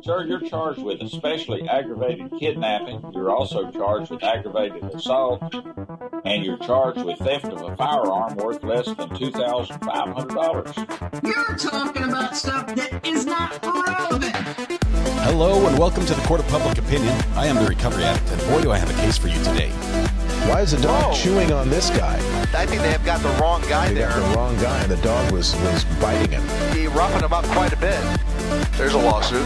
Sir, you're charged with especially aggravated kidnapping. You're also charged with aggravated assault, and you're charged with theft of a firearm worth less than $2,500. You're talking about stuff that is not relevant. Hello and welcome to the Court of Public Opinion. I am the Recovery Addict, and boy do I have a case for you today. Why is the dog chewing on this guy? I think they have got the wrong guy there. Got the wrong guy, and the dog was biting him. He roughing him up quite a bit. There's a lawsuit.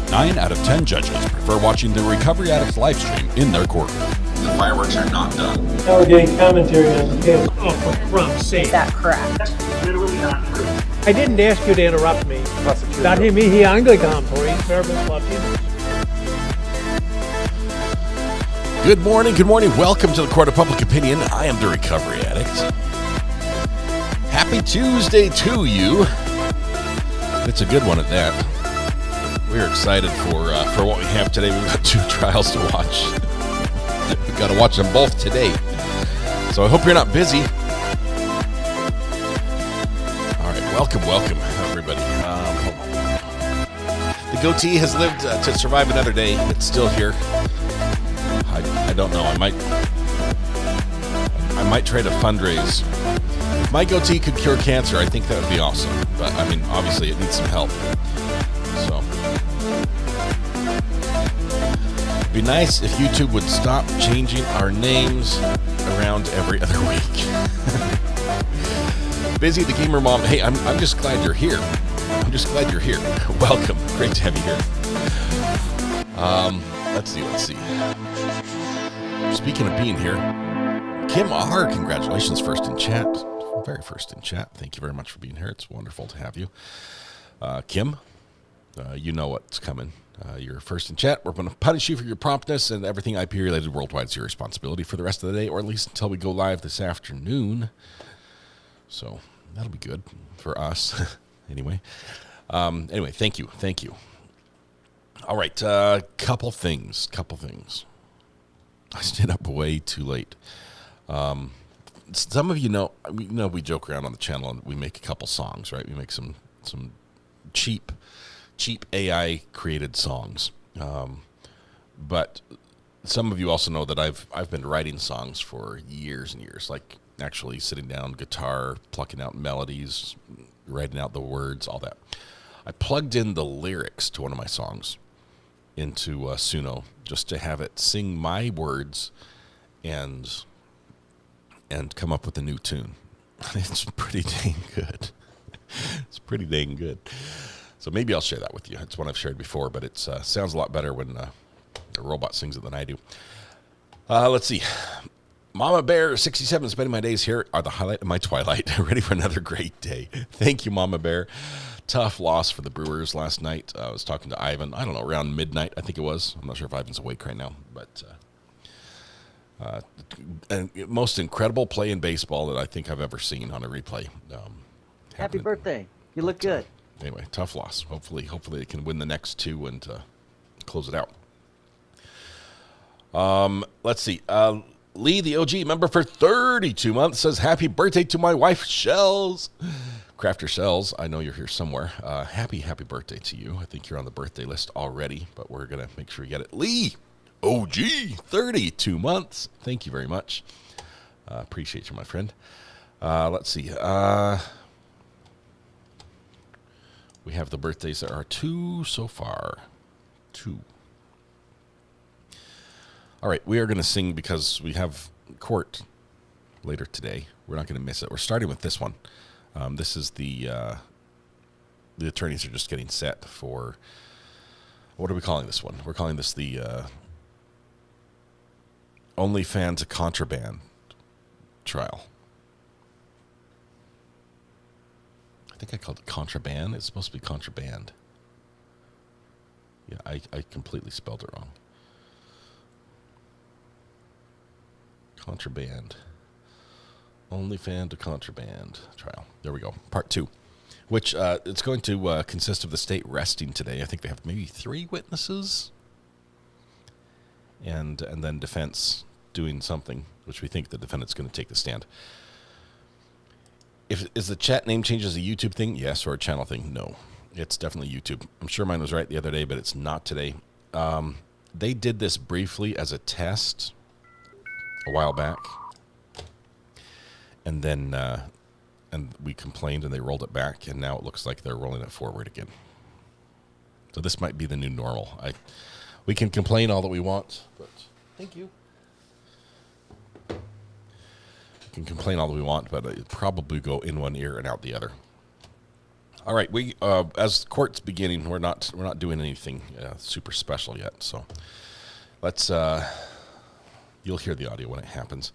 9 out of 10 judges prefer watching the Recovery Addict live stream in their courtroom. The fireworks are not done. Now we're getting commentary on the case. Oh, for Trump's sake. Is that correct? That's literally not true. I didn't ask you to interrupt me. Not him, he Anglican for you. Good morning. Welcome to the Court of Public Opinion. I am the Recovery Addict. Happy Tuesday to you. It's a good one at that. We're excited for what we have today. We've got 2 trials to watch. We've got to watch them both today. So I hope you're not busy. All right, welcome, everybody. The goatee has lived to survive another day. It's still here. I don't know. I might try to fundraise. If my goatee could cure cancer, I think that would be awesome. But I mean, obviously, it needs some help. So, it'd be nice if YouTube would stop changing our names around every other week. Busy the gamer mom. Hey, I'm just glad you're here. Welcome. Great to have you here. Let's see. Speaking of being here, Kim R, congratulations, very first in chat. Thank you very much for being here. It's wonderful to have you. Kim, you know what's coming. You're first in chat. We're going to punish you for your promptness, and everything IP related worldwide is your responsibility for the rest of the day, or at least until we go live this afternoon. So that'll be good for us. Anyway, thank you. All right, couple things. I stayed up way too late. Some of you know, we joke around on the channel and we make a couple songs, right? We make some cheap AI created songs. But some of you also know that I've been writing songs for years and years, like actually sitting down, guitar, plucking out melodies, writing out the words, all that. I plugged in the lyrics to one of my songs into Suno just to have it sing my words and come up with a new tune. It's pretty dang good. So maybe I'll share that with you. It's one I've shared before, but it sounds a lot better when a robot sings it than I do. Let's see. Mama Bear 67, spending my days here are the highlight of my twilight. Ready for another great day. Thank you, Mama Bear. Tough loss for the Brewers last night. I was talking to Ivan, I don't know, around midnight, I think it was. I'm not sure if Ivan's awake right now, but most incredible play in baseball that I think I've ever seen on a replay. Happy birthday. You look good. Anyway, tough loss. Hopefully they can win the next 2 and close it out. Let's see. Lee, the OG member for 32 months, says, happy birthday to my wife, Shells. Crafter Shells, I know you're here somewhere. Happy birthday to you. I think you're on the birthday list already, but we're going to make sure you get it. Lee, OG, 32 months. Thank you very much. Appreciate you, my friend. Let's see. We have the birthdays. There are 2 so far. 2. All right, we are going to sing because we have court later today. We're not going to miss it. We're starting with this one. This is the attorneys are just getting set for, what are we calling this one? We're calling this the OnlyFans Contraband trial. I think I called it Contraband. It's supposed to be Contraband. Yeah, I completely spelled it wrong. Contraband. OnlyFans Contraband trial. There we go. Part 2, which it's going to consist of the state resting today. I think they have maybe 3 witnesses, and then defense doing something, which we think the defendant's going to take the stand. Is the chat name changes a YouTube thing? Yes, or a channel thing? No. It's definitely YouTube. I'm sure mine was right the other day, but it's not today. They did this briefly as a test a while back, and then and we complained, and they rolled it back, and now it looks like they're rolling it forward again. So this might be the new normal. We can complain all that we want, but thank you. We can complain all that we want, but it probably go in one ear and out the other. All right, we as court's beginning, we're not doing anything super special yet. So let's you'll hear the audio when it happens.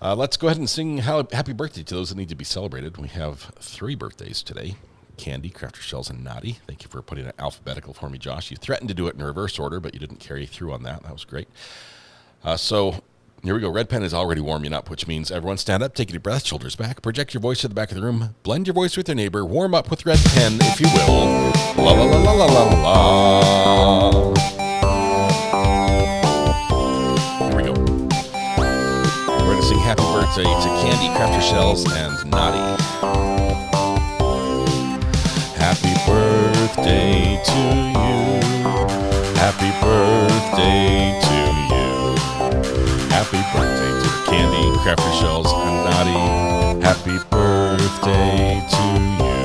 Let's go ahead and sing happy birthday to those that need to be celebrated. We have 3 birthdays today: Candy, Crafter Shells, and Naughty. Thank you for putting it alphabetical for me, Josh. You threatened to do it in reverse order, but you didn't carry through on that. That was great. So here we go. Red pen is already warming up, which means everyone stand up, take a deep breath, shoulders back, project your voice to the back of the room, blend your voice with your neighbor, warm up with red pen, if you will. La la la la la la la. Here we go. We're going to sing happy birthday to Candy, Crafter Shells, and Naughty. Happy birthday to you. Happy birthday to you. Happy birthday to Candy, Crafter Shells, and Naughty. Happy birthday to you.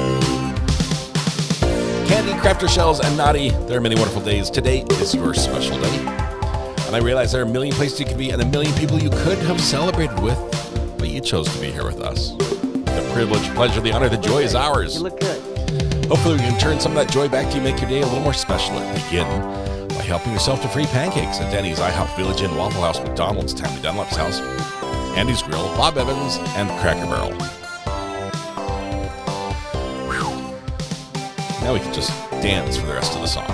Candy, Crafter Shells, and Naughty. There are many wonderful days. Today is your special day. And I realize there are a million places you could be and a million people you could have celebrated with, but you chose to be here with us. The privilege, pleasure, the honor, the joy is ours. You look good. Hopefully we can turn some of that joy back to you, make your day a little more special. Begin by helping yourself to free pancakes at Denny's, IHOP, Village Inn, Waffle House, McDonald's, Tammy Dunlap's House, Andy's Grill, Bob Evans, and Cracker Barrel. Whew. Now we can just dance for the rest of the song.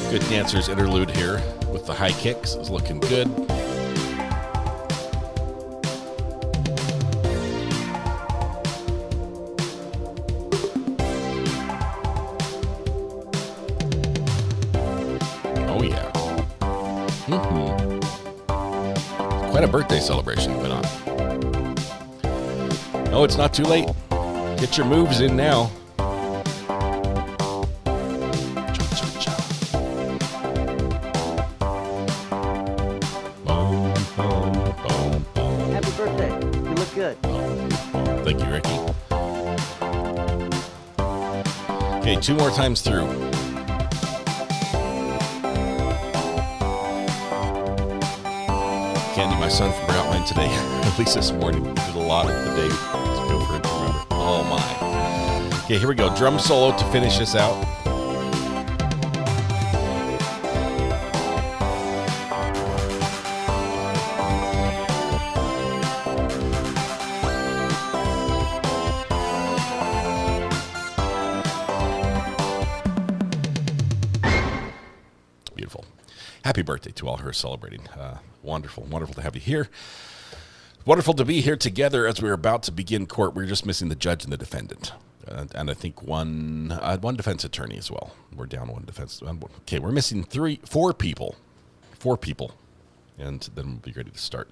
Good dancers interlude here with the high kicks is looking good. Oh yeah. Quite a birthday celebration going on. No, it's not too late. Get your moves in now. Good. Thank you, Ricky. Okay, 2 more times through. Candy, my son, forgot mine today. At least this morning. We did a lot of the day to go for it to remember. Oh my. Okay, here we go. Drum solo to finish this out. Happy birthday to all who are celebrating. Wonderful, wonderful to have you here. Wonderful to be here together as we're about to begin court. We're just missing the judge and the defendant. And I think one defense attorney as well. We're down one defense. Okay, we're missing 4 people. 4 people. And then we'll be ready to start.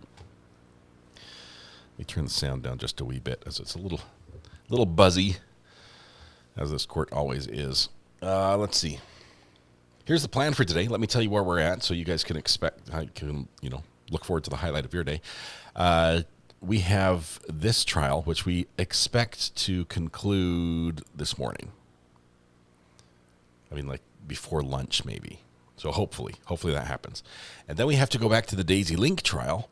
Let me turn the sound down just a wee bit as it's a little buzzy, as this court always is. Let's see. Here's the plan for today. Let me tell you where we're at so you guys can look forward to the highlight of your day. We have this trial, which we expect to conclude this morning. I mean, like before lunch maybe. So hopefully that happens. And then we have to go back to the Daisy Link trial,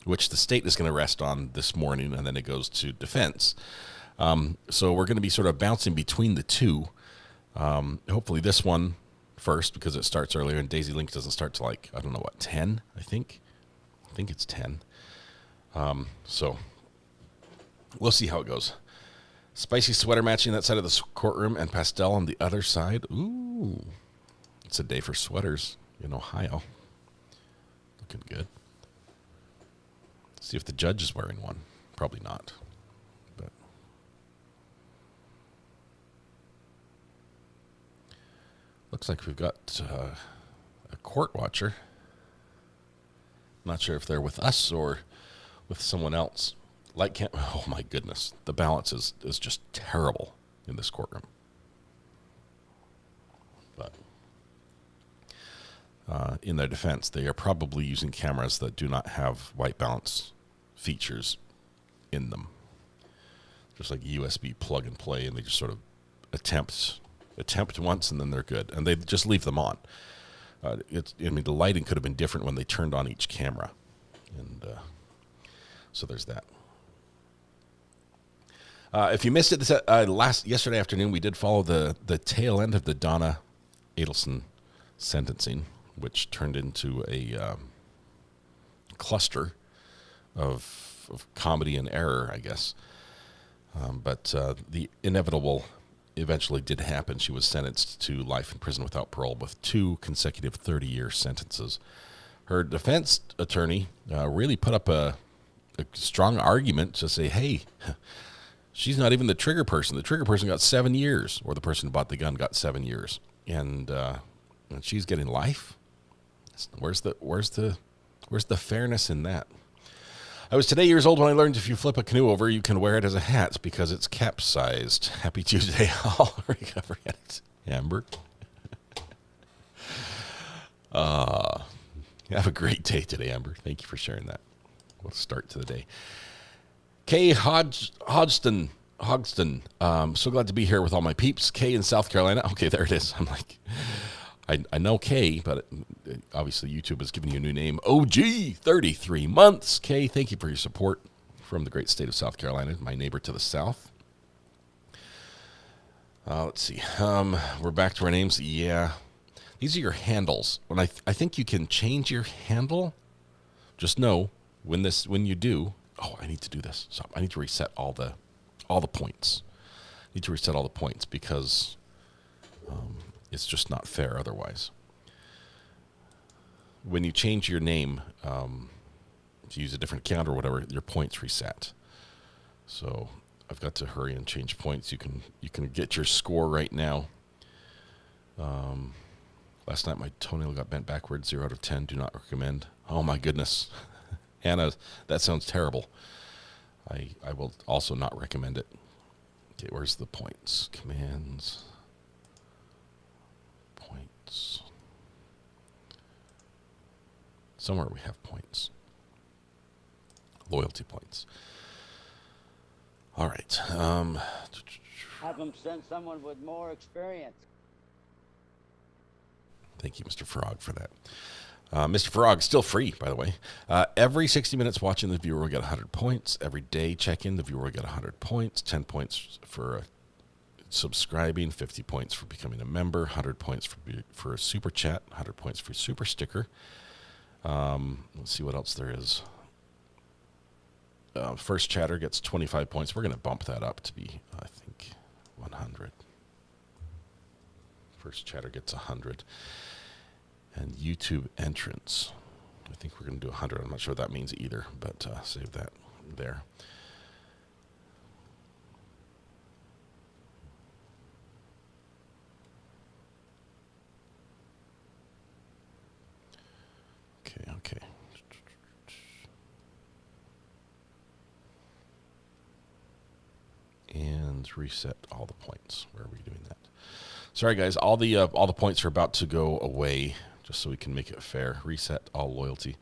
which the state is going to rest on this morning, and then it goes to defense. So we're going to be sort of bouncing between the two. Hopefully this one first, because it starts earlier, and Daisy Link doesn't start till 10, I think it's 10. So we'll see how it goes. Spicy sweater matching that side of the courtroom and pastel on the other side. Ooh, it's a day for sweaters in Ohio. Looking good. See if the judge is wearing one. Probably not. Looks like we've got a court watcher. Not sure if they're with us or with someone else. Oh my goodness. The balance is just terrible in this courtroom. But in their defense, they are probably using cameras that do not have white balance features in them. Just like USB plug and play, and they just sort of attempt once and then they're good. And they just leave them on. The lighting could have been different when they turned on each camera. And so there's that. If you missed it yesterday afternoon, we did follow the tail end of the Donna Adelson sentencing, which turned into a cluster of comedy and error, I guess. But the inevitable eventually did happen. She was sentenced to life in prison without parole with 2 consecutive 30-year sentences. Her defense attorney really put up a strong argument to say, hey, she's not even the trigger person. The trigger person got 7 years, or the person who bought the gun got 7 years. And she's getting life? Where's the fairness in that? I was today years old when I learned if you flip a canoe over, you can wear it as a hat because it's capsized. Happy Tuesday, all. Recovery Addict. Amber. Have a great day today, Amber. Thank you for sharing that. What a start to the day. Kay Hodgson. So glad to be here with all my peeps. Kay in South Carolina. Okay, there it is. I'm like, I know Kay, but obviously YouTube has given you a new name. OG, 33 months. Kay, thank you for your support from the great state of South Carolina, my neighbor to the south. Let's see. We're back to our names. Yeah. These are your handles. When I think you can change your handle. Just know when you do. Oh, I need to do this. So I need to reset all the points. I need to reset all the points because it's just not fair otherwise. When you change your name to use a different account or whatever, your points reset. So I've got to hurry and change points. You can get your score right now. Last night my toenail got bent backwards. 0 out of 10. Do not recommend. Oh my goodness. Hannah, that sounds terrible. I will also not recommend it. Okay, where's the points? Commands. Points. Somewhere we have points. Loyalty points. All right. Have them send someone with more experience. Thank you, Mr. Frog, for that. Mr. Frog, still free, by the way. Every 60 minutes watching, the viewer will get 100 points. Every day check-in, the viewer will get 100 points. 10 points for subscribing, 50 points for becoming a member, 100 points for a super chat, 100 points for super sticker. Let's see what else there is. First chatter gets 25 points. We're going to bump that up to be, I think, 100. First chatter gets 100. And YouTube entrance. I think we're going to do 100. I'm not sure what that means either, but save that there. Okay. And reset all the points. Where are we doing that? Sorry, guys. All the points are about to go away, just so we can make it fair. Reset all loyalty.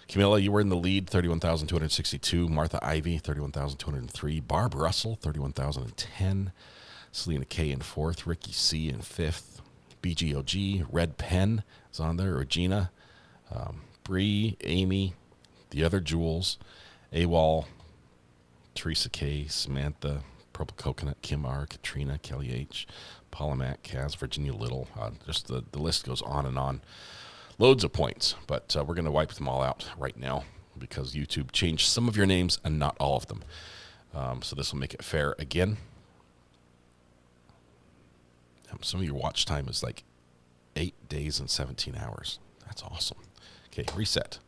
Camilla, you were in the lead, 31,262. Martha Ivy, 31,203. Barb Russell, 31,010. Selena K in 4th. Ricky C in 5th. BGOG. Red Pen is on there. Regina. Bree. Amy. The other Jules. AWOL. Teresa K. Samantha. Purple Coconut. Kim R. Katrina. Kelly H. Paula Mac, Kaz, Virginia Little, just the list goes on and on. Loads of points, but we're going to wipe them all out right now because YouTube changed some of your names and not all of them. So this will make it fair again. Some of your watch time is like 8 days and 17 hours. That's awesome. Okay, reset.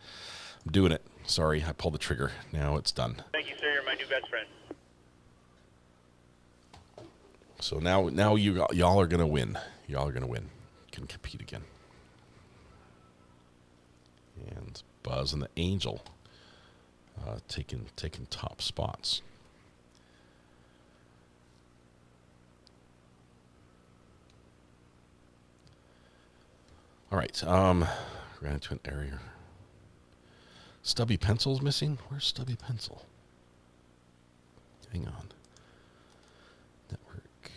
I'm doing it. Sorry, I pulled the trigger. Now it's done. Thank you, sir. You're my new best friend. So now y'all are gonna win. Y'all are gonna win. can compete again. And Buzz and the Angel taking top spots. All right, ran into an area. Stubby Pencil's missing? Where's Stubby Pencil? Hang on. Network.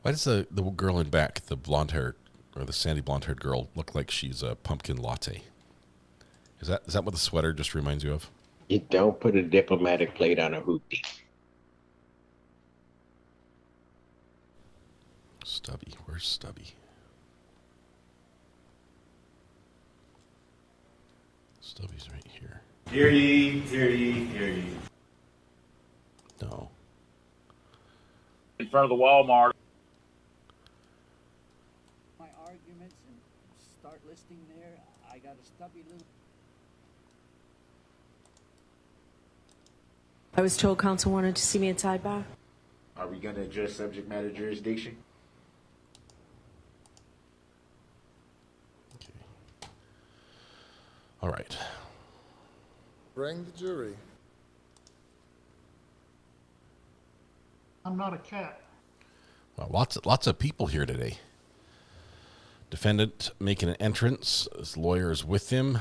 Why does the girl in back, the blonde hair, or the sandy blonde haired girl, look like she's a pumpkin latte? Is that what the sweater just reminds you of? You don't put a diplomatic plate on a hoopty. Stubby, where's Stubby? Stubby's right here. Hear ye, hear ye, hear ye. No. In front of the Walmart. My arguments and start listing there. I got a stubby little. I was told counsel wanted to see me at sidebar. Are we going to address subject matter jurisdiction? Okay. All right. Bring the jury. I'm not a cat. Well, lots of people here today. Defendant making an entrance. His lawyer is with him.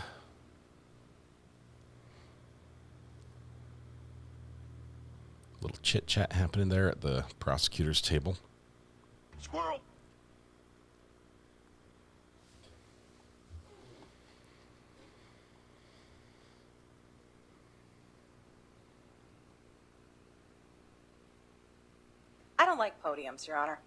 Little chit chat happening there at the prosecutor's table. Squirrel. I don't like podiums, Your Honor.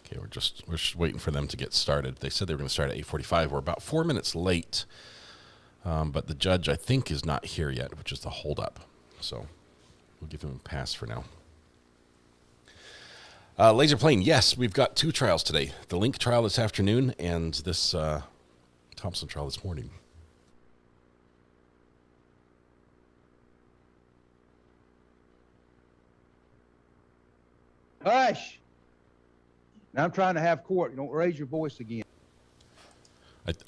Okay, we're just waiting for them to get started. They said they were going to start at 8:45. We're about 4 minutes late, but the judge, I think, is not here yet, which is the holdup. So we'll give him a pass for now. Laser Plane, yes, we've got 2 trials today. The Link trial this afternoon and this Thompson trial this morning. Hush! Now I'm trying to have court. You don't raise your voice again.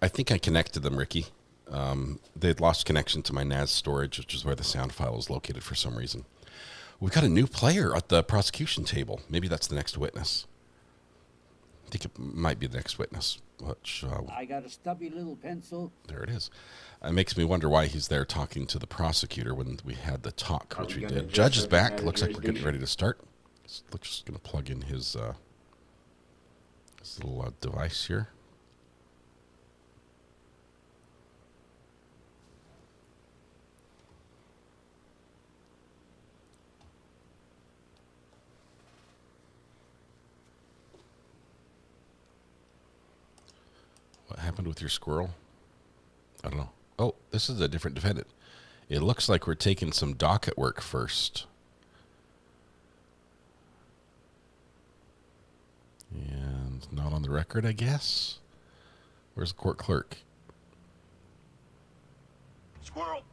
I think I connected them, Ricky. They had lost connection to my NAS storage, which is where the sound file is located for some reason. We've got a new player at the prosecution table. Maybe that's the next witness. I think it might be the next witness. Which, I got a stubby little pencil. There it is. It makes me wonder why he's there talking to the prosecutor when we had the talk, which we did. Judge is back. Looks like we're getting ready to start. We're just going to plug in his little device here. What happened with your squirrel? I don't know. Oh, this is a different defendant. It looks like we're taking some docket work first. And not on the record, I guess. Where's the court clerk? Squirrel.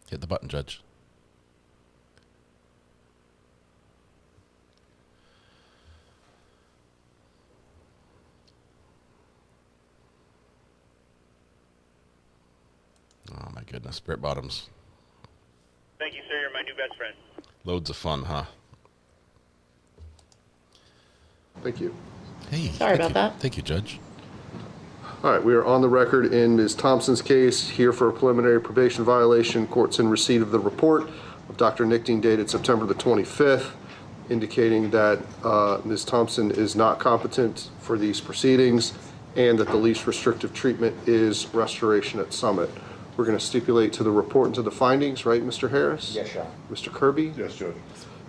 Hit the button, Judge. Oh, my goodness. Brett Bottoms. Thank you, sir. You're my new best friend. Loads of fun, huh? Thank you. Hey. Sorry about that. Thank you, Judge. All right, we are on the record in Ms. Thompson's case, here for a preliminary probation violation. Court's in receipt of the report of Dr. Nichting dated September the 25th, indicating that Ms. Thompson is not competent for these proceedings and that the least restrictive treatment is restoration at Summit. We're going to stipulate to the report and to the findings, right, Mr. Harris? Yes, sir. Mr. Kirby? Yes, Judge.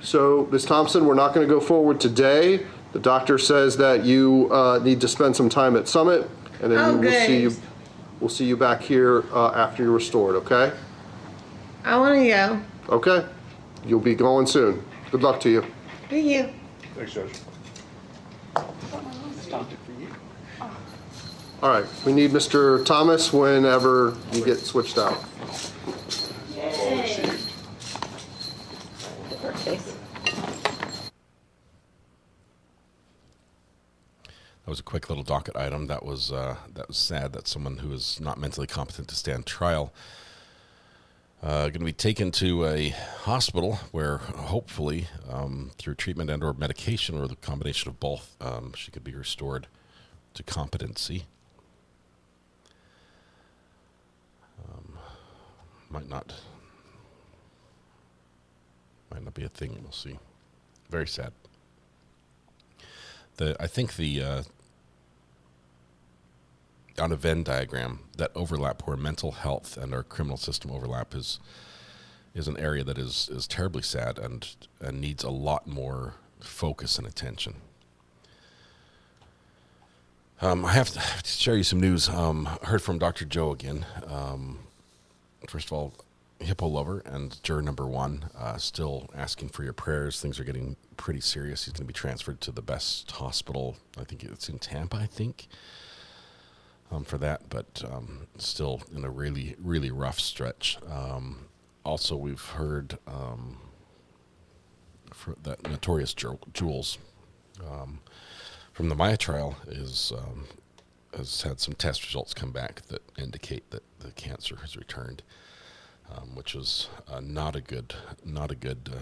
So, Ms. Thompson, we're not going to go forward today. The doctor says that you need to spend some time at Summit, and then we'll see you back here after you're restored, okay? I want to go. Okay. You'll be going soon. Good luck to you. Thank you. Thanks, Judge. All right, we need Mr. Thomas whenever you get switched out. Yay. That was a quick little docket item. That was sad that someone who is not mentally competent to stand trial going to be taken to a hospital where hopefully through treatment and or medication or the combination of both, she could be restored to competency. Might not be a thing. We'll see. Very sad. I think on a Venn diagram, that overlap where mental health and our criminal system overlap is an area that is terribly sad and needs a lot more focus and attention. I have to share you some news. Heard from Dr. Joe again. First of all, hippo lover and juror number 1, still asking for your prayers. Things are getting pretty serious. He's going to be transferred to the best hospital. I think it's in Tampa, for that, but still in a really, really rough stretch. Also, we've heard for that notorious Jules from the Maya trial has had some test results come back that indicate that the cancer has returned, which was not a good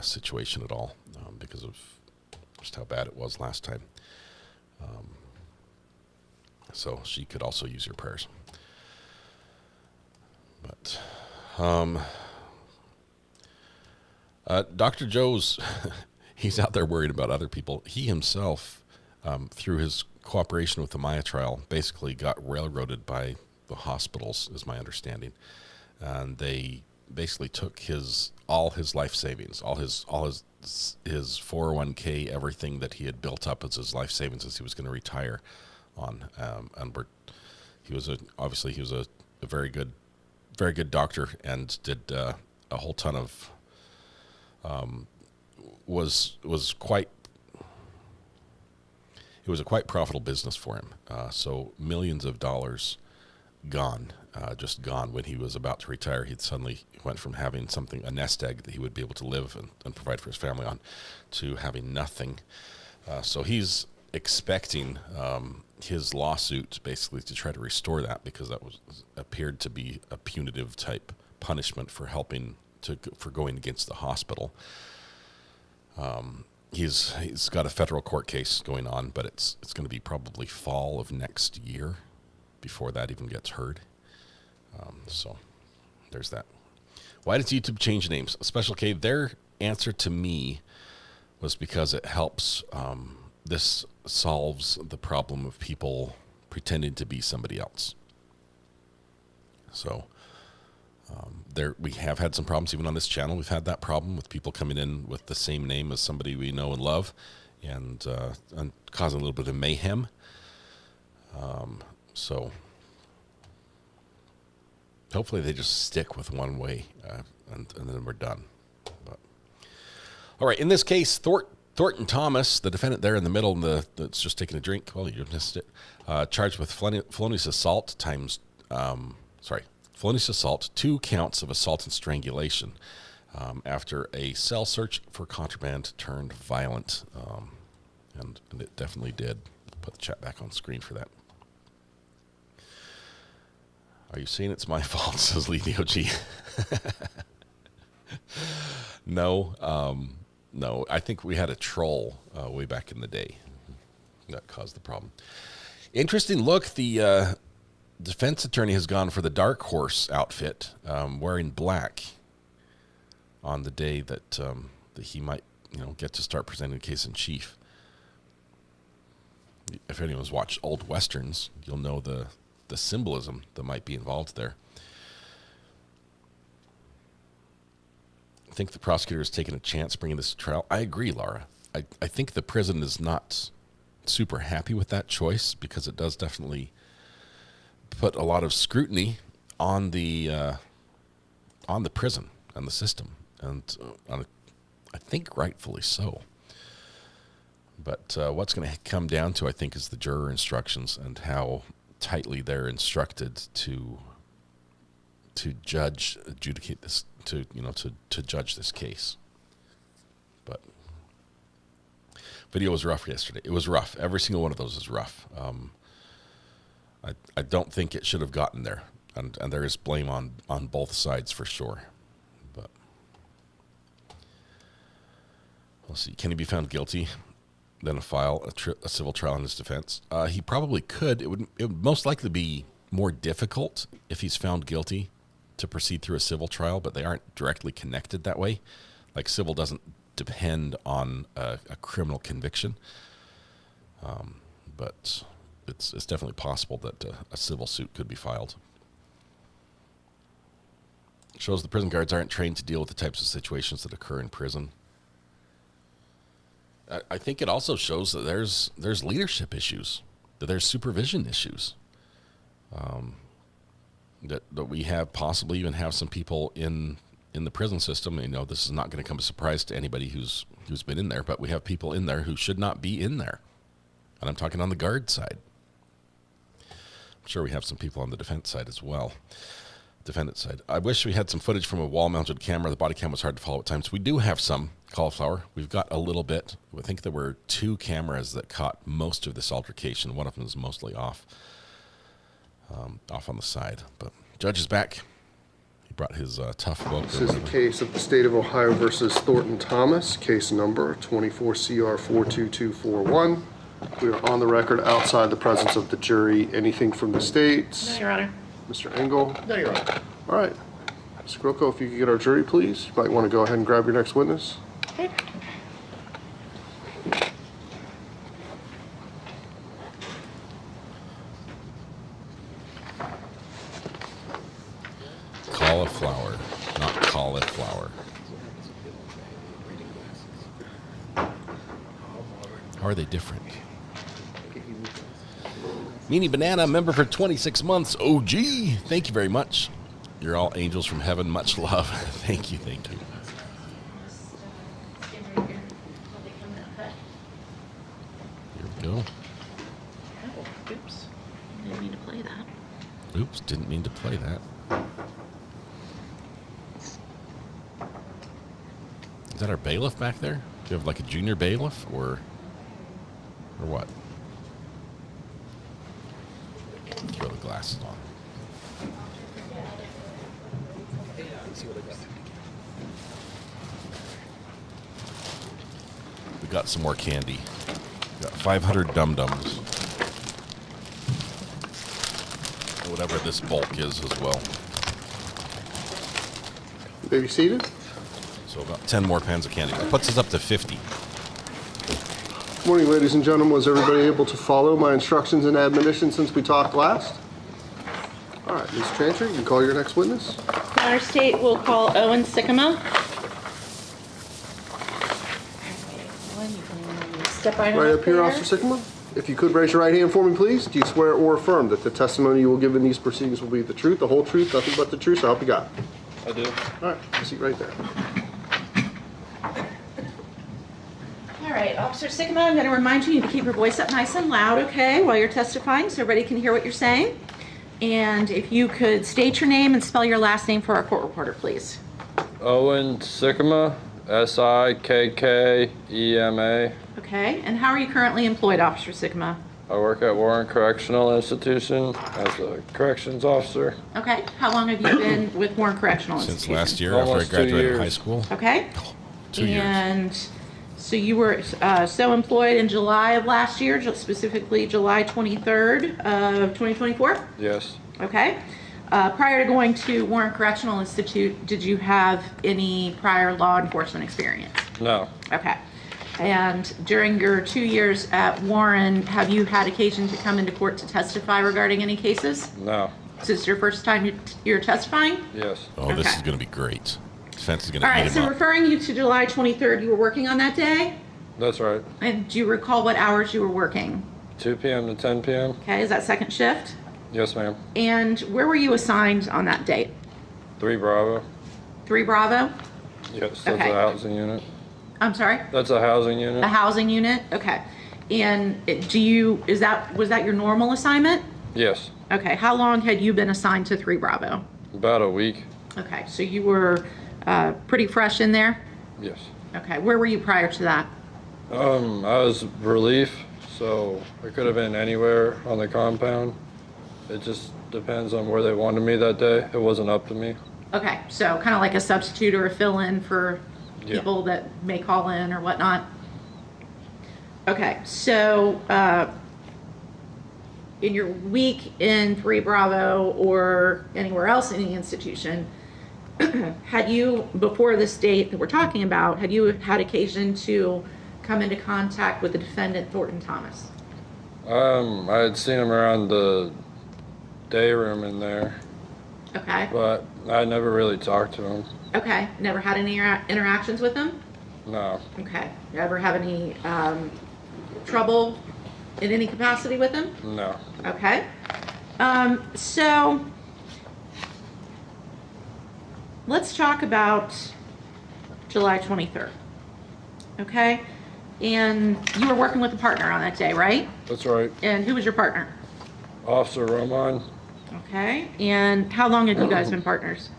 situation at all because of just how bad it was last time. So she could also use your prayers. But Dr. Joe's, he's out there worried about other people. He himself, through his cooperation with the Maya trial, basically got railroaded by the hospitals, is my understanding. And they basically took all his life savings, all his 401k, everything that he had built up as his life savings as he was going to retire on. And he was a very good doctor and did a whole ton of was quite. It was a quite profitable business for him. So millions of dollars gone, just gone. When he was about to retire, he suddenly went from having a nest egg that he would be able to live and provide for his family on, to having nothing. So he's expecting his lawsuit basically to try to restore that, because that appeared to be a punitive type punishment for for going against the hospital. He's got a federal court case going on, but it's going to be probably fall of next year before that even gets heard. So there's that. Why does YouTube change names? Special K, their answer to me was because it helps. This solves the problem of people pretending to be somebody else. So we have had some problems even on this channel. We've had that problem with people coming in with the same name as somebody we know and love, and causing a little bit of mayhem. So hopefully they just stick with one way, and then we're done. But, all right, in this case, Thornton Thomas, the defendant there in the middle, that's just taking a drink. Well, you missed it. Charged with felonious assault felonious assault, 2 counts of assault and strangulation, after a cell search for contraband turned violent, and it definitely did. Put the chat back on screen for that. Are you saying it's my fault, says Lee DOG? No. No, I think we had a troll way back in the day that caused the problem. Interesting look. The defense attorney has gone for the dark horse outfit, wearing black on the day that he might, get to start presenting the case in chief. If anyone's watched old westerns, you'll know the symbolism that might be involved there. I think the prosecutor is taking a chance bringing this to trial. I agree, Laura. I think the prison is not super happy with that choice, because it does definitely put a lot of scrutiny on the prison. and the system, and I think rightfully so. But what's going to come down to, I think, is the juror instructions and how tightly they're instructed to adjudicate this, to judge this case. But video was rough yesterday. It was rough. Every single one of those is rough. I don't think it should have gotten there, and there is blame on both sides for sure. But we'll see. Can he be found guilty? Then file a civil trial in his defense. He probably could. It would most likely be more difficult if he's found guilty to proceed through a civil trial, but they aren't directly connected that way. Like civil doesn't depend on a criminal conviction, but it's definitely possible that a civil suit could be filed. Shows the prison guards aren't trained to deal with the types of situations that occur in prison. I think it also shows that there's leadership issues, that there's supervision issues, that we have possibly even have some people in the prison system. This is not going to come as a surprise to anybody who's been in there, but we have people in there who should not be in there. And I'm talking on the guard side. I'm sure we have some people on the defense side as well. Defendant side. I wish we had some footage from a wall-mounted camera. The body cam was hard to follow at times. We do have some, cauliflower. We've got a little bit. I think there were 2 cameras that caught most of this altercation. One of them is mostly off on the side. But judge is back. He brought his tough book. This is the case of the State of Ohio versus Thornton Thomas, case number 24CR42241. We are on the record outside the presence of the jury. Anything from the state? No, Your Honor. Mr. Engel? No, Your Honor. All right. Mr. Groko, if you could get our jury, please. You might want to go ahead and grab your next witness. Okay. Cauliflower, not cauliflower. How are they different? Meanie Banana, member for 26 months. OG, thank you very much. You're all angels from heaven. Much love. Thank you, thank you. Here we go. Oh, oops. Didn't mean to play that. Oops, didn't mean to play that. Is that our bailiff back there? Do you have like a junior bailiff or what? Throw the glasses on. We got some more candy. We got 500 dum-dums. Whatever this bulk is as well. May be seated. So about 10 more pans of candy. That puts us up to 50. Good morning, ladies and gentlemen. Was everybody able to follow my instructions and admonition since we talked last? All right, Ms. Tranter, you can call your next witness. Our state will call Owen Sycamore. Step right up here, Officer Sycamore. If you could raise your right hand for me, please. Do you swear or affirm that the testimony you will give in these proceedings will be the truth, the whole truth, nothing but the truth? So help you God. I do. All right, have a seat right there. All right, Officer Sycamore, I'm going to remind you to keep your voice up nice and loud, okay, while you're testifying so everybody can hear what you're saying. And if you could state your name and spell your last name for our court reporter, please. Owen Sycamore, Sikkema. Okay, and how are you currently employed, Officer Sycamore? I work at Warren Correctional Institution as a corrections officer. Okay, how long have you been with Warren Correctional Institution? Since last year, after I graduated high school. Okay. 2 years. And so you were so employed in July of last year, specifically July 23rd of 2024? Yes. Okay. Prior to going to Warren Correctional Institute, did you have any prior law enforcement experience? No. Okay. And during your 2 years at Warren, have you had occasion to come into court to testify regarding any cases? No. Is this your first time you're testifying? Yes. Oh, this is going to be great. Defense is going to All eat right, him so up. referring you to July 23rd, you were working on that day? That's right. And do you recall what hours you were working? 2 p.m. to 10 p.m. Okay, is that second shift? Yes, ma'am. And where were you assigned on that date? 3 Bravo. 3 Bravo? Yes, that's Okay. a housing unit. I'm sorry? That's a housing unit. A housing unit? Okay. And was that your normal assignment? Yes, Okay. How long had you been assigned to 3 Bravo? about a week. Okay. So you were pretty fresh in there? Yes. Okay. Where were you prior to that? I was relief, so I could have been anywhere on the compound. It just depends on where they wanted me that day. It wasn't up to me. Okay. So kind of like a substitute or a fill-in for people that may call in or whatnot. Okay. So in your week in 3 Bravo or anywhere else in the institution, had you, before this date that we're talking about, had you had occasion to come into contact with the defendant, Thornton Thomas? I had seen him around the day room in there. Okay. But I never really talked to him. Okay. Never had any interactions with him? No. Okay. You ever have any trouble in any capacity with him? No. Okay. So let's talk about July 23rd. Okay. And you were working with a partner on that day, right? That's right. And who was your partner? Officer Roman. Okay. And how long had you guys been partners?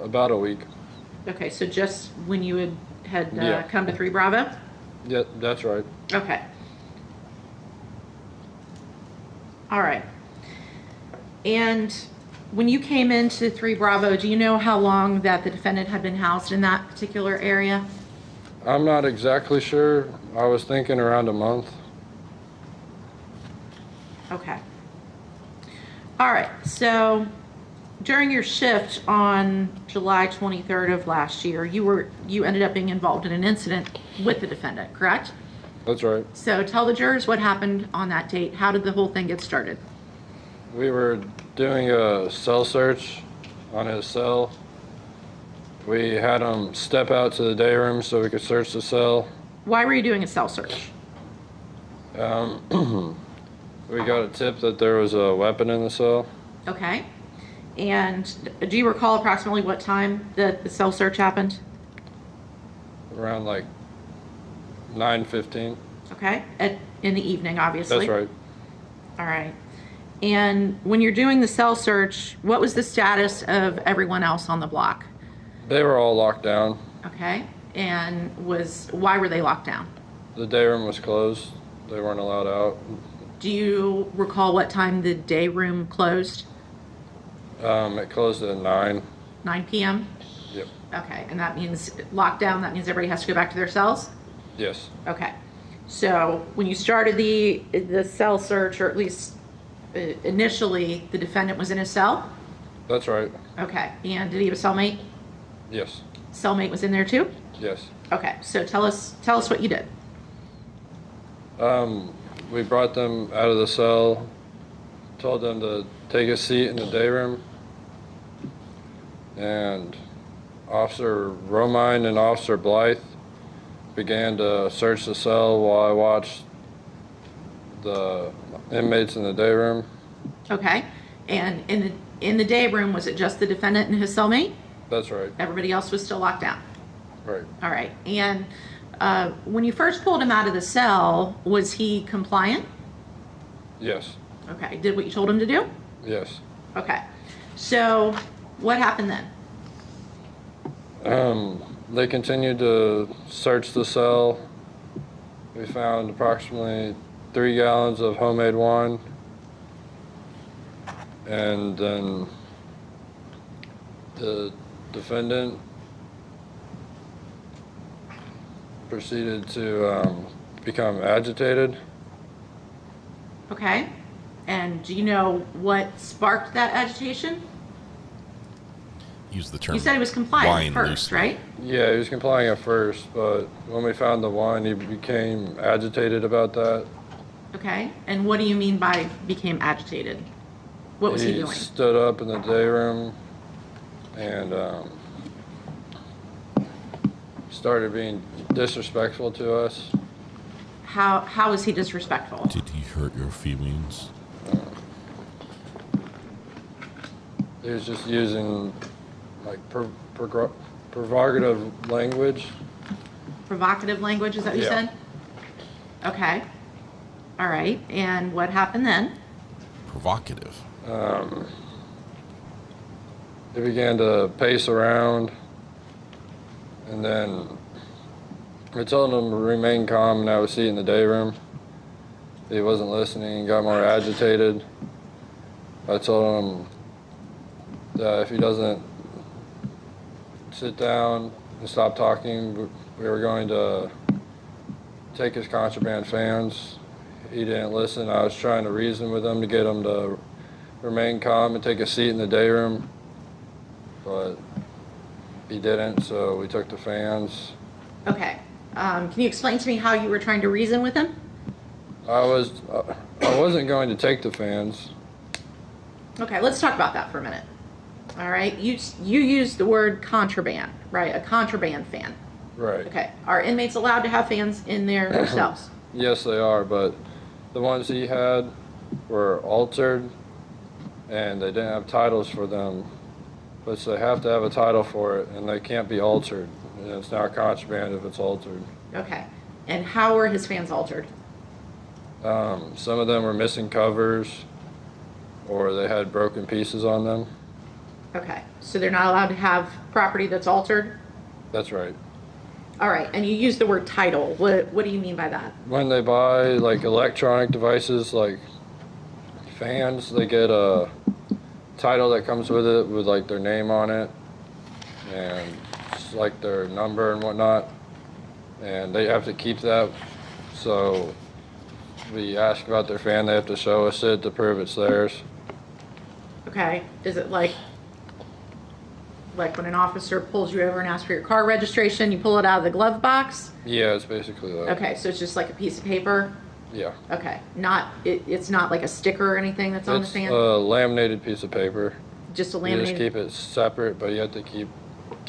About a week. Okay. So just when you had Yeah. come to 3 Bravo? Yeah, that's right. Okay. All right. And when you came into 3 Bravo, do you know how long that the defendant had been housed in that particular area? I'm not exactly sure. I was thinking around a month. Okay. All right. So during your shift on July 23rd of last year, you ended up being involved in an incident with the defendant, correct? That's right. So tell the jurors what happened on that date. How did the whole thing get started? We were doing a cell search on his cell. We had him step out to the day room so we could search the cell. Why were you doing a cell search? We got a tip that there was a weapon in the cell. Okay. And do you recall approximately what time that the cell search happened? Around like 9:15. Okay. In the evening, obviously. That's right. All right. And when you're doing the cell search, what was the status of everyone else on the block? They were all locked down. Okay. And why were they locked down? The day room was closed. They weren't allowed out. Do you recall what time the day room closed? It closed at 9. 9 p.m.? Yep. Okay. And that means lockdown, that means everybody has to go back to their cells? Yes. Okay. So when you started the cell search, or at least initially, the defendant was in his cell? That's right. Okay. And did he have a cellmate? Yes. Cellmate was in there too? Yes. Okay. So tell us what you did. We brought them out of the cell, told them to take a seat in the day room, and Officer Romine and Officer Blythe began to search the cell while I watched the inmates in the day room. Okay. And in the day room, was it just the defendant and his cellmate? That's right. Everybody else was still locked down? Right. All right. And when you first pulled him out of the cell, was he compliant? Yes. Okay. Did what you told him to do? Yes. Okay. So what happened then? They continued to search the cell. We found approximately 3 gallons of homemade wine. And then the defendant proceeded to become agitated. Okay. And do you know what sparked that agitation? Use the term. You said he was compliant at first, loosely. right? Yeah, he was complying at first, but when we found the wine, he became agitated about that. Okay. And what do you mean by became agitated? What was he doing? He stood up in the day room and started being disrespectful to us. How was he disrespectful? Did he hurt your feelings? He was just using like provocative language. Provocative language, is that what you said? Okay. All right. And what happened then? Provocative. He began to pace around, and then I told him to remain calm and have a seat in the day room. He wasn't listening, got more agitated. I told him that if he doesn't sit down and stop talking, we were going to take his contraband fans. He didn't listen. I was trying to reason with him to get him to remain calm and take a seat in the day room, but he didn't, so we took the fans. Okay. Can you explain to me how you were trying to reason with him? I wasn't going to take the fans. Okay, let's talk about that for a minute. All right, you used the word contraband, right? A contraband fan. Right. Okay, are inmates allowed to have fans in their cells? Yes, they are, but the ones he had were altered, and they didn't have titles for them. But they have to have a title for it, and they can't be altered. And it's not contraband if it's altered. Okay, and how were his fans altered? Some of them were missing covers, or they had broken pieces on them. Okay, so they're not allowed to have property that's altered? That's right. All right, and you used the word title. What do you mean by that? When they buy like electronic devices like fans, they get a title that comes with it with like their name on it and just like their number and whatnot, and they have to keep that. So we ask about their fan, they have to show us it to prove it's theirs. Okay, is it like when an officer pulls you over and asks for your car registration, you pull it out of the glove box? Yeah, it's basically that. Okay, so it's just like a piece of paper? Yeah. Okay, it's not like a sticker or anything that's on the fan? It's a laminated piece of paper. Just a You laminated? just keep it separate, but you have to keep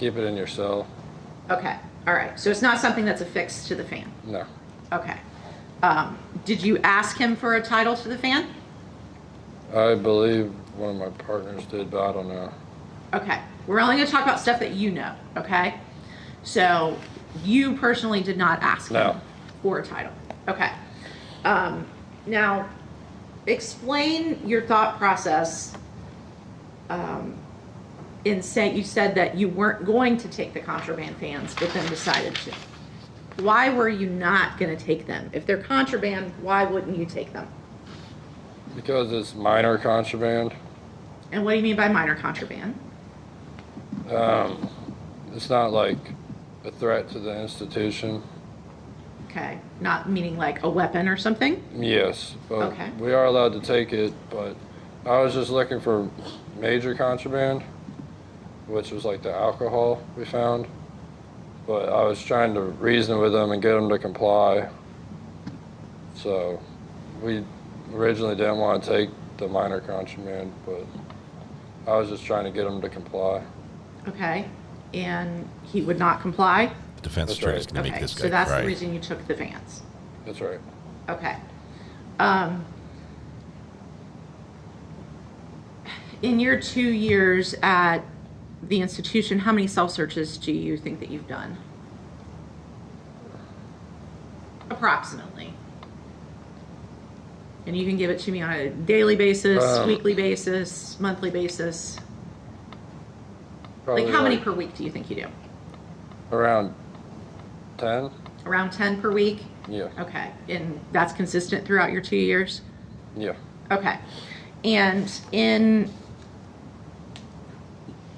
it in your cell. Okay, all right, so it's not something that's affixed to the fan? No. Okay. Did you ask him for a title to the fan? I believe one of my partners did, but I don't know. Okay, we're only going to talk about stuff that you know, okay? So you personally did not ask him for a title. Okay. Now, explain your thought process in saying you said that you weren't going to take the contraband fans, but then decided to. Why were you not going to take them? If they're contraband, why wouldn't you take them? Because it's minor contraband. And what do you mean by minor contraband? It's not like a threat to the institution. Okay, not meaning like a weapon or something? Yes, but we are allowed to take it, but I was just looking for major contraband, which was like the alcohol we found. But I was trying to reason with them and get them to comply. So we originally didn't want to take the minor contraband, but I was just trying to get them to comply. Okay, and he would not comply? The defense attorney is going to make this guy so that's cry. the reason you took the fans? That's right. Okay. In your 2 years at the institution, how many cell searches do you think that you've done? Approximately. And you can give it to me on a daily basis, weekly basis, monthly basis. Like how many per week do you think you do? Around 10. Around 10 per week? Yeah. Okay, and that's consistent throughout your 2 years? Yeah. Okay, and in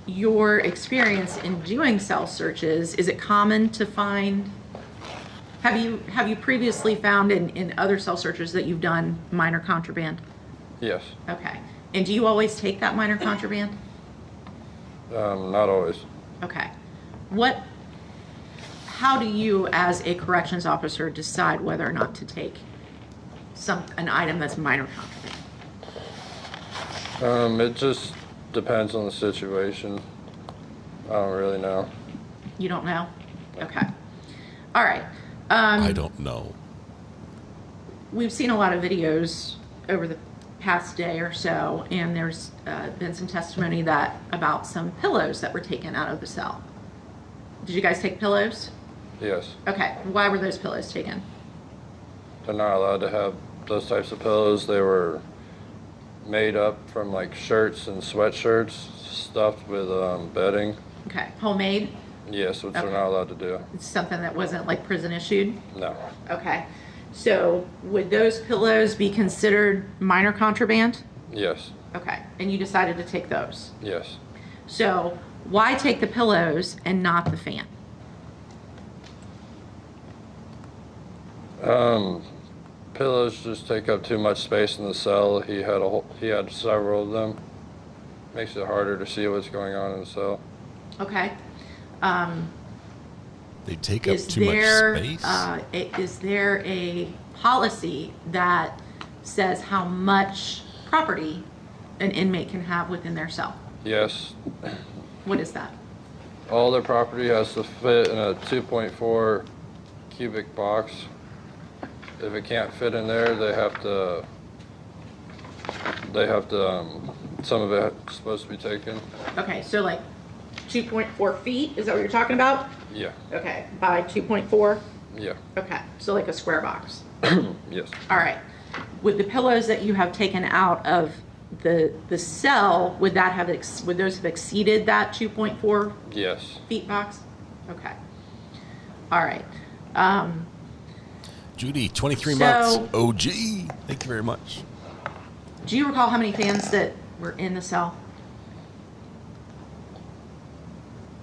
your experience in doing cell searches, is it common to find, have you previously found in other cell searches that you've done minor contraband? Yes. Okay, and do you always take that minor contraband? Not always. Okay, how do you as a corrections officer decide whether or not to take an item that's minor contraband? It just depends on the situation. I don't really know. You don't know? Okay. All right. I don't know. We've seen a lot of videos over the past day or so, and there's been some testimony about some pillows that were taken out of the cell. Did you guys take pillows? Yes. Okay. Why were those pillows taken? They're not allowed to have those types of pillows. They were made up from like shirts and sweatshirts stuffed with bedding. Okay. Homemade? Yes, which Okay. they're not allowed to do. It's something that wasn't like prison issued? No. Okay. So would those pillows be considered minor contraband? Yes. Okay. And you decided to take those? Yes. So why take the pillows and not the fan? Pillows just take up too much space in the cell. He had several of them. Makes it harder to see what's going on in the cell. Okay. They take up too much space? Is there a policy that says how much property an inmate can have within their cell? Yes. What is that? All their property has to fit in a 2.4 cubic box. If it can't fit in there, they have to, some of it's supposed to be taken. Okay, so like 2.4 feet, is that what you're talking about? Yeah. Okay, by 2.4? Yeah. Okay, so like a square box. Yes. All right. With the pillows that you have taken out of the cell, would those have exceeded that 2.4 Yes. feet box? Okay. All right. Judy, 23 months, OG. Thank you very much. Do you recall how many fans that were in the cell?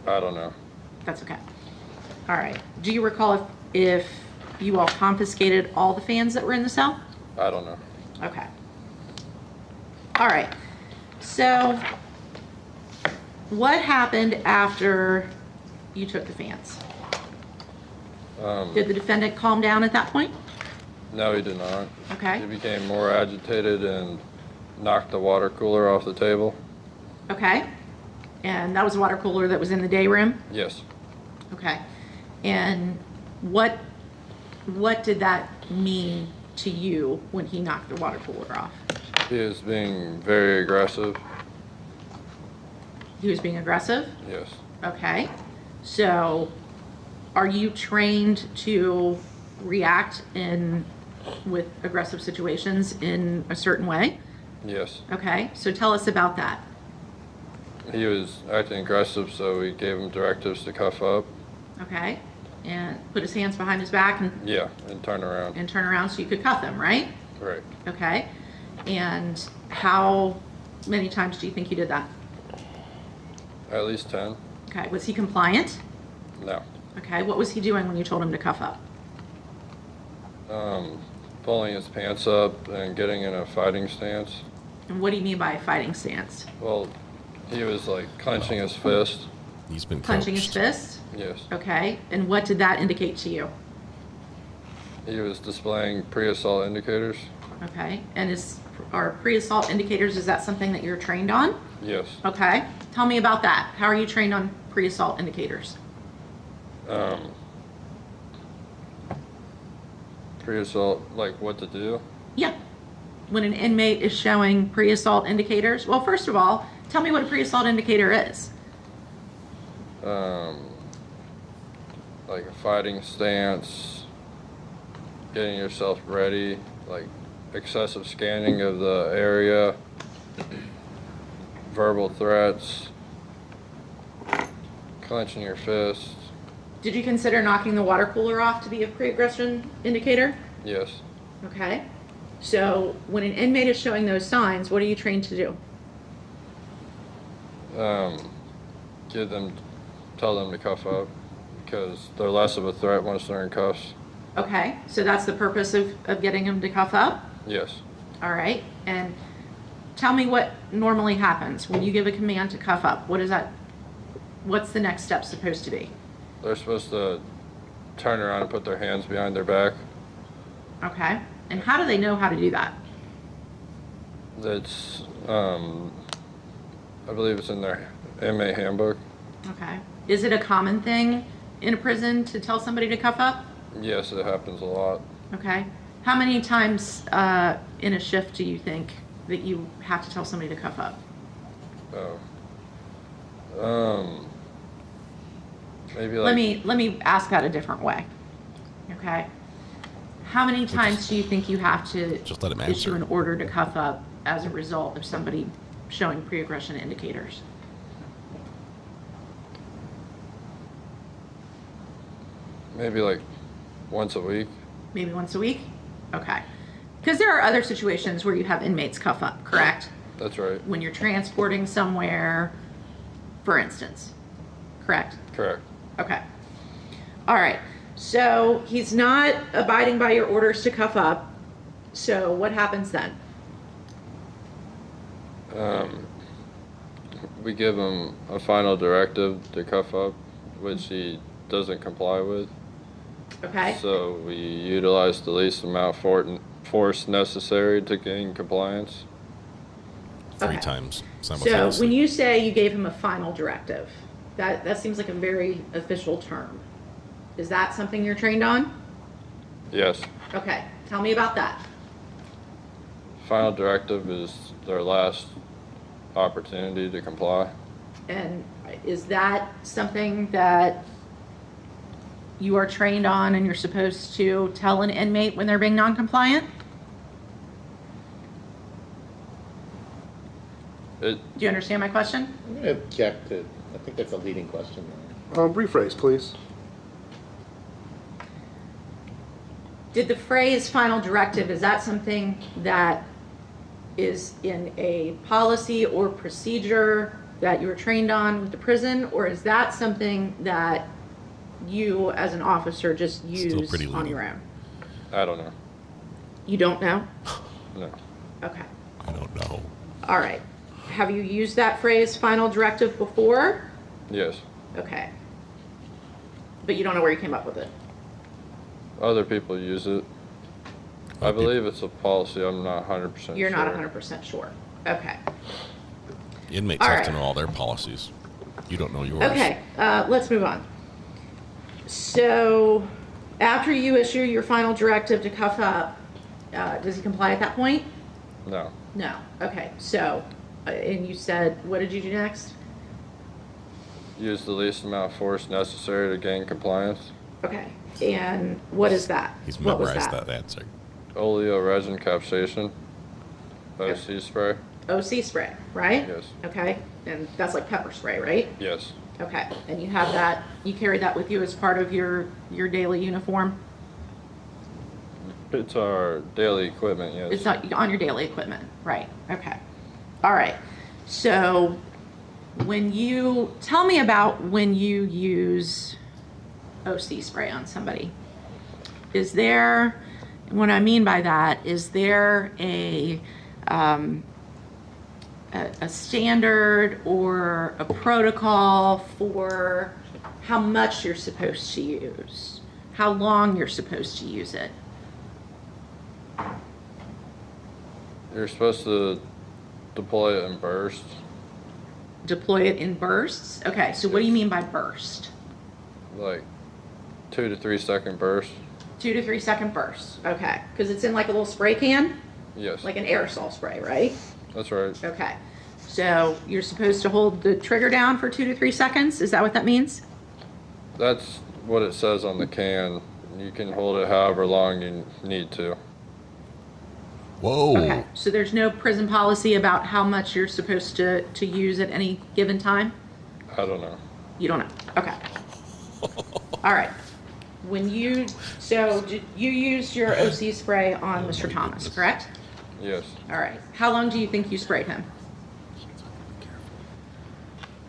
I don't know. That's okay. All right. Do you recall if you all confiscated all the fans that were in the cell? I don't know. Okay. All right. So what happened after you took the fans? Did the defendant calm down at that point? No, he did not. Okay. He became more agitated and knocked the water cooler off the table. Okay. And that was a water cooler that was in the day room? Yes. Okay. And what did that mean to you when he knocked the water cooler off? He was being very aggressive. He was being aggressive? Yes. Okay. So are you trained to react with aggressive situations in a certain way? Yes. Okay. So tell us about that. He was acting aggressive, so we gave him directives to cuff up. Okay. And put his hands behind his back and Yeah, and turn around. and turn around so you could cuff him, right? Right. Okay. And how many times do you think you did that? At least 10. Okay. Was he compliant? No. Okay. What was he doing when you told him to cuff up? Pulling his pants up and getting in a fighting stance. And what do you mean by a fighting stance? Well, he was like clenching his fist. He's been Clenching his fist? Yes. Okay. And what did that indicate to you? He was displaying pre-assault indicators. Okay. And are pre-assault indicators, is that something that you're trained on? Yes. Okay. Tell me about that. How are you trained on pre-assault indicators? Pre-assault, like what to do? Yeah. When an inmate is showing pre-assault indicators, well, first of all, tell me what a pre-assault indicator is. Like a fighting stance, getting yourself ready, like excessive scanning of the area, verbal threats, clenching your fist. Did you consider knocking the water cooler off to be a pre-aggression indicator? Yes. Okay. So when an inmate is showing those signs, what are you trained to do? Tell them to cuff up because they're less of a threat once they're in cuffs. Okay. So that's the purpose of getting them to cuff up? Yes. All right. And tell me what normally happens when you give a command to cuff up. What's the next step supposed to be? They're supposed to turn around and put their hands behind their back. Okay. And how do they know how to do that? That's, I believe it's in their MA handbook. Okay. Is it a common thing in a prison to tell somebody to cuff up? Yes, it happens a lot. Okay. How many times in a shift do you think that you have to tell somebody to cuff up? Maybe like let me ask that a different way. Okay. How many times do you think you have to just let him issue answer. an order to cuff up as a result of somebody showing pre-aggression indicators? maybe like once a week. Maybe once a week? Okay. Because there are other situations where you have inmates cuff up, correct? That's right. When you're transporting somewhere, for instance, correct? Correct. Okay. All right. So he's not abiding by your orders to cuff up. So what happens then? We give him a final directive to cuff up, which he doesn't comply with. Okay. So we utilize the least amount of force necessary to gain compliance. 3 times So simultaneously. when you say you gave him a final directive, that seems like a very official term. Is that something you're trained on? Yes. Okay. Tell me about that. Final directive is their last opportunity to comply. And is that something that you are trained on and you're supposed to tell an inmate when they're being non-compliant? Do you understand my question? I'm going to object to, I think that's a leading question. Rephrase, please. Did the phrase final directive, is that something that is in a policy or procedure that you were trained on with the prison, or is that something that you as an officer just use on your own? I don't know. You don't know? No. Okay. I don't know. All right. Have you used that phrase final directive before? Yes. Okay. But you don't know where you came up with it? Other people use it. I believe it's a policy. I'm not 100% sure. You're not 100% sure. Okay. Inmates have to know all their policies. You don't know yours. Okay. Let's move on. So after you issue your final directive to cuff up, does he comply at that point? No. No. Okay. So, and you said, what did you do next? Use the least amount of force necessary to gain compliance. Okay. And what is that? He's What was memorized that answer. Oleoresin capsaicin. OC spray. OC spray, right? Yes. Okay. And that's like pepper spray, right? Yes. Okay. And you have that, you carry that with you as part of your daily uniform? It's our daily equipment, yes. It's not on your daily equipment, right? Okay. All right. So when you, tell me about when you use OC spray on somebody. Is there, what I mean by that, is there a standard or a protocol for how much you're supposed to use, how long you're supposed to use it? You're supposed to deploy it in bursts. Deploy it in bursts? Okay, so what do you mean by burst? Like 2 to 3 second bursts. 2 to 3 second bursts. Okay, because it's in like a little spray can? Yes. Like an aerosol spray, right? That's right. Okay. So you're supposed to hold the trigger down for 2 to 3 seconds? Is that what that means? That's what it says on the can. You can hold it however long you need to. Whoa. Okay, so there's no prison policy about how much you're supposed to use at any given time? I don't know. You don't know? Okay. All right. When you, so you used your OC spray on Mr. Thomas, correct? Yes. All right. How long do you think you sprayed him?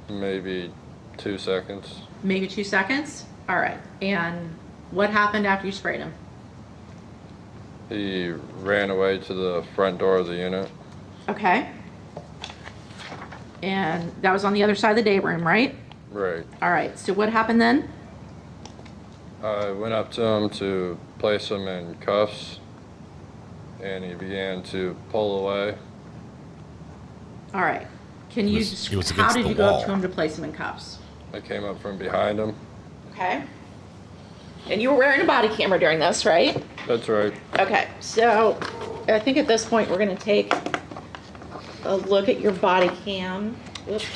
Maybe 2 seconds. Maybe 2 seconds? All right. And what happened after you sprayed him? He ran away to the front door of the unit. Okay. And that was on the other side of the day room, right? Right. All right. So what happened then? I went up to him to place him in cuffs, and he began to pull away. All right. Can you describe, how did you go up to him to place him in cuffs? I came up from behind him. Okay. And you were wearing a body camera during this, right? That's right. Okay. So I think at this point we're going to take a look at your body cam. Oops.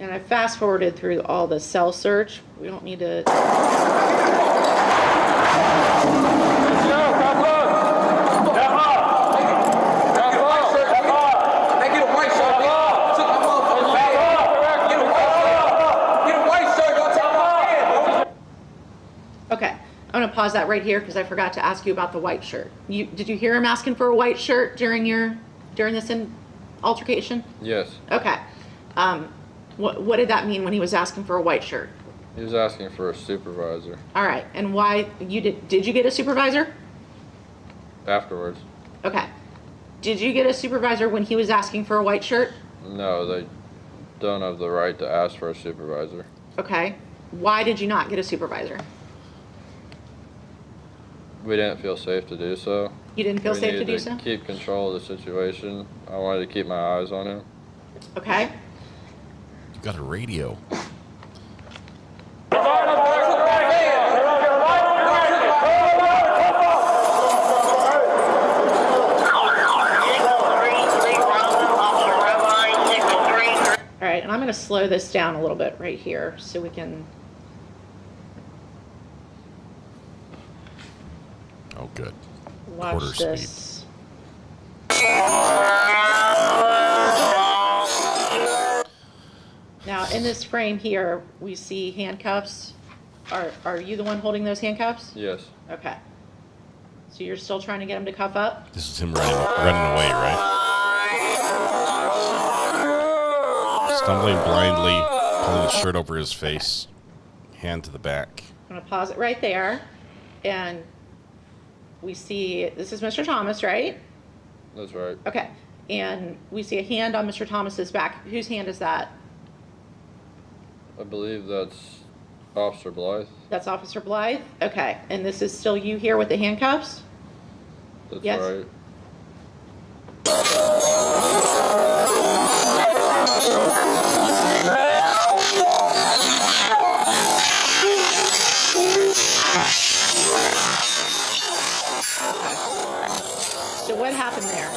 And I fast forwarded through all the cell search. We don't need to. Okay, I'm gonna pause that right here because I forgot to ask you about the white shirt. Did you hear him asking for a white shirt during this altercation? Yes. Okay. What did that mean when he was asking for a white shirt? He was asking for a supervisor. All right, and why did you get a supervisor? Afterwards. Okay. Did you get a supervisor when he was asking for a white shirt? No, they don't have the right to ask for a supervisor. Okay. Why did you not get a supervisor? We didn't feel safe to do so. You didn't feel safe to do so? We needed to keep control of the situation. I wanted to keep my eyes on him. Okay. You got a radio. All right, and I'm going to slow this down a little bit right here so we can. Oh, good. Watch Quarter this. speed. Now, in this frame here, we see handcuffs. Are you the one holding those handcuffs? Yes. Okay. So you're still trying to get him to cuff up? This is him running away, right? Stumbling blindly, pulling his shirt over his face, hand to the back. I'm going to pause it right there. And we see, this is Mr. Thomas, right? That's right. Okay. And we see a hand on Mr. Thomas's back. Whose hand is that? I believe that's Officer Blythe. That's Officer Blythe? Okay. And this is still you here with the handcuffs? That's yes? right. So what happened there?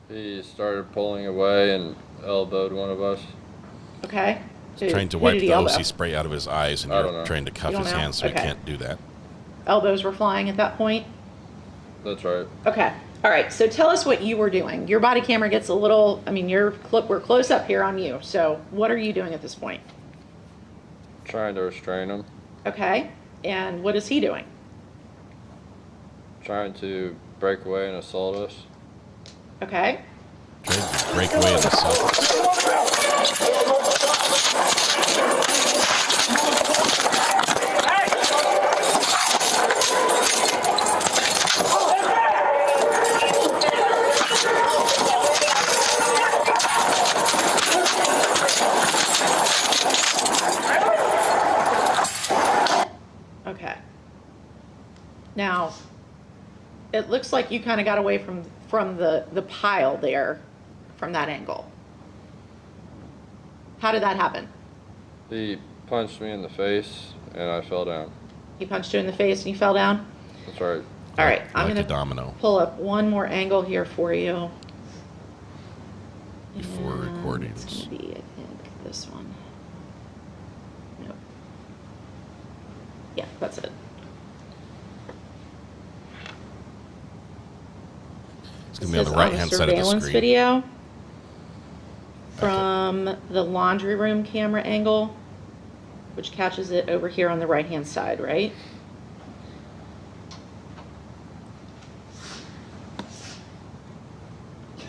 He started pulling away and elbowed one of us. Okay. Trying to wipe the OC spray out of his eyes, and you're trying to cuff his know? hands, so Okay. he can't do that. Elbows were flying at that point? That's right. Okay. All right. So tell us what you were doing. Your body camera gets a little, I mean, we're close up here on you. So what are you doing at this point? Trying to restrain him. Okay. And what is he doing? Trying to break away and assault us. Okay. Trying to break away and assault us. Okay. Now, it looks like you kind of got away from the pile there from that angle. How did that happen? He punched me in the face and I fell down. He punched you in the face and you fell down? That's right. All right, I'm Like going a domino. pull up one more angle here for you. Before recording. It's going to be, I think, this one. Nope. Yeah, that's it. It's going to be on the right-hand side of the surveillance screen. Video from the laundry room camera angle, which catches it over here on the right-hand side, right?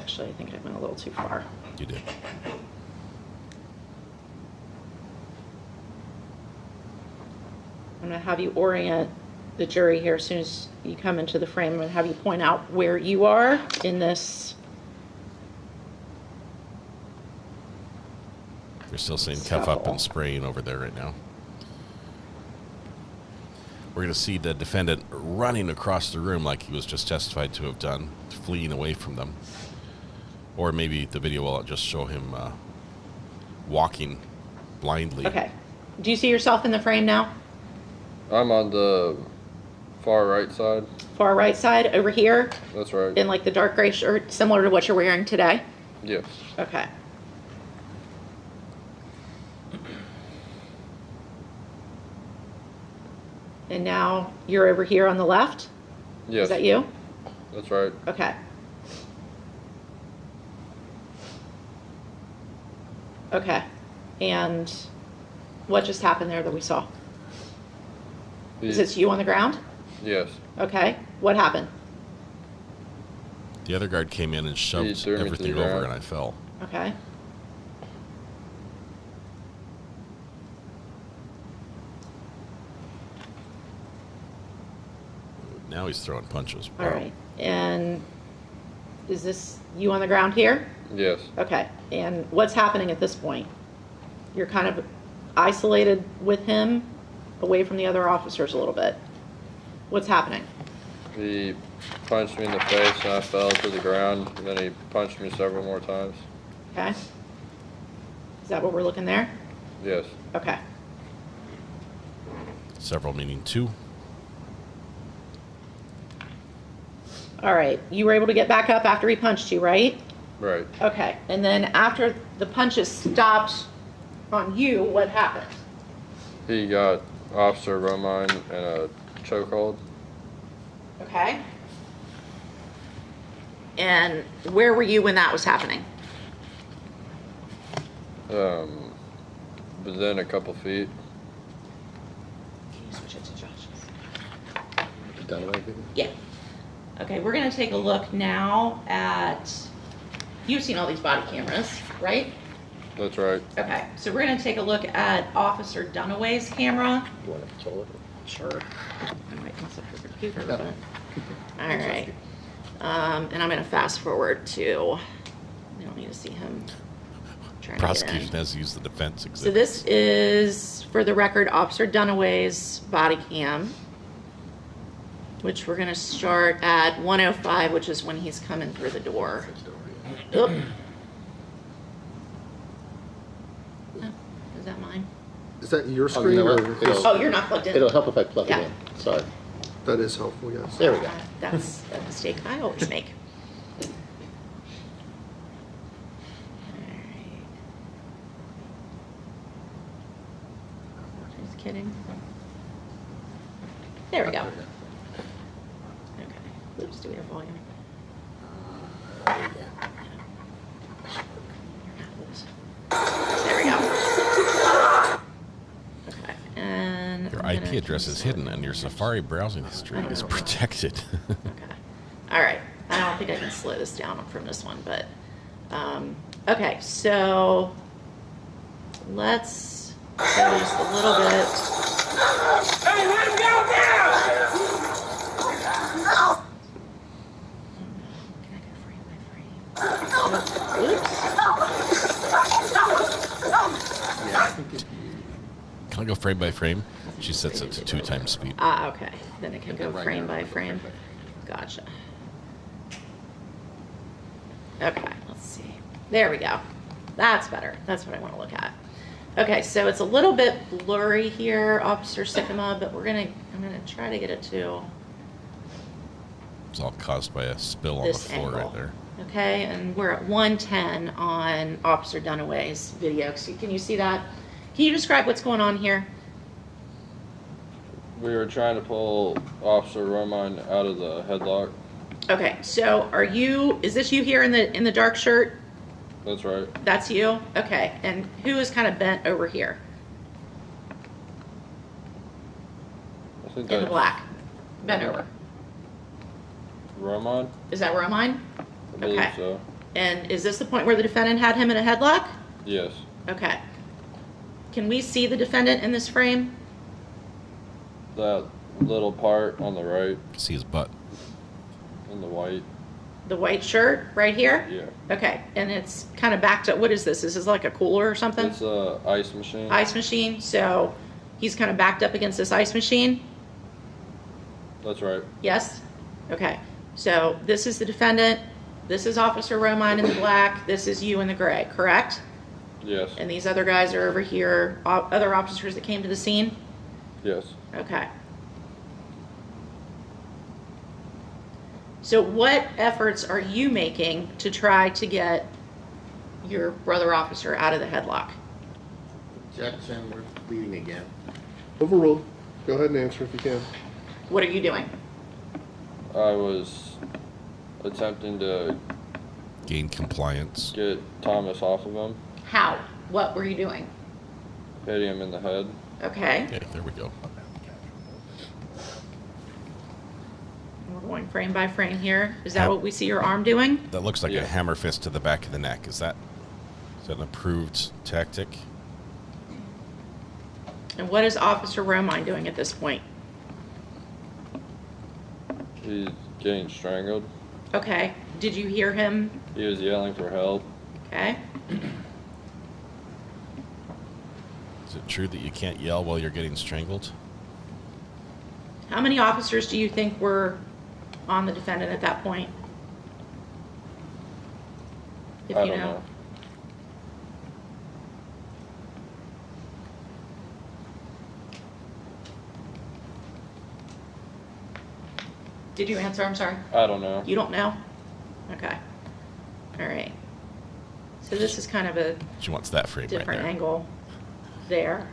Actually, I think I went a little too far. You did. I'm going to have you orient the jury here as soon as you come into the frame. I'm going to have you point out where you are in this. You're still seeing cuff up and spraying over there right now. We're going to see the defendant running across the room like he was just testified to have done, fleeing away from them. Or maybe the video will just show him walking blindly. Okay. Do you see yourself in the frame now? I'm on the far right side. Far right side, over here? That's right. In like the dark gray shirt, similar to what you're wearing today? Yes. Okay. And now you're over here on the left? Yes. Is that you? That's right. Okay. Okay. And what just happened there that we saw? Is this you on the ground? Yes. Okay. What happened? The other guard came in and shoved threw me to everything the over ground. and I fell. Okay. Now he's throwing punches. All right. And is this you on the ground here? Yes. Okay. And what's happening at this point? You're kind of isolated with him, away from the other officers a little bit. What's happening? He punched me in the face and I fell to the ground, and then he punched me several more times. Okay. Is that what we're looking there? Yes. Okay. Several meaning 2. All right. You were able to get back up after he punched you, right? Right. Okay. And then after the punches stopped on you, what happened? He got Officer Romine in a chokehold. Okay. And where were you when that was happening? Within a couple feet. Can you switch it to Josh's? Dunaway? Yeah. Okay, we're going to take a look now at, you've seen all these body cameras, right? That's right. Okay, so we're going to take a look at Officer Dunaway's camera. You want to control it? Sure. I might mess up your computer, but all right. And I'm going to fast forward to, we don't need to see him trying Prosecution to get in. has used the defense exhibit. So this is, for the record, Officer Dunaway's body cam, which we're going to start at 1:05, which is when he's coming through the door. Oop. Oh, is that mine? Is that your Oh, screen? you know or what? his? Oh, you're not plugged in. It'll help if I plug Yeah. it in. Sorry. That is helpful, yes. There we go. That's a mistake I always make. Just kidding. There we go. Okay. Oops, do we have volume? There we go. Okay, and Your I'm IP gonna address is hidden and your Safari browsing history is protected. All right, I don't think I can slow this down from this one, but, okay, so let's go just a little bit. Hey, let him go now! Can I go frame by frame? She sets it to 2 times speed. Ah, okay, then it can go frame by frame. Gotcha. Okay, let's see. There we go. That's better. That's what I want to look at. Okay, so it's a little bit blurry here, Officer Sycamore, but I'm gonna try to get it to It's all caused by a spill on the this floor angle. right there. Okay, and we're at 110 on Officer Dunaway's video. So can you see that? Can you describe what's going on here? We were trying to pull Officer Romine out of the headlock. Okay, so is this you here in the dark shirt? That's right. That's you? Okay, and who is kind of bent over here? I think In the that's black. Bent over. Romine? Is that where I'm on? I believe Okay. so. And is this the point where the defendant had him in a headlock? Yes. Okay. Can we see the defendant in this frame? That little part on the right. See his butt. In the white. The white shirt right here? Yeah. Okay, and it's kind of backed up. What is this? Is this like a cooler or something? It's a ice machine. Ice machine. So he's kind of backed up against this ice machine? That's right. Yes? Okay. So this is the defendant. This is Officer Romine in the black. This is you in the gray, correct? Yes. And these other guys are over here, other officers that came to the scene? Yes. Okay. So what efforts are you making to try to get your brother officer out of the headlock? Jackson, we're leading again. Overruled. Go ahead and answer if you can. What are you doing? I was attempting to gain compliance. Get Thomas off of him. How? What were you doing? Hitting him in the head. Okay. Okay, there we go. We're going frame by frame here. Is that what we see your arm doing? That looks like a hammer fist to the back of the neck. Is that an approved tactic? And what is Officer Romine doing at this point? He's getting strangled. Okay. Did you hear him? He was yelling for help. Okay. Is it true that you can't yell while you're getting strangled? How many officers do you think were on the defendant at that point? If I you don't know. Did you answer? I'm sorry. I don't know. You don't know? Okay. All right. So this is kind of a She wants that frame different right there. angle there.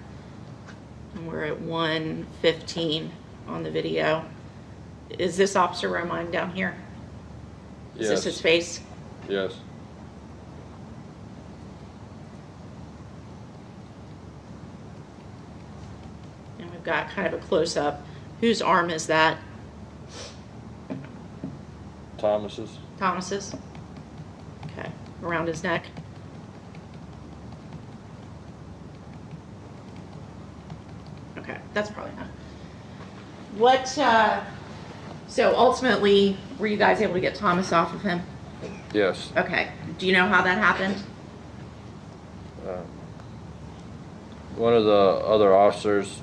And we're at 1:15 on the video. Is this Officer Romine down here? Is this his face? Yes. And we've got kind of a close-up. Whose arm is that? Thomas's. Thomas's? Okay. Around his neck? Okay, that's probably not. What, so ultimately, were you guys able to get Thomas off of him? Yes. Okay. Do you know how that happened? One of the other officers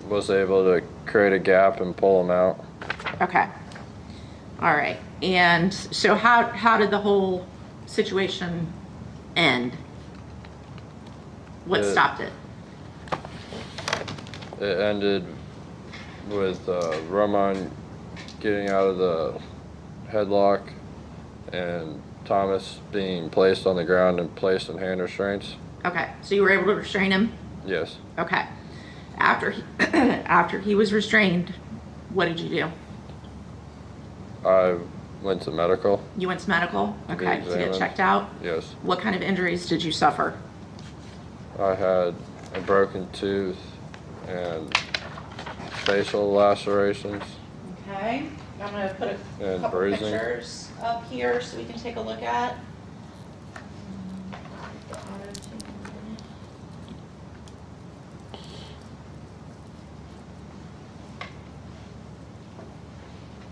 was able to create a gap and pull him out. Okay. All right. And so how did the whole situation end? What stopped it? It ended with Roman getting out of the headlock and Thomas being placed on the ground and placed in hand restraints. Okay. So you were able to restrain him? Yes. Okay. After he, after he was restrained, what did you do? I went to medical. You went to medical? Okay. To get examined. checked out? Yes. What kind of injuries did you suffer? I had a broken tooth and facial lacerations. Okay. I'm going to put a And couple bruising. pictures up here so we can take a look at.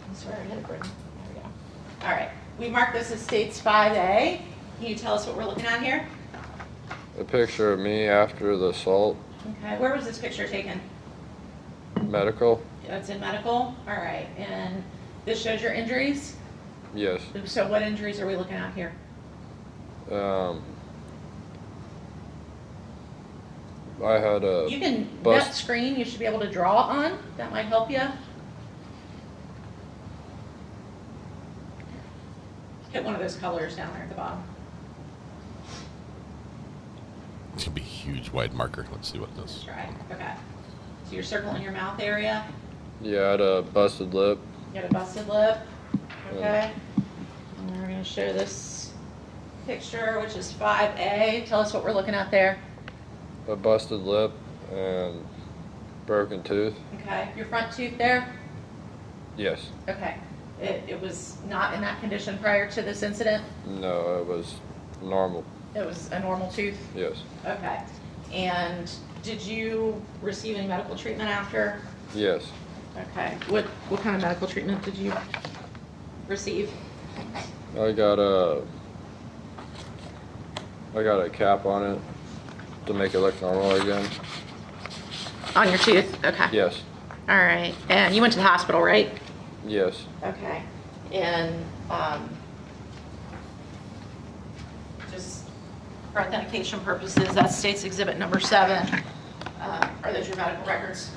I swear I hit it, Brittany. There we go. All right. We marked this as States 5A. Can you tell us what we're looking at here? A picture of me after the assault. Okay. Where was this picture taken? Medical. It's in medical? All right. And this shows your injuries? Yes. So what injuries are we looking at here? I had a You can, that bust. screen you should be able to draw on. That might help you. Hit one of those colors down there at the bottom. It's going to be a huge wide marker. Let's see what it does. That's right. Okay. So you're circling your mouth area. Yeah, I had a busted lip. You got a busted lip. Okay. And we're going to show this picture, which is 5A. Tell us what we're looking at there. A busted lip and broken tooth. Okay. Your front tooth there? Yes. Okay. It was not in that condition prior to this incident? No, it was normal. It was a normal tooth? Yes. Okay. And did you receive any medical treatment after? Yes. Okay. What kind of medical treatment did you receive? I got a cap on it to make it look normal again. On your tooth? Okay. Yes. All right. And you went to the hospital, right? Yes. Okay. And just for authentication purposes, that's State's Exhibit number 7. Are those your medical records?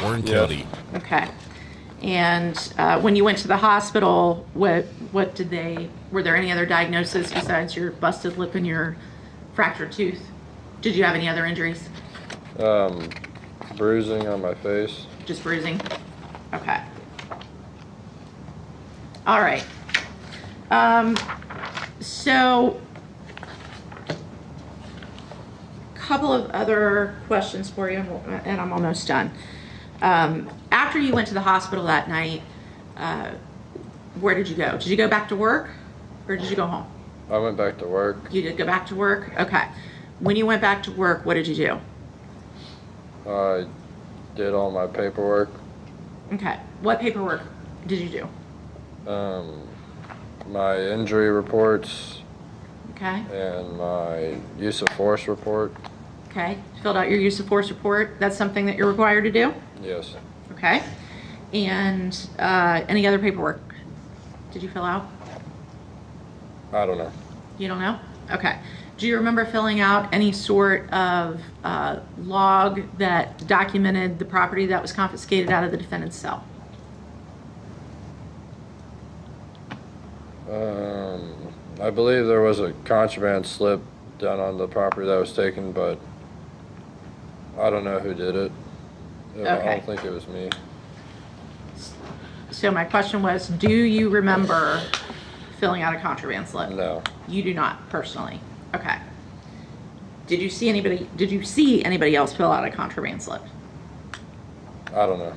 Warren County. Okay. And when you went to the hospital, what did they, were there any other diagnoses besides your busted lip and your Fractured tooth. Did you have any other injuries? Bruising on my face. Just bruising? Okay. All right. So, a couple of other questions for you, and I'm almost done. After you went to the hospital that night, where did you go? Did you go back to work, or did you go home? I went back to work. You did go back to work? Okay. When you went back to work, what did you do? I did all my paperwork. Okay. What paperwork did you do? My injury reports. Okay. And my use of force report. Okay. Filled out your use of force report. That's something that you're required to do? Yes. Okay. And any other paperwork did you fill out? I don't know. You don't know? Okay. Do you remember filling out any sort of log that documented the property that was confiscated out of the defendant's cell? I believe there was a contraband slip done on the property that was taken, but I don't know who did it. Okay. I don't think it was me. So my question was, do you remember filling out a contraband slip? No. You do not personally. Okay. Did you see anybody else fill out a contraband slip? I don't know.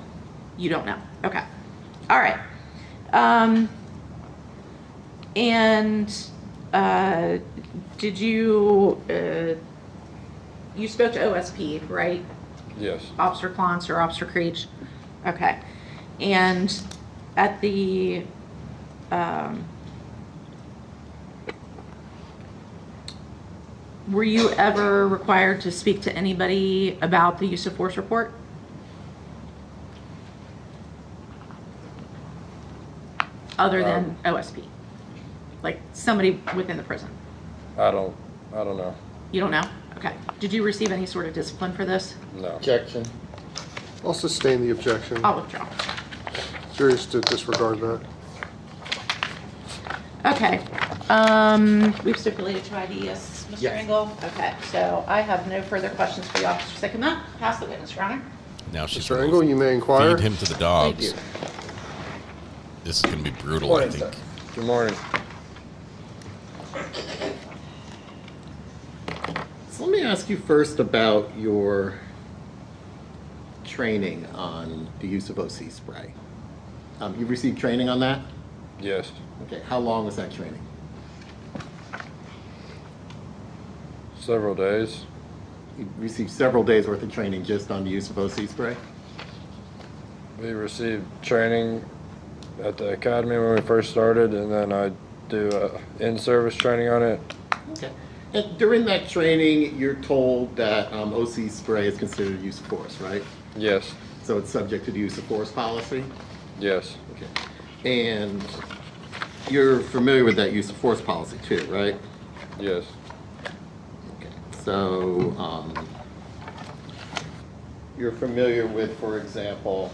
You don't know. Okay. All right. Did you you spoke to OSP, right? Yes. Officer Clance or Officer Creech? Okay. And at the were you ever required to speak to anybody about the use of force report? Other than OSP? Like somebody within the prison? I don't know. You don't know? Okay. Did you receive any sort of discipline for this? No. Objection. I'll sustain the objection. I'll withdraw. Curious to disregard that. Okay. We've stipulated to ID, yes, Mr. Yes. Engel? Okay, so I have no further questions for you, Officer Sycamore. Pass the witness, Your Honor. Now she's Mr. Engel, you may inquire. feed him to the dogs. Thank This is going to be brutal, Morning, I think. sir. Good morning. So let me ask you first about your training on the use of OC spray. You received training on that? Yes. Okay, how long was that training? Several days. You received several days worth of training just on the use of OC spray? We received training at the academy when we first started, and then I do in-service training on it. Okay. And during that training, you're told that OC spray is considered use of force, right? Yes. So it's subject to the use of force policy? Yes. Okay. And you're familiar with that use of force policy too, right? Yes. Okay. So you're familiar with, for example,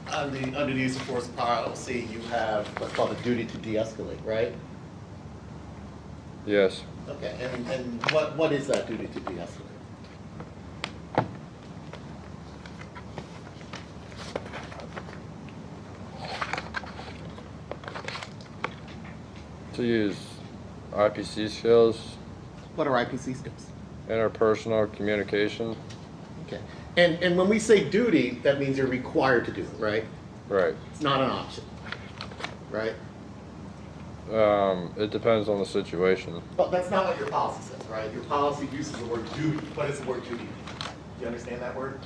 under the use of force policy, you have what's called a duty to de-escalate, right? Yes. Okay. And what is that duty to de-escalate? To use IPC skills. What are IPC skills? Interpersonal communication. Okay. And when we say duty, that means you're required to do it, right? Right. It's not an option, right? It depends on the situation. But that's not what your policy says, right? Your policy uses the word duty. What does the word duty mean? Do you understand that word?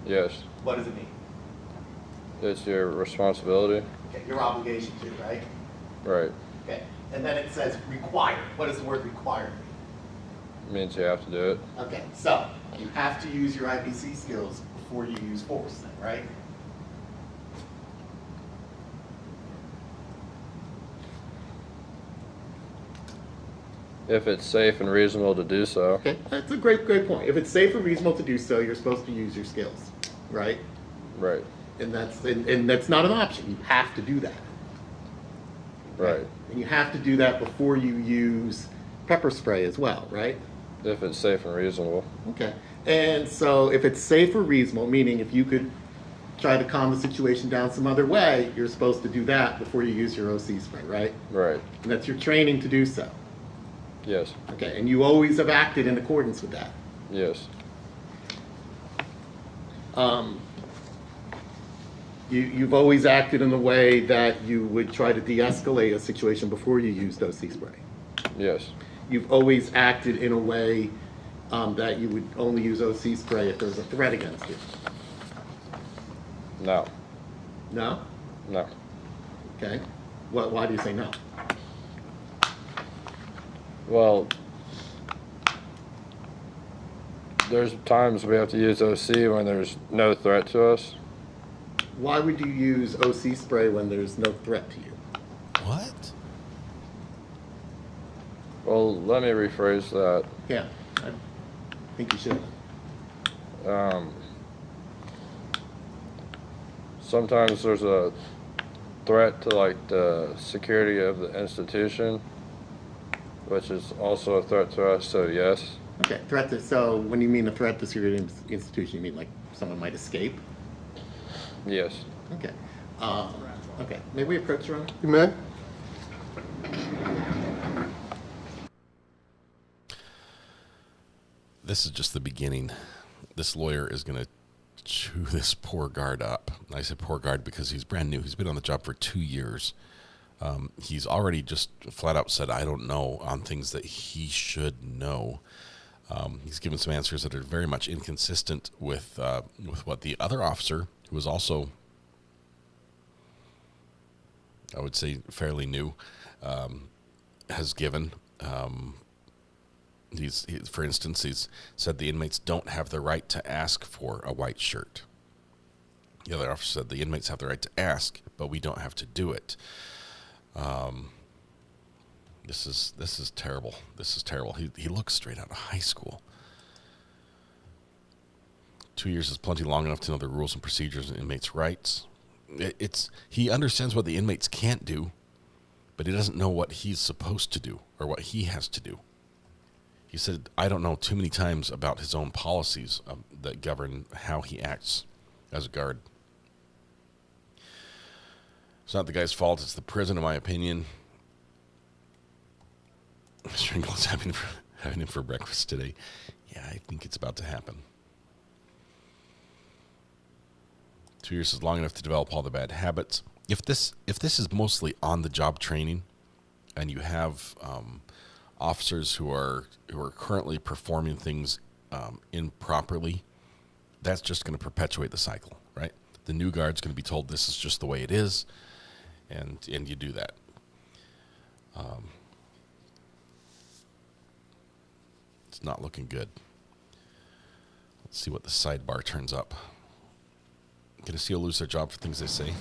Yes. What does it mean? It's your responsibility. Okay, your obligation to, right? Right. Okay. And then it says required. What does the word required mean? It means you have to do it. Okay, so you have to use your IPC skills before you use force then, right? If it's safe and reasonable to do so. Okay, that's a great point. If it's safe and reasonable to do so, you're supposed to use your skills, right? Right. And that's not an option. You have to do that. Right. And you have to do that before you use pepper spray as well, right? If it's safe and reasonable. Okay. And so if it's safe or reasonable, meaning if you could try to calm the situation down some other way, you're supposed to do that before you use your OC spray, right? Right. And that's your training to do so. Yes. Okay. And you always have acted in accordance with that. Yes. You've always acted in a way that you would try to de-escalate a situation before you used OC spray. Yes. You've always acted in a way that you would only use OC spray if there's a threat against you. No. No? No. Okay. Why do you say no? Well, there's times we have to use OC when there's no threat to us. Why would you use OC spray when there's no threat to you? What? Well, let me rephrase that. Yeah, I think you should. Sometimes there's a threat to like the security of the institution, which is also a threat to us, so yes. Okay, so when you mean a threat to security institution, you mean like someone might escape? Yes. Okay. Okay, may we approach Ron? You may. This is just the beginning. This lawyer is going to chew this poor guard up. I say poor guard because he's brand new. He's been on the job for 2 years. He's already just flat out said, I don't know, on things that he should know. He's given some answers that are very much inconsistent with what the other officer, who was also, I would say, fairly new, has given. For instance, he's said the inmates don't have the right to ask for a white shirt. The other officer said the inmates have the right to ask, but we don't have to do it. This is terrible. This is terrible. He looks straight out of high school. 2 years is plenty long enough to know the rules and procedures and inmates' rights. He understands what the inmates can't do, but he doesn't know what he's supposed to do or what he has to do. He said, I don't know too many times about his own policies that govern how he acts as a guard. It's not the guy's fault. It's the prison, in my opinion. Stringle's having him for breakfast today. Yeah, I think it's about to happen. 2 years is long enough to develop all the bad habits. If this is mostly on-the-job training, and you have officers who are currently performing things improperly, that's just going to perpetuate the cycle, right? The new guard's going to be told this is just the way it is, and you do that. It's not looking good. Let's see what the sidebar turns up. Going to see lose their job for things they say?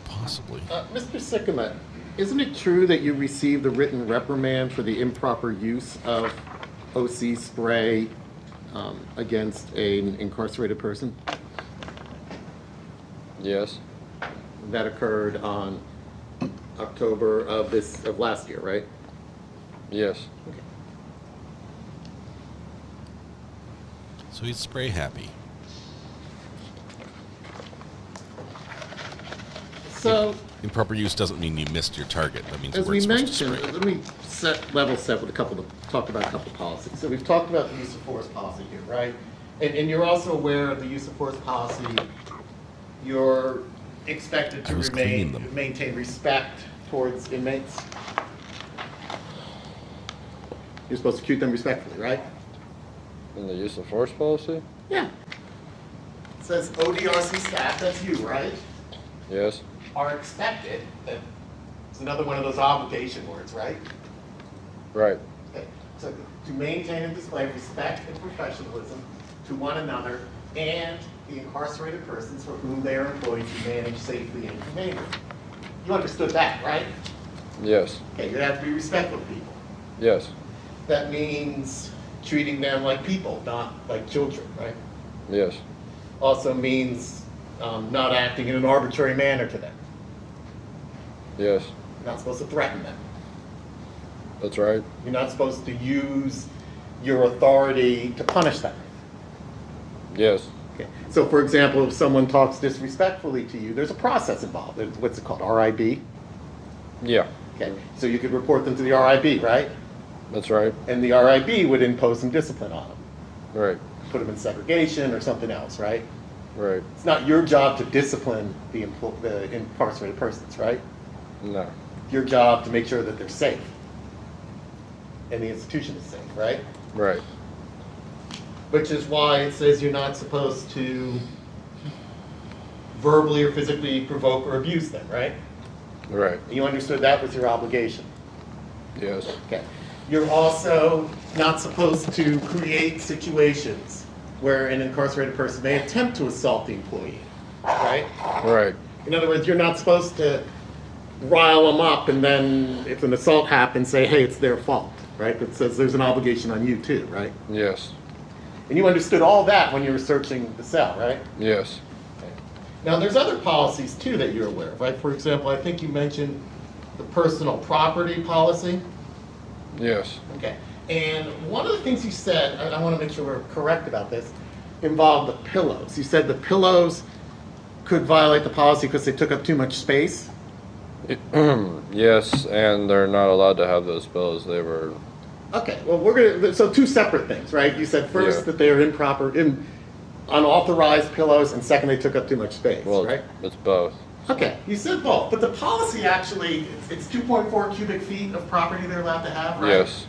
Possibly. Mr. Sycamore, isn't it true that you received a written reprimand for the improper use of OC spray against an incarcerated person? Yes. That occurred on October of last year, right? Yes. Okay. So he's spray happy. So improper use doesn't mean you missed your target. That means as you we weren't supposed to mentioned, spray. let me level set with talk about a couple of policies. So we've talked about the use of force policy here, right? And you're also aware of the use of force policy. You're expected to maintain respect towards inmates. You're supposed to treat them respectfully, right? In the use of force policy? Yeah. It says ODRC staff, that's you, right? Yes. Are expected, it's another one of those obligation words, right? Right. Okay. So to maintain and display respect and professionalism to one another and the incarcerated persons for whom they are employed to manage safely and humanely. You understood that, right? Yes. Okay, you have to be respectful of people. Yes. That means treating them like people, not like children, right? Yes. Also means not acting in an arbitrary manner to them. Yes. You're not supposed to threaten them. That's right. You're not supposed to use your authority to punish them. Yes. Okay. So, for example, if someone talks disrespectfully to you, there's a process involved. What's it called? RIB? Yeah. Okay. So you could report them to the RIB, right? That's right. And the RIB would impose some discipline on them. Right. Put them in segregation or something else, right? Right. It's not your job to discipline the incarcerated persons, right? No. It's your job to make sure that they're safe and the institution is safe, right? Right. Which is why it says you're not supposed to verbally or physically provoke or abuse them, right? Right. You understood that was your obligation. Yes. Okay. You're also not supposed to create situations where an incarcerated person may attempt to assault the employee, right? Right. In other words, you're not supposed to rile them up and then if an assault happens, say, hey, it's their fault, right? It says there's an obligation on you too, right? Yes. And you understood all that when you were searching the cell, right? Yes. Okay. Now, there's other policies too that you're aware of, right? For example, I think you mentioned the personal property policy. Yes. Okay. And one of the things you said, and I want to make sure we're correct about this, involved the pillows. You said the pillows could violate the policy because they took up too much space. Yes, and they're not allowed to have those pillows. They were. Okay. Well, so two separate things, right? You said first that they are unauthorized pillows, and second, they took up too much space, Well, right? it's both. Okay, you said both, but the policy actually, it's 2.4 cubic feet of property they're allowed to have, right? Yes.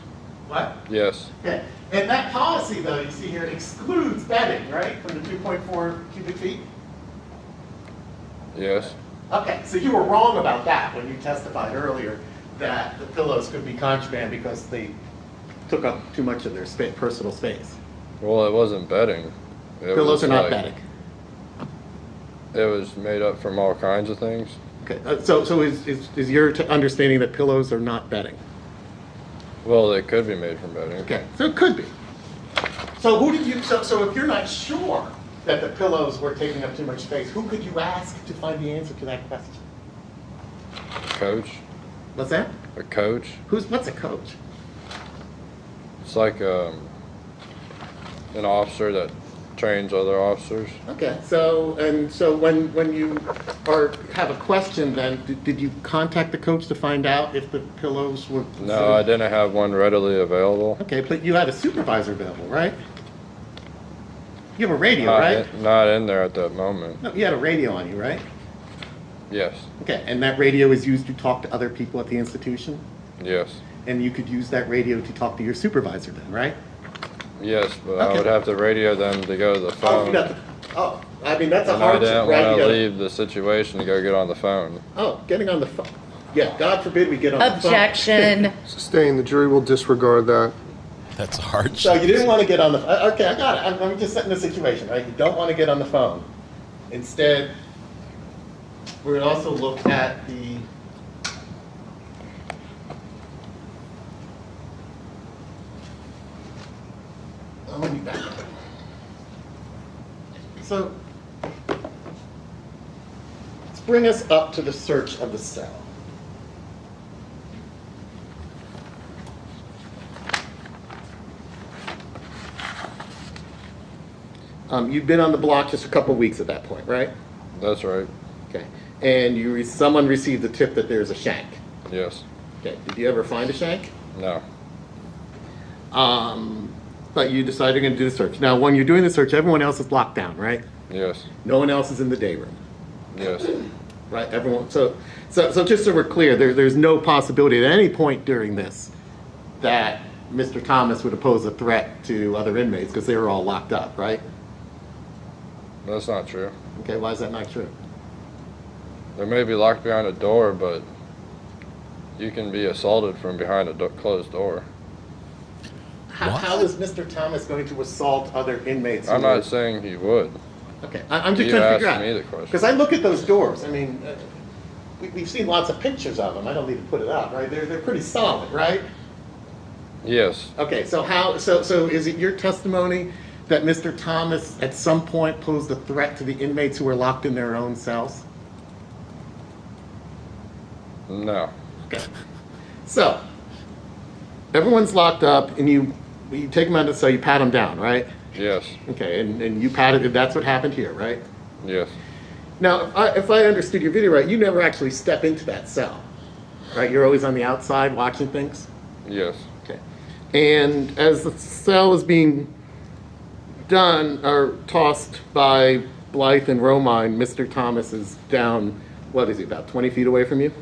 What? Yes. Okay, and that policy, though, you see here, excludes bedding, right, from the 2.4 cubic feet? Yes. Okay, so you were wrong about that when you testified earlier that the pillows could be contraband because they took up too much of their personal space. Well, it wasn't bedding. Pillows are not bedding. It was made up from all kinds of things. Okay, so is your understanding that pillows are not bedding? Well, they could be made from bedding. Okay, so it could be. So who did you? So if you're not sure that the pillows were taking up too much space, who could you ask to find the answer to that question? Coach. What's that? A coach. What's a coach? It's like an officer that trains other officers. Okay, so when you have a question, then did you contact the coach to find out if the pillows were? No, I didn't have one readily available. Okay, but you had a supervisor available, right? You have a radio, right? Not in there at that moment. No, you had a radio on you, right? Yes. Okay, and that radio is used to talk to other people at the institution? Yes. And you could use that radio to talk to your supervisor then, right? Yes, but I would have to radio them to go to the phone. I mean, that's a and hardship, I didn't right? want to leave the situation to go get on the phone. Oh, getting on the phone. Yeah, God forbid we get on the phone. Objection. Sustained. The jury will disregard that. That's hard. So you didn't want to get on the phone. Okay, I got it. I'm just setting the situation, right? You don't want to get on the phone. Instead, we're going to also look at the let me back up. So let's bring us up to the search of the cell. You've been on the block just a couple weeks at that point, right? That's right. Okay. And someone received the tip that there's a shank. Yes. Okay. Did you ever find a shank? No. But you decided you're going to do the search. Now, when you're doing the search, everyone else is locked down, right? Yes. No one else is in the day room. Yes. Right. Everyone. So just so we're clear, there's no possibility at any point during this that Mr. Thomas would pose a threat to other inmates because they were all locked up, right? That's not true. Okay, why is that not true? They may be locked behind a door, but you can be assaulted from behind a closed door. How is Mr. Thomas going to assault other inmates? I'm not saying he would. Okay, I'm just trying to figure out. You asked me the question. Because I look at those doors. I mean, we've seen lots of pictures of them. I don't need to put it out, right? They're pretty solid, right? Yes. Okay, so is it your testimony that Mr. Thomas at some point posed a threat to the inmates who were locked in their own cells? No. Okay. So, everyone's locked up, and you take them out of the cell, you pat them down, right? Yes. Okay, and you patted, that's what happened here, right? Yes. Now, if I understood your video right, you never actually step into that cell, right? You're always on the outside watching things? Yes. Okay. And as the cell is being done or tossed by Blythe and Romine, Mr. Thomas is down, what is he, about 20 feet away from you?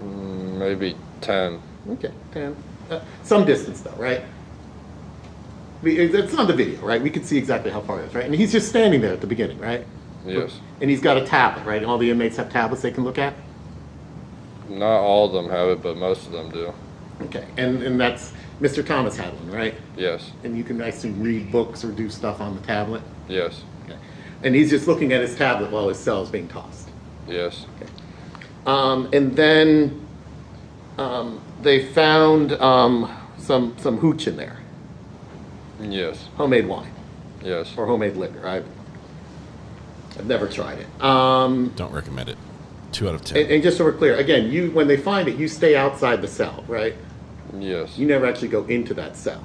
Maybe 10. Okay, 10. Some distance though, right? It's on the video, right? We can see exactly how far it is, right? And he's just standing there at the beginning, right? Yes. And he's got a tablet, right? And all the inmates have tablets they can look at? Not all of them have it, but most of them do. Okay, and that's, Mr. Thomas had one, right? Yes. And you can, I assume, read books or do stuff on the tablet? Yes. Okay. And he's just looking at his tablet while his cell is being tossed? Yes. Okay. And then they found some hooch in there. Yes. Homemade wine. Yes. Or homemade liquor. I've never tried it. Don't recommend it. 2 out of 10. And just so we're clear, again, when they find it, you stay outside the cell, right? Yes. You never actually go into that cell.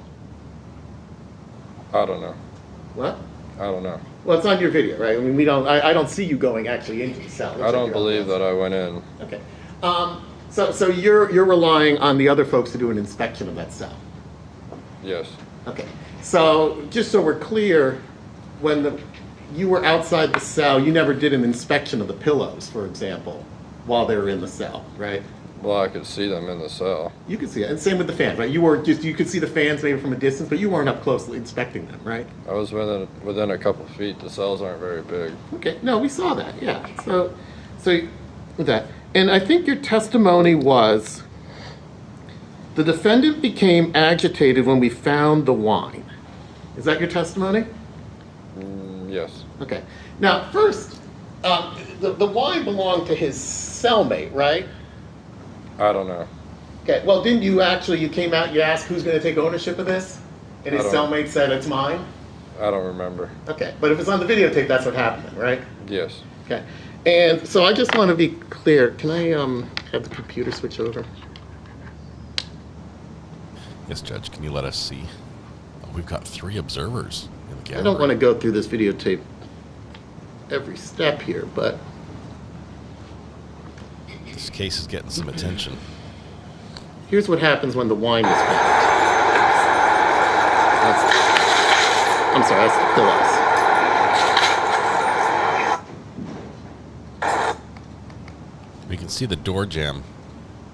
I don't know. What? I don't know. Well, it's on your video, right? I mean, I don't see you going actually into the cell. I don't believe that I went in. Okay. So you're relying on the other folks to do an inspection of that cell. Yes. Okay. So just so we're clear, when you were outside the cell, you never did an inspection of the pillows, for example, while they were in the cell, right? Well, I could see them in the cell. You could see it, and same with the fans, right? You could see the fans maybe from a distance, but you weren't up closely inspecting them, right? I was within a couple feet. The cells aren't very big. Okay, no, we saw that, yeah. So that, and I think your testimony was the defendant became agitated when we found the wine. Is that your testimony? Yes. Okay. Now, first, the wine belonged to his cellmate, right? I don't know. Okay. Well, didn't you you came out, you asked who's going to take ownership of this? And his cellmate said, it's mine? I don't remember. Okay. But if it's on the videotape, that's what happened, right? Yes. Okay. And so I just want to be clear. Can I have the computer switch over? Yes, Judge. Can you let us see? Oh, we've got 3 observers in the gallery. I don't want to go through this videotape every step here, but this case is getting some attention. Here's what happens when the wine is found. I'm sorry, that's the pillows. We can see the door jamb,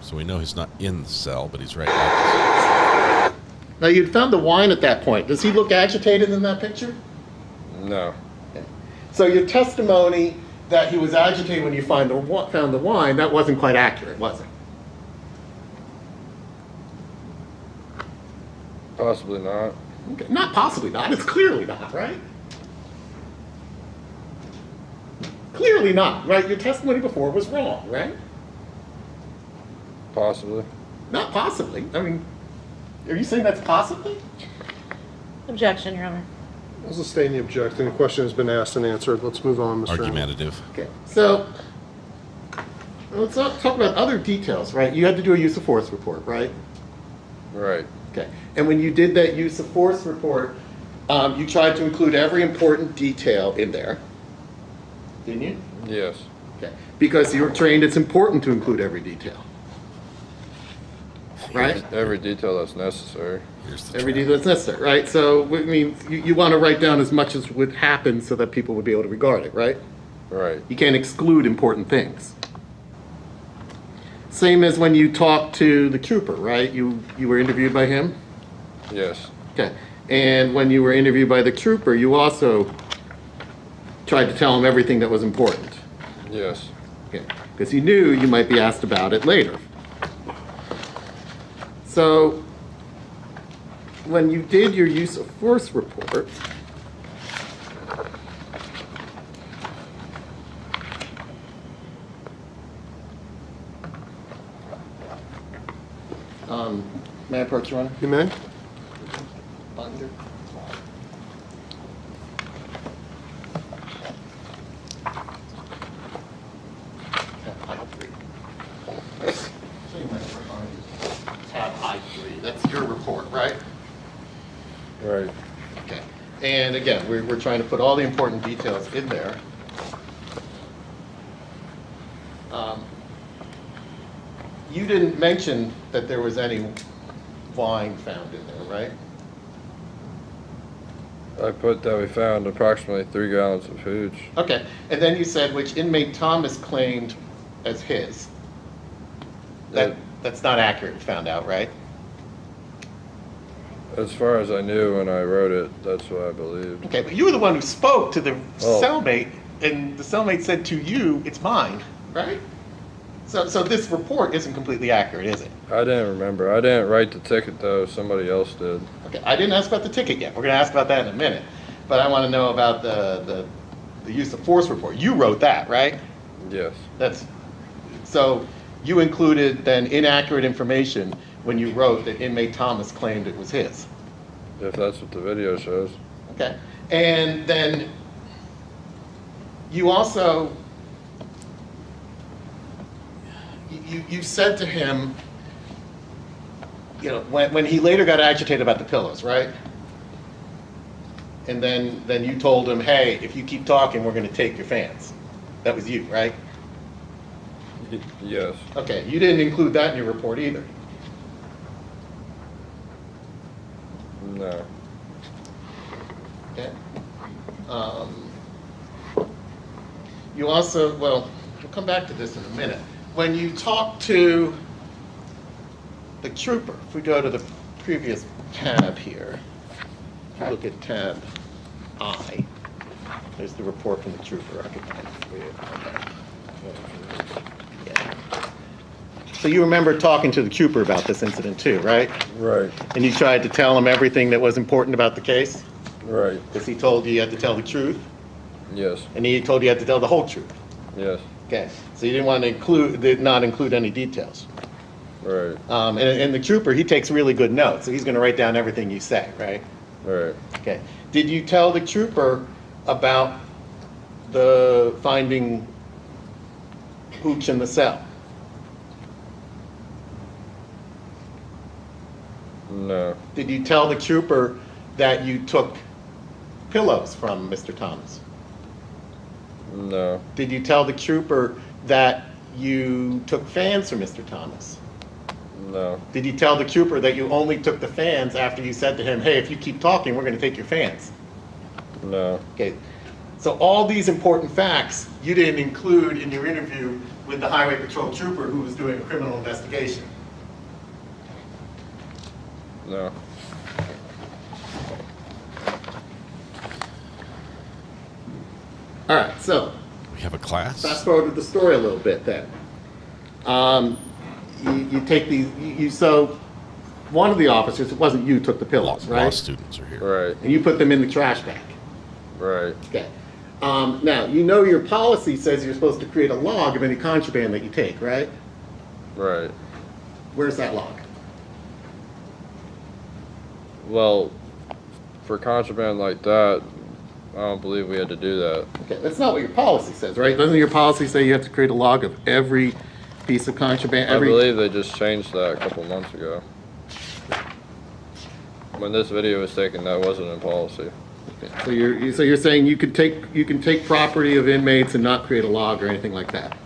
so we know he's not in the cell, but he's right next. Now, you'd found the wine at that point. Does he look agitated in that picture? No. Okay. So your testimony that he was agitated when you found the wine, that wasn't quite accurate, was it? Possibly not. Okay. Not possibly not. It's clearly not, right? Clearly not, right? Your testimony before was wrong, right? Possibly. Not possibly. I mean, are you saying that's possibly? Objection, Your Honor. I'll sustain the objection. The question has been asked and answered. Let's move on, Mr. Argumentative. Okay. So let's talk about other details, right? You had to do a use of force report, right? Right. Okay. And when you did that use of force report, you tried to include every important detail in there, didn't you? Yes. Okay. Because you were trained, it's important to include every detail. Right? Every detail that's necessary. Every detail that's necessary, right? So, I mean, you want to write down as much as would happen so that people would be able to regard it, right? Right. You can't exclude important things. Same as when you talked to the trooper, right? You were interviewed by him? Yes. Okay. And when you were interviewed by the trooper, you also tried to tell him everything that was important. Yes. Okay. Because you knew you might be asked about it later. So, when you did your use of force report, may I approach, Your Honor? You may. Binder. I have 3. Right. Okay. And again, we're trying to put all the important details in there. You didn't mention that there was any wine found in there, right? I put that we found approximately 3 gallons of hooch. Okay. And then you said which inmate Thomas claimed as his. That's not accurate, you found out, right? As far as I knew when I wrote it, that's what I believed. Okay, but you were the one who spoke to the cellmate, and the cellmate said to you, it's mine, right? So this report isn't completely accurate, is it? I didn't remember. I didn't write the ticket, though. Somebody else did. Okay, I didn't ask about the ticket yet. We're going to ask about that in a minute. But I want to know about the use of force report. You wrote that, right? Yes. So you included then inaccurate information when you wrote that inmate Thomas claimed it was his. If that's what the video shows. Okay. And then you also, you said to him, you know, when he later got agitated about the pillows, right? And then you told him, hey, if you keep talking, we're going to take your fans. That was you, right? Yes. Okay, you didn't include that in your report either. No. Okay. You also, well, we'll come back to this in a minute. When you talk to the trooper, if we go to the previous tab here, if you look at tab I, there's the report from the trooper. I can read it. Okay. Yeah. So you remember talking to the trooper about this incident too, right? Right. And you tried to tell him everything that was important about the case? Right. Because he told you had to tell the truth? Yes. And he told you had to tell the whole truth? Yes. Okay. So you didn't want to not include any details? Right. And the trooper, he takes really good notes, so he's going to write down everything you say, right? Right. Okay. Did you tell the trooper about the finding hooch in the cell? No. Did you tell the trooper that you took pillows from Mr. Thomas? No. Did you tell the trooper that you took fans from Mr. Thomas? No. Did you tell the trooper that you only took the fans after you said to him, hey, if you keep talking, we're going to take your fans? No. Okay. So all these important facts you didn't include in your interview with the Highway Patrol trooper who was doing a criminal investigation? No. All right, so we have a class. Fast forward to the story a little bit then. You take these, so one of the officers, it wasn't you, took the pillows, right? Law students are here. Right. And you put them in the trash bag. Right. Okay. Now, you know your policy says you're supposed to create a log of any contraband that you take, right? Right. Where's that log? Well, for contraband like that, I don't believe we had to do that. Okay, that's not what your policy says, right? Doesn't your policy say you have to create a log of every piece of contraband? I believe they just changed that a couple months ago. When this video was taken, that wasn't in policy. Okay. So you're saying you can take property of inmates and not create a log or anything like that?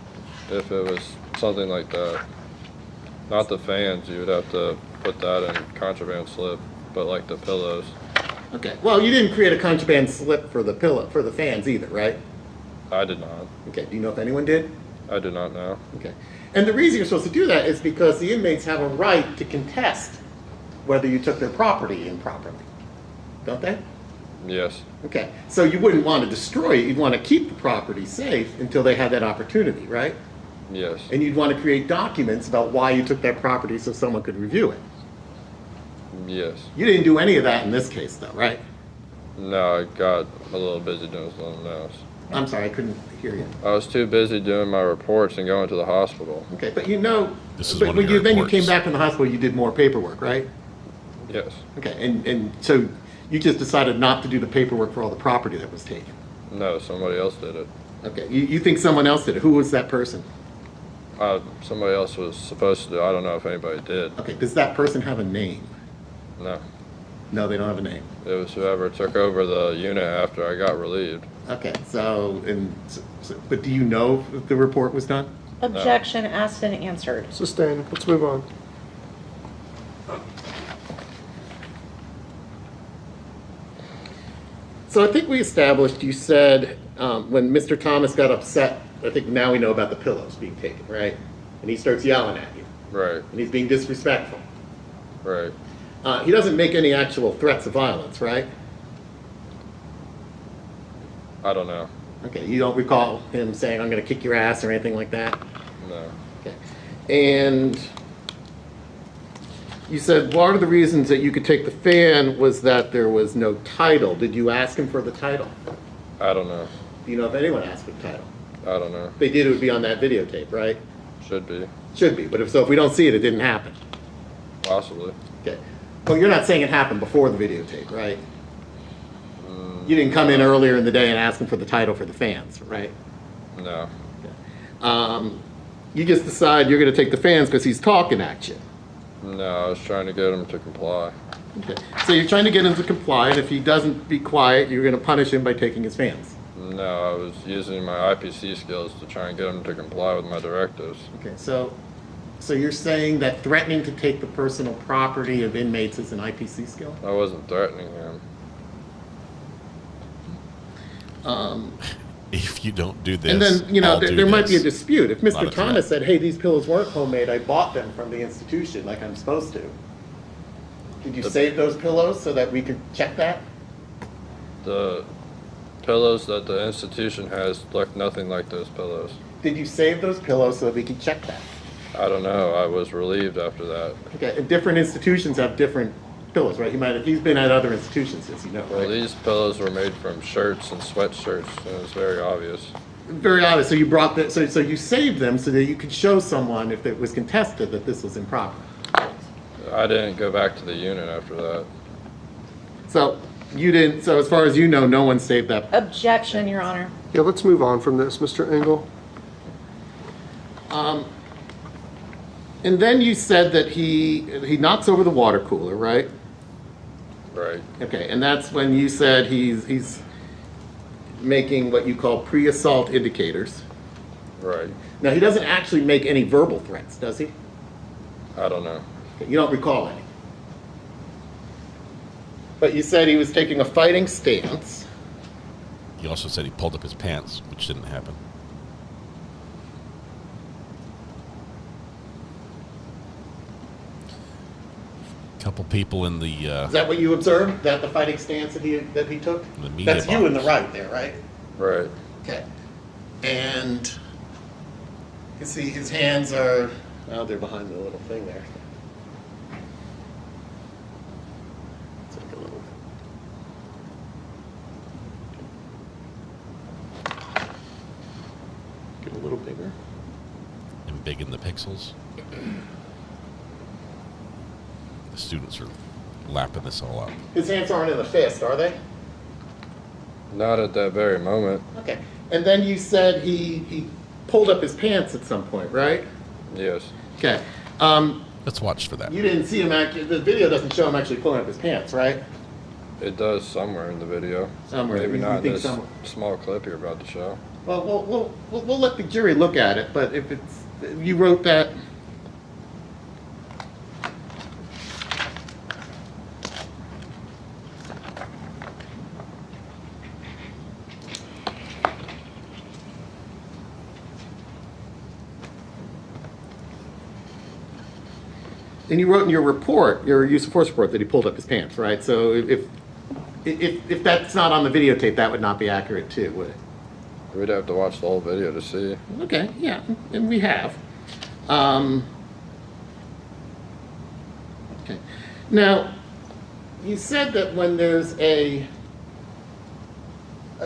If it was something like that. Not the fans, you would have to put that in contraband slip, but like the pillows. Okay. Well, you didn't create a contraband slip for the fans either, right? I did not. Okay. Do you know if anyone did? I do not know. Okay. And the reason you're supposed to do that is because the inmates have a right to contest whether you took their property improperly. Don't they? Yes. Okay. So you wouldn't want to destroy it. You'd want to keep the property safe until they had that opportunity, right? Yes. And you'd want to create documents about why you took that property so someone could review it. Yes. You didn't do any of that in this case, though, right? No, I got a little busy doing something else. I'm sorry, I couldn't hear you. I was too busy doing my reports and going to the hospital. Okay, but you know, This is but one when of your then you reports. came back from the hospital, you did more paperwork, right? Yes. Okay, and so you just decided not to do the paperwork for all the property that was taken? No, somebody else did it. Okay, you think someone else did it. Who was that person? Somebody else was supposed to do it. I don't know if anybody did. Okay, does that person have a name? No. No, they don't have a name. It was whoever took over the unit after I got relieved. Okay, but do you know if the report was done? Objection, asked and answered. Sustained. Let's move on. So I think we established, you said when Mr. Thomas got upset, I think now we know about the pillows being taken, right? And he starts yelling at you. Right. And he's being disrespectful. Right. He doesn't make any actual threats of violence, right? I don't know. Okay, you don't recall him saying, I'm going to kick your ass or anything like that? No. Okay. And you said one of the reasons that you could take the fan was that there was no title. Did you ask him for the title? I don't know. Do you know if anyone asked for the title? I don't know. If they did, it would be on that videotape, right? Should be. Should be, but if we don't see it, it didn't happen. Possibly. Okay. Well, you're not saying it happened before the videotape, right? You didn't come in earlier in the day and ask him for the title for the fans, right? No. Okay. You just decide you're going to take the fans because he's talking at you. No, I was trying to get him to comply. Okay. So you're trying to get him to comply, and if he doesn't be quiet, you're going to punish him by taking his fans. No, I was using my IPC skills to try and get him to comply with my directives. Okay, so you're saying that threatening to take the personal property of inmates is an IPC skill? I wasn't threatening him. If you don't do this, and then, there might be a dispute. If Mr. Not a Thomas threat. said, hey, these pillows weren't homemade, I bought them from the institution like I'm supposed to. Did you save those pillows so that we could check that? The pillows that the institution has look nothing like those pillows. Did you save those pillows so that we could check that? I don't know. I was relieved after that. Okay, and different institutions have different pillows, right? He's been at other institutions, as you know, Well, right? these pillows were made from shirts and sweatshirts, and it was very obvious. Very obvious. So you brought that. So you saved them so that you could show someone if it was contested that this was improper. I didn't go back to the unit after that. So you didn't. So as far as you know, no one saved that. Objection, Your Honor. Yeah, let's move on from this, Mr. Engel. And then you said that he knocks over the water cooler, right? Right. Okay, and that's when you said he's making what you call pre-assault indicators. Right. Now, he doesn't actually make any verbal threats, does he? I don't know. Okay, you don't recall any. But you said he was taking a fighting stance. He also said he pulled up his pants, which didn't happen. Couple people in the Is that what you observed? That the fighting stance that he took? the media That's you in the right there, right? Right. Okay. And you can see his hands are, oh, they're behind the little thing there. Let's make a little. Get a little bigger. and big in the pixels. The students are lapping this all up. His hands aren't in the fist, are they? Not at that very moment. Okay. And then you said he pulled up his pants at some point, right? Yes. Okay. Let's watch for that. You didn't see him actually, the video doesn't show him actually pulling up his pants, right? It does somewhere in the video. Somewhere. Maybe You not think this somewhere. small clip you're about to show. Well, we'll let the jury look at it, but if it's, you wrote that. And you wrote in your report, your use of force report, that he pulled up his pants, right? So if that's not on the videotape, that would not be accurate too, would it? We'd have to watch the whole video to see. Okay, yeah, and we have. Okay. Now, you said that when there's a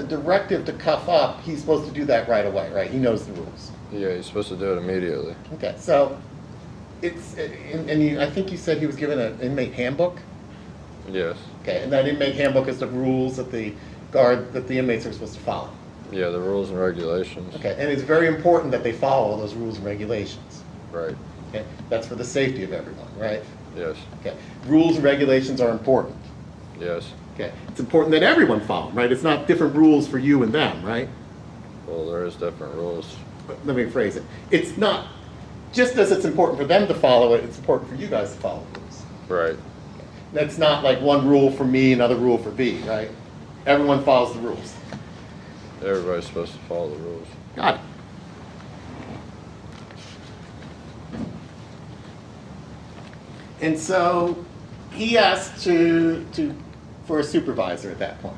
directive to cuff up, he's supposed to do that right away, right? He knows the rules. Yeah, he's supposed to do it immediately. Okay, so it's, I think you said he was given an inmate handbook? Yes. Okay, and that inmate handbook is the rules that the inmates are supposed to follow. Yeah, the rules and regulations. Okay, and it's very important that they follow those rules and regulations. Right. Okay, that's for the safety of everyone, right? Yes. Okay, rules and regulations are important. Yes. Okay. It's important that everyone follow them, right? It's not different rules for you and them, right? Well, there is different rules. But let me rephrase it. It's not, just as it's important for them to follow it, it's important for you guys to follow the rules. Right. That's not like one rule for me, another rule for B, right? Everyone follows the rules. Everybody's supposed to follow the rules. Got it. And so he asked for a supervisor at that point,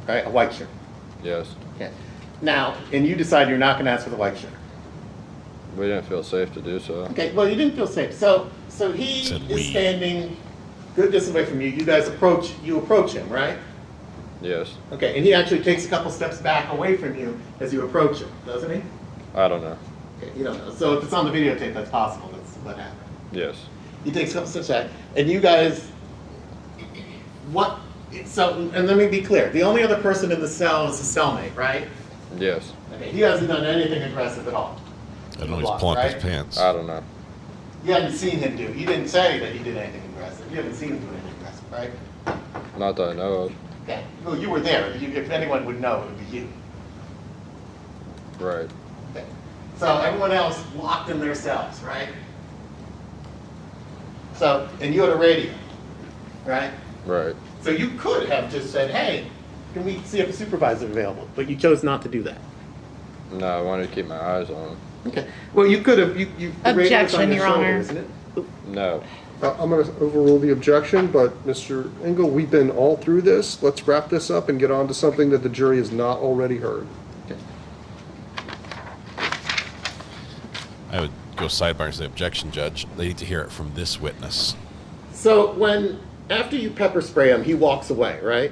right? A white shirt. Yes. Okay. Now, and you decide you're not going to ask for the white shirt. We didn't feel safe to do so. Okay. Well, you didn't feel safe. So he is standing good distance away from you. You guys approach him, right? Yes. Okay. And he actually takes a couple steps back away from you as you approach him, doesn't he? I don't know. Okay. You don't know. So if it's on the videotape, that's possible. That's what happened. Yes. He takes a couple steps back, and you guys, what? So, and let me be clear. The only other person in the cell is the cellmate, right? Yes. Okay. He hasn't done anything aggressive at all. I know he's pulling up his pants. I don't know. You haven't seen him do. You didn't say that he did anything aggressive. You haven't seen him do anything aggressive, right? Not that I know of. Okay. Well, you were there. If anyone would know, it would be you. Right. Okay. So everyone else locked in their cells, right? So, and you had a radio, right? Right. So you could have just said, hey, can we see if a supervisor is available? But you chose not to do that. No, I wanted to keep my eyes on him. Okay. Well, you could have. The radio was on Objection, your Your shoulder, Honor. isn't it? No. I'm going to overrule the objection, but Mr. Engel, we've been all through this. Let's wrap this up and get on to something that the jury has not already heard. Okay. I would go sidebar and say, objection, Judge. They need to hear it from this witness. So after you pepper spray him, he walks away, right?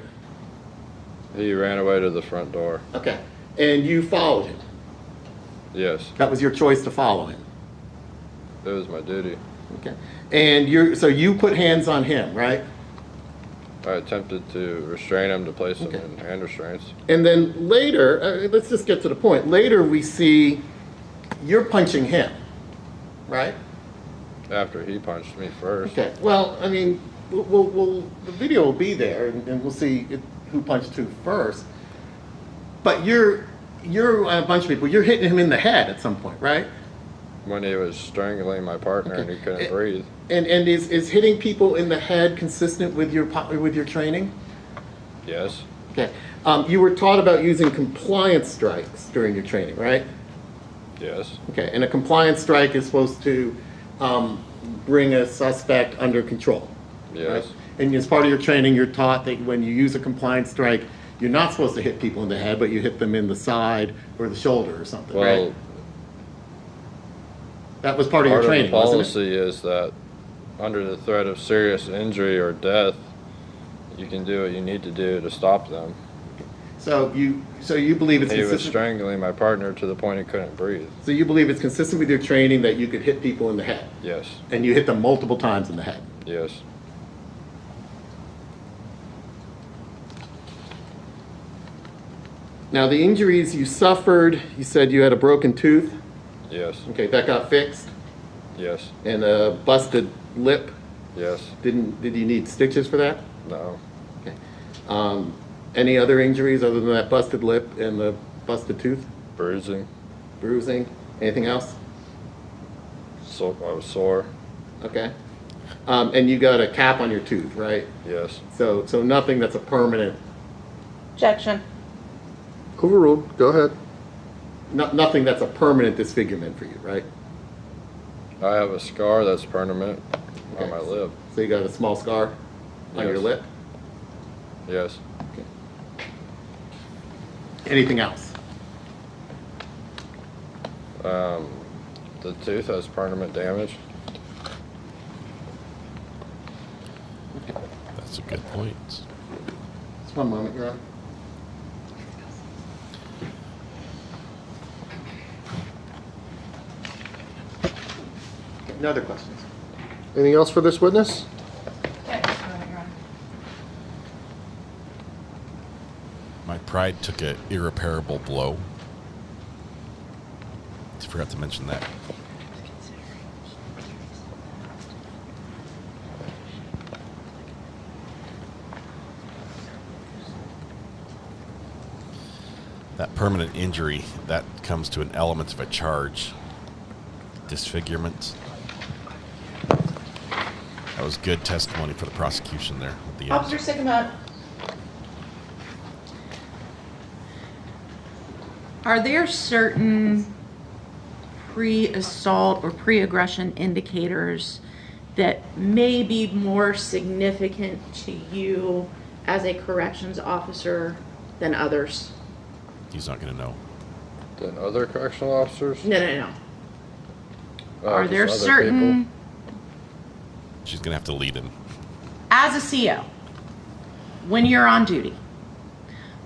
He ran away to the front door. Okay. And you followed him. Yes. That was your choice to follow him. It was my duty. Okay. And so you put hands on him, right? I attempted to restrain him to place him in hand restraints. And then later, let's just get to the point. Later we see you're punching him, right? After he punched me first. Okay. Well, I mean, the video will be there, and we'll see who punched who first. But you're a bunch of people. You're hitting him in the head at some point, right? When he was strangling my partner and he couldn't breathe. And is hitting people in the head consistent with your training? Yes. Okay. You were taught about using compliance strikes during your training, right? Yes. Okay. And a compliance strike is supposed to bring a suspect under control. Yes. Right? And as part of your training, you're taught that when you use a compliance strike, you're not supposed to hit people in the head, but you hit them in the side or the shoulder or something, right? That was part of your training, wasn't it? Part of the policy is that under the threat of serious injury or death, you can do what you need to do to stop them. So you believe it's consistent? He was strangling my partner to the point he couldn't breathe. So you believe it's consistent with your training that you could hit people in the head? Yes. And you hit them multiple times in the head? Yes. Now the injuries you suffered, you said you had a broken tooth? Yes. Okay, that got fixed? Yes. And a busted lip? Yes. Did you need stitches for that? No. Okay. Any other injuries other than that busted lip and the busted tooth? Bruising. Bruising. Anything else? So I was sore. Okay. And you got a cap on your tooth, right? Yes. So nothing that's a permanent. Objection. Overruled. Go ahead. Nothing that's a permanent disfigurement for you, right? I have a scar that's permanent on my lip. So you got a small scar on your lip? Yes. Okay. Anything else? The tooth has permanent damage. That's a good point. Just one moment, Your Honor. No other questions? Anything else for this witness? My pride took an irreparable blow. I forgot to mention that. That permanent injury, that comes to an element of a charge. Disfigurement. That was good testimony for the prosecution there at the end. Officer Sigma, are there certain pre-assault or pre-aggression indicators that may be more significant to you as a corrections officer than others? He's not going to know. Than other correctional officers? No. Are there certain... People? She's going to have to lead him. As a CO, when you're on duty,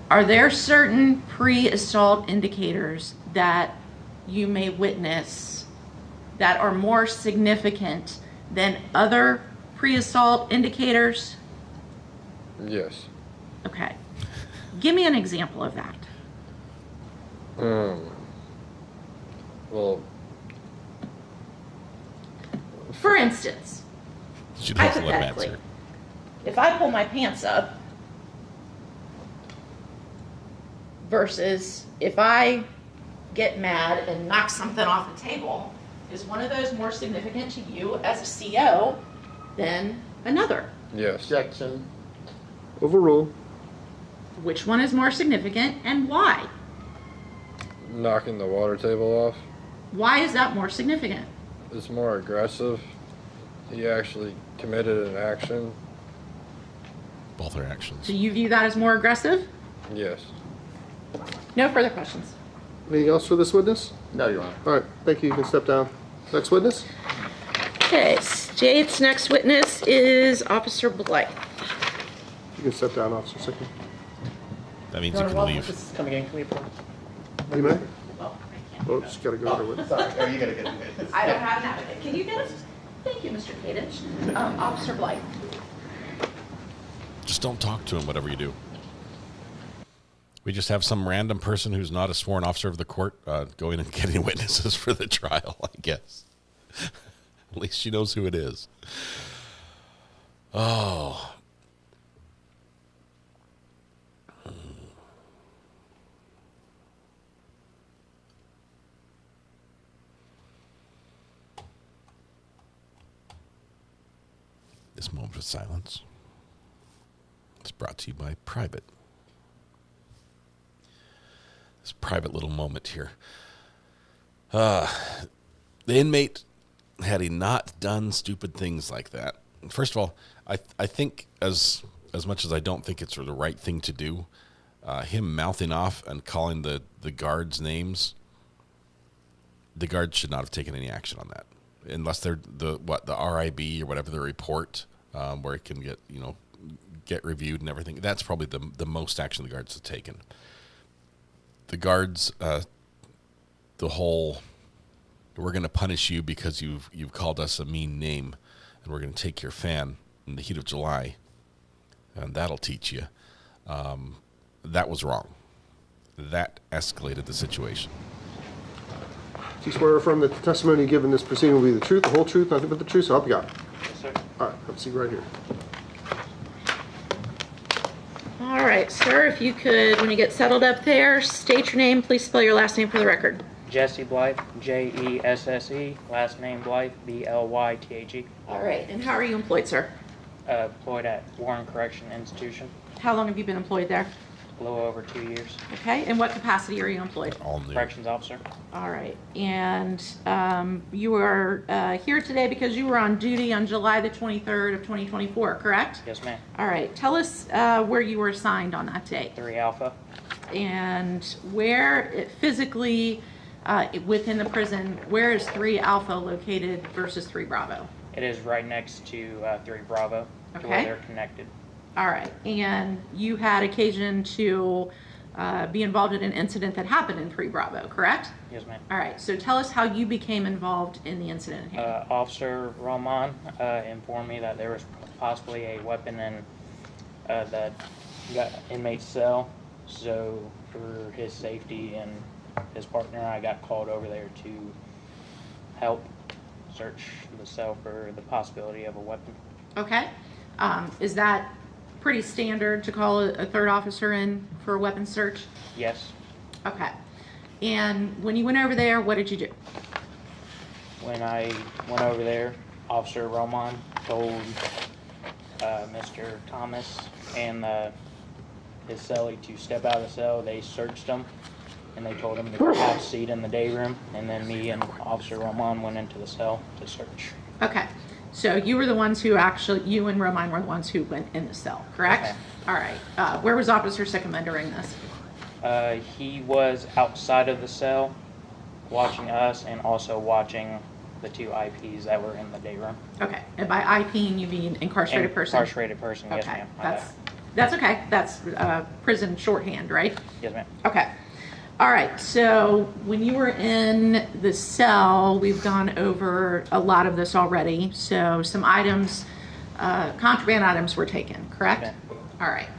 are there certain pre-assault indicators that you may witness that are more significant than other pre-assault indicators? Yes. Okay. Give me an example of that. Well, for instance, hypothetically, if I pull my pants up versus if I get mad and knock something off the table, is one of those more significant to you as a CO than another? Yes. Objection. Overruled. Which one is more significant and why? Knocking the water table off. Why is that more significant? It's more aggressive. He actually committed an action. Both are actions. So you view that as more aggressive? Yes. No further questions. Anything else for this witness? No, Your Honor. All right, thank you. You can step down. Next witness? Okay, State's next witness is Officer Blythe. You can step down, Officer Sickman. That means you can leave. This is coming in. Can we approve? You may? Oh, I can't. Oh, just got to go over with. Sorry. Oh, you got to get it. I don't have an advocate. Can you get us? Thank you, Mr. Kadich. Officer Blythe. Just don't talk to him, whatever you do. We just have some random person who's not a sworn officer of the court going and getting witnesses for the trial, I guess. At least she knows who it is. Oh. This moment of silence is brought to you by Private. This private little moment here. The inmate, had he not done stupid things like that, first of all, I think as much as I don't think it's the right thing to do, him mouthing off and calling the guards names, the guards should not have taken any action on that, unless they're the RIB or whatever the report, where it can get reviewed and everything. That's probably the most action the guards have taken. The guards, the whole, we're going to punish you because you've called us a mean name, and we're going to take your fan in the heat of July, and that'll teach you. That was wrong. That escalated the situation. Do you swear or affirm that the testimony given in this proceeding will be the truth, the whole truth, nothing but the truth? So help you God. Yes, sir. All right, have a seat right here. All right, sir, if you could, when you get settled up there, state your name. Please spell your last name for the record. Jesse Blythe, Jesse, last name Blythe, Blythe. All right, and how are you employed, sir? Employed at Warren Correction Institution. How long have you been employed there? A little over 2 years. Okay, in what capacity are you employed? Corrections officer. All right, and you are here today because you were on duty on July the 23rd of 2024, correct? Yes, ma'am. All right, tell us where you were assigned on that day. 3 Alpha. And where physically within the prison, where is 3 Alpha located versus 3 Bravo? It is right next to 3 Bravo, to where they're connected. All right, and you had occasion to be involved in an incident that happened in 3 Bravo, correct? Yes, ma'am. All right, so tell us how you became involved in the incident. Officer Roman informed me that there was possibly a weapon in the inmate's cell, so for his safety and his partner, I got called over there to help search the cell for the possibility of a weapon. Okay, is that pretty standard to call a third officer in for a weapons search? Yes. Okay. And when you went over there, what did you do? When I went over there, Officer Roman told Mr. Thomas and his cellie to step out of the cell. They searched him, and they told him to have a seat in the day room, and then me and Officer Roman went into the cell to search. Okay. So you were the ones who actually, you and Roman were the ones who went in the cell, correct? Okay. All right. Where was Officer Sycamore during this? He was outside of the cell watching us and also watching the 2 IPs that were in the day room. Okay. And by IP, you mean incarcerated person? Incarcerated person, yes, Okay. ma'am. That's okay. That's prison shorthand, right? Yes, ma'am. Okay. All right. So when you were in the cell, we've gone over a lot of this already. So some items, contraband items were taken, correct? Yes, all right.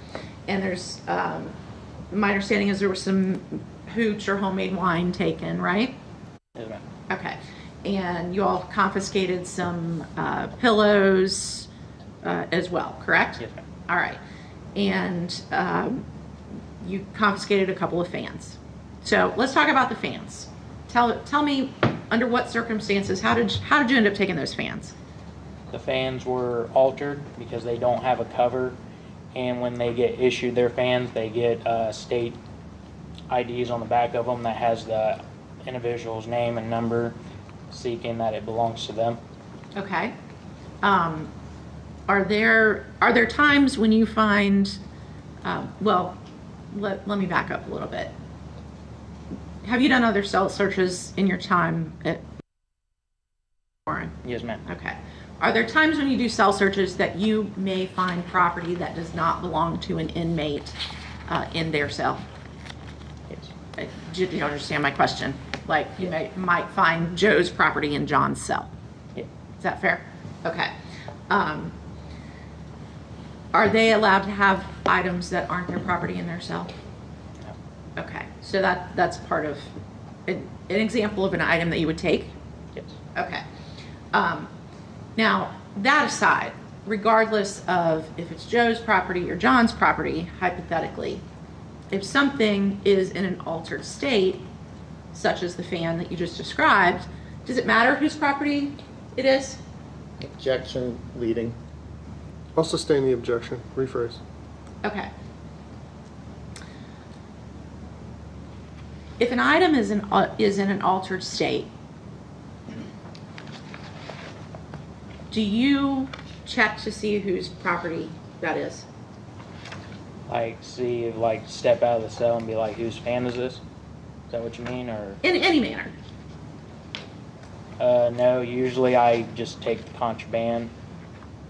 And there's, my understanding is there was some hooch or homemade wine taken, right? Yes, ma'am. Okay. And you all confiscated some pillows as well, correct? Yes, ma'am. All right. And you confiscated a couple of fans. So let's talk about the fans. Tell me, under what circumstances, how did you end up taking those fans? The fans were altered because they don't have a cover, and when they get issued their fans, they get state IDs on the back of them that has the individual's name and number, seeking that it belongs to them. Okay. Are there times when you find, well, let me back up a little bit. Have you done other cell searches in your time at Warren? Yes, ma'am. Okay. Are there times when you do cell searches that you may find property that does not belong to an inmate in their cell? Yes. Do you understand my question? Like you might find Joe's property in John's cell. Yeah. Is that fair? Okay. Are they allowed to have items that aren't their property in their cell? No. Okay. So that's part of an example of an item that you would take? Yes. Okay. Now, that aside, regardless of if it's Joe's property or John's property, hypothetically, if something is in an altered state, such as the fan that you just described, does it matter whose property it is? Objection leading. I'll sustain the objection. Rephrase. Okay. If an item is in an altered state, do you check to see whose property that is? Like, step out of the cell and be like, whose fan is this? Is that what you mean, or? In any manner. No, usually I just take the contraband,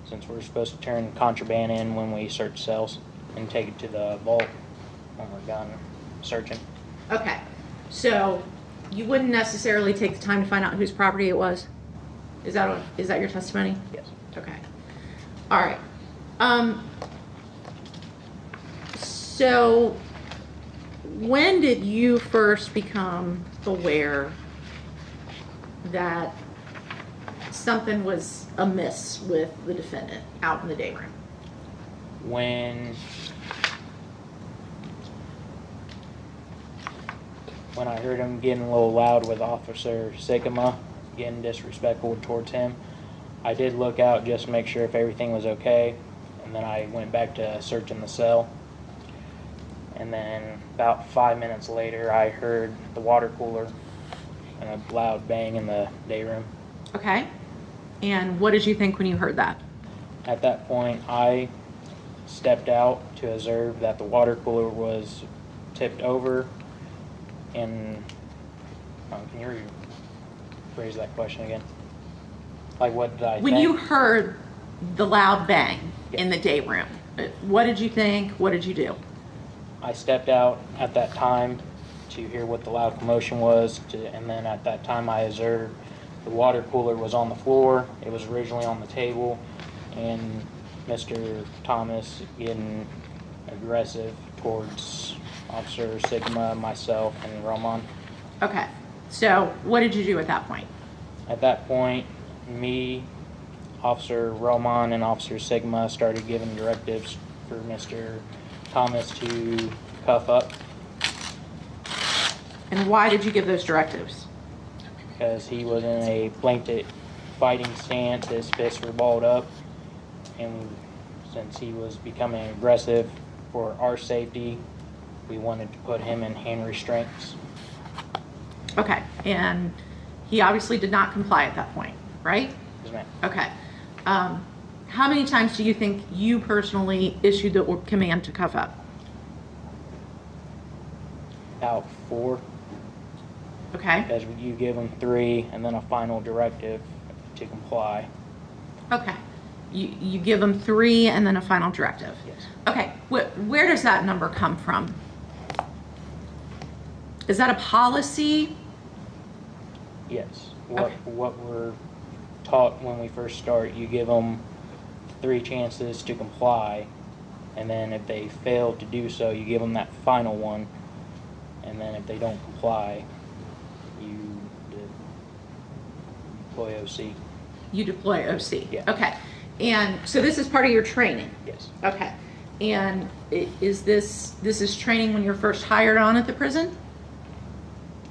since we're supposed to turn contraband in when we search cells, and take it to the vault when we're done searching. Okay. So you wouldn't necessarily take the time to find out whose property it was? Is that your testimony? Yes. Okay. All right. So when did you first become aware that something was amiss with the defendant out in the day room? When I heard him getting a little loud with Officer Sycamore, getting disrespectful towards him, I did look out just to make sure if everything was okay, and then I went back to searching the cell. And then about 5 minutes later, I heard the water cooler and a loud bang in the day room. Okay. And what did you think when you heard that? At that point, I stepped out to observe that the water cooler was tipped over. And can you rephrase that question again? Like, what did I think? When you heard the loud bang in the day room, what did you think? What did you do? I stepped out at that time to hear what the loud commotion was, and then at that time I observed the water cooler was on the floor. It was originally on the table, and Mr. Thomas getting aggressive towards Officer Sigma, myself, and Roman. Okay. So what did you do at that point? At that point, me, Officer Roman, and Officer Sigma started giving directives for Mr. Thomas to cuff up. And why did you give those directives? Because he was in a blanket fighting stance, his fists were balled up, and since he was becoming aggressive for our safety, we wanted to put him in hand restraints. Okay, and he obviously did not comply at that point, right? Yes, ma'am. Okay. How many times do you think you personally issued the command to cuff up? About 4. Okay. Because you give him 3 and then a final directive to comply. Okay. You give them 3 and then a final directive. Yes. Okay. Where does that number come from? Is that a policy? Yes. Okay. What we're taught when we first start, you give them 3 chances to comply, and then if they fail to do so, you give them that final one, and then if they don't comply, you deploy OC. You deploy OC. Yeah. Okay. And so this is part of your training? Yes. Okay. And is this is training when you're first hired on at the prison?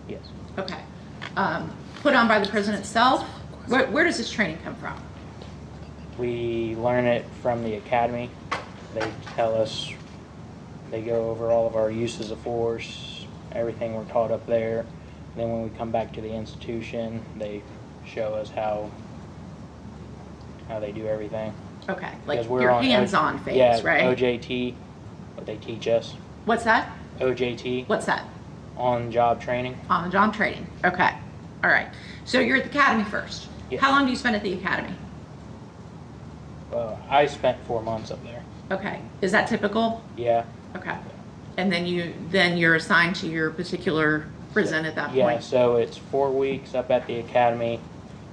Yes. Okay. Put on by the prison itself? Where does this training come from? We learn it from the academy. They tell us, they go over all of our uses of force, everything we're taught up there. Then when we come back to the institution, they show us how they do everything. Okay, like Because we're your on hands-on phase, yeah, right? OJT, what they teach us. What's that? OJT. What's that? On-job training. On-the-job training. Okay. All right. So you're at the academy first. Yes. How long do you spend at the academy? I spent 4 months up there. Okay. Is that typical? Yeah. Okay. And then you're assigned to your particular prison at that point? Yeah, so it's 4 weeks up at the academy,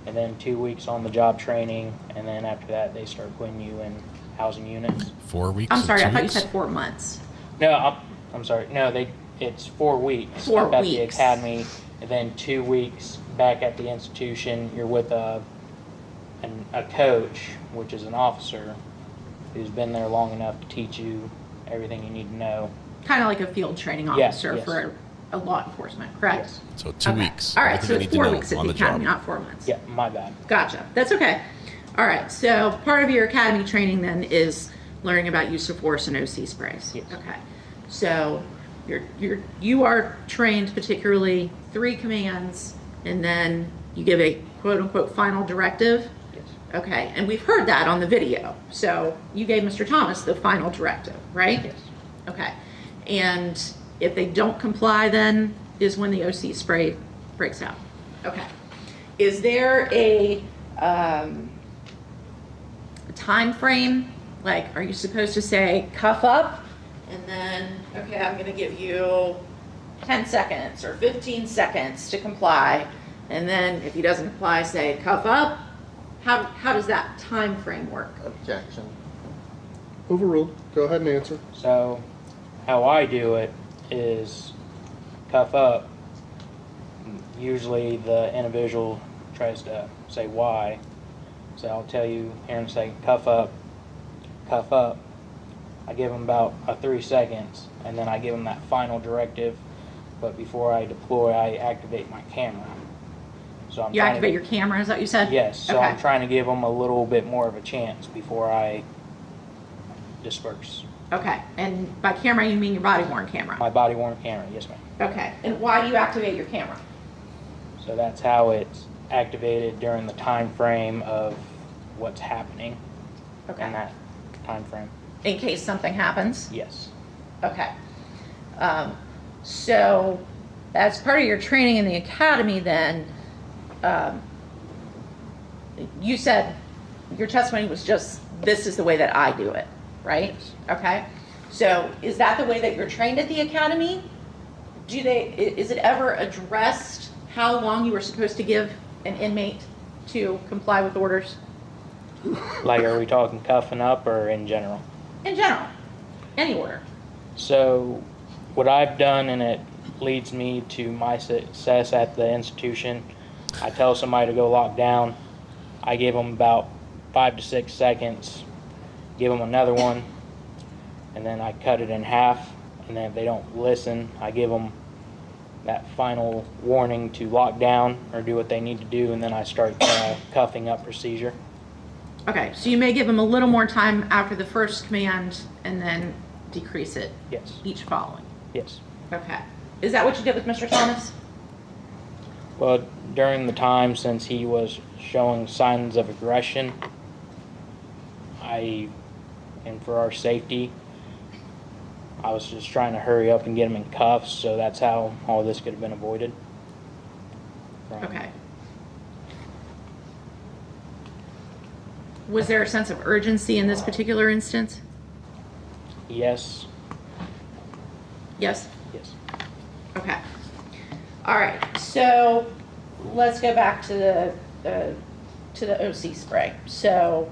and then 2 weeks on the job training, and then after that they start putting you in housing units. 4 weeks? I'm sorry, I thought you weeks? said 4 months. No, I'm sorry. No, it's 4 weeks 4 up at weeks. the academy, and then 2 weeks back at the institution. You're with a coach, which is an officer, who's been there long enough to teach you everything you need to know. Kind of like a field training Yes, officer yes. for a law enforcement, correct? Yes. So 2 weeks. All right, Everything so you it's need to 4 know weeks at on the the job. academy, not 4 months. Yeah, my bad. Gotcha. That's okay. All right. So part of your academy training then is learning about use of force and OC sprays. Yes. Okay. So you are trained particularly 3 commands, and then you give a quote unquote final directive. Yes. Okay. And we've heard that on the video. So you gave Mr. Thomas the final directive, right? Yes. Okay. And if they don't comply, then is when the OC spray breaks out. Okay. Is there a time frame? Like, are you supposed to say cuff up and then, okay, I'm going to give you 10 seconds or 15 seconds to comply, and then if he doesn't comply, say cuff up? How does that time frame work? Objection. Overruled. Go ahead and answer. So how I do it is cuff up. Usually the individual tries to say why. So I'll tell you here in a second, cuff up, cuff up. I give them about 3 seconds, and then I give them that final directive. But before I deploy, I activate my camera. So I'm You activate your camera, is that what you said? Yes. So Okay. I'm trying to give them a little bit more of a chance before I disperse. Okay. And by camera, you mean your body-worn camera? My body-worn camera, yes, ma'am. Okay. And why do you activate your camera? So that's how it's activated during the time frame of what's happening in that time frame. In case something happens? Yes. Okay. So, as part of your training in the academy, then, you said your testimony was just, this is the way that I do it, right? Okay. So, is that the way that you're trained at the academy? Is it ever addressed how long you were supposed to give an inmate to comply with orders? Like, are we talking cuffing up or in general? In general, any order. So, what I've done, and it leads me to my success at the institution, I tell somebody to go lock down. I give them about 5 to 6 seconds, give them another one, and then I cut it in half. And then if they don't listen, I give them that final warning to lock down or do what they need to do, and then I start cuffing up procedure. Okay, so you may give him a little more time after the first command and then decrease it Yes. each following. Yes. Okay. Is that what you did with Mr. Thomas? Well, during the time since he was showing signs of aggression, and for our safety, I was just trying to hurry up and get him in cuffs, so that's how all this could have been avoided. Okay. Was there a sense of urgency in this particular instance? Yes. Yes? Yes. Okay. All right, so let's go back to the OC spray. So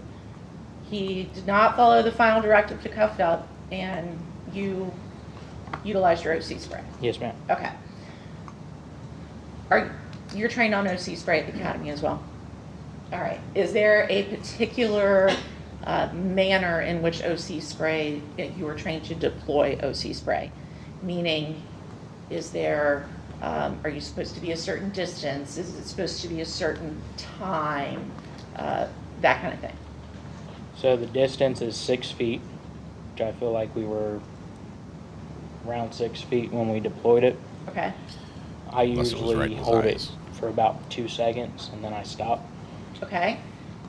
he did not follow the final directive to cuff up, and you utilized your OC spray. Yes, ma'am. Okay. You're trained on OC spray at the academy as well? All right. Is there a particular manner in which OC spray, you were trained to deploy OC spray? Meaning, is there, are you supposed to be a certain distance? Is it supposed to be a certain time? That kind of thing. So the distance is 6 feet, which I feel like we were around 6 feet when we deployed it. Okay. I usually hold it for about 2 seconds and then I stop. Okay.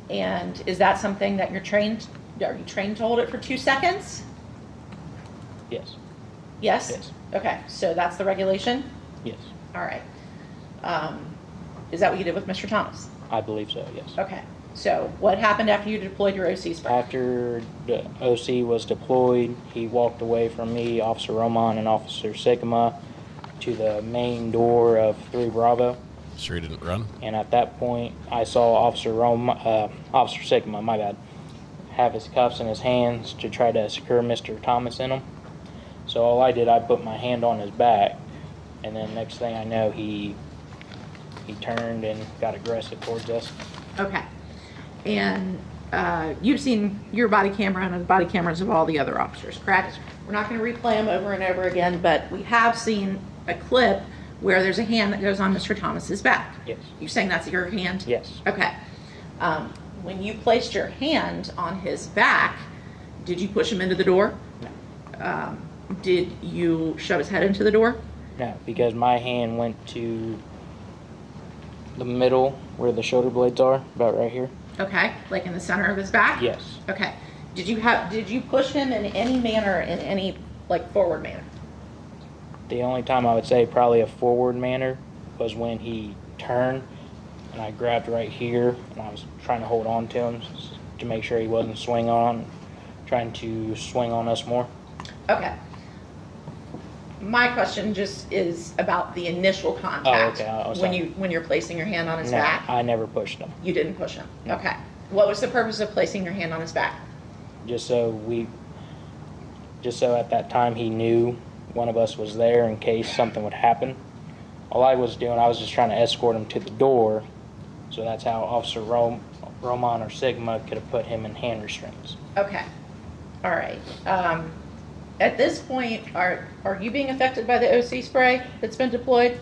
And is that something that are you trained to hold it for 2 seconds? Yes. Yes? Yes. Okay, so that's the regulation? Yes. All right. Is that what you did with Mr. Thomas? I believe so, yes. Okay. So what happened after you deployed your OC spray? After the OC was deployed, he walked away from me, Officer Roman and Officer Sigma, to the main door of 3 Bravo. Sure he didn't run? And at that point, I saw Officer Sigma, my bad, have his cuffs in his hands to try to secure Mr. Thomas in them. So all I did, I put my hand on his back, and then next thing I know, he turned and got aggressive towards us. Okay. And you've seen your body camera and the body cameras of all the other officers, correct? We're not going to replay them over and over again, but we have seen a clip where there's a hand that goes on Mr. Thomas's back. Yes. You're saying that's your hand? Yes. Okay. When you placed your hand on his back, did you push him into the door? No. Did you shove his head into the door? No, because my hand went to the middle where the shoulder blades are, about right here. Okay, like in the center of his back? Yes. Okay. Did you push him in any manner, in any like forward manner? The only time I would say probably a forward manner was when he turned and I grabbed right here and I was trying to hold on to him to make sure he wasn't trying to swing on us more. Okay. My question just is about the initial contact. Oh, okay. When you're placing your hand on his No, back? I never pushed him. You didn't push him? No. Okay. What was the purpose of placing your hand on his back? Just so at that time he knew one of us was there in case something would happen. All I was doing, I was just trying to escort him to the door, so that's how Officer Roman or Sigma could have put him in hand restraints. Okay. All right. At this point, are you being affected by the OC spray that's been deployed?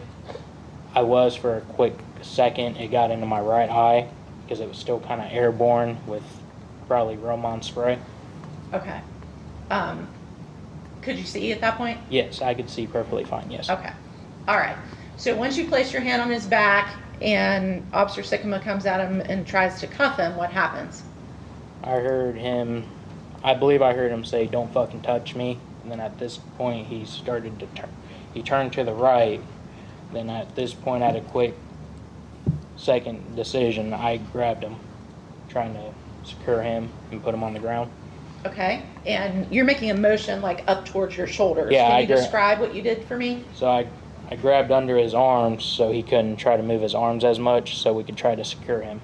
I was for a quick second. It got into my right eye because it was still kind of airborne with probably Roman spray. Okay. Could you see at that point? Yes, I could see perfectly fine, yes. Okay. All right. So once you place your hand on his back and Officer Sigma comes at him and tries to cuff him, what happens? I believe I heard him say, "Don't fucking touch me." And then at this point, he started to turn. He turned to the right. Then at this point, at a quick second decision, I grabbed him, trying to secure him and put him on the ground. Okay. And you're making a motion like up towards your shoulders. Yeah, Can you describe what you did for me? So I grabbed under his arms so he couldn't try to move his arms as much, so we could try to secure him.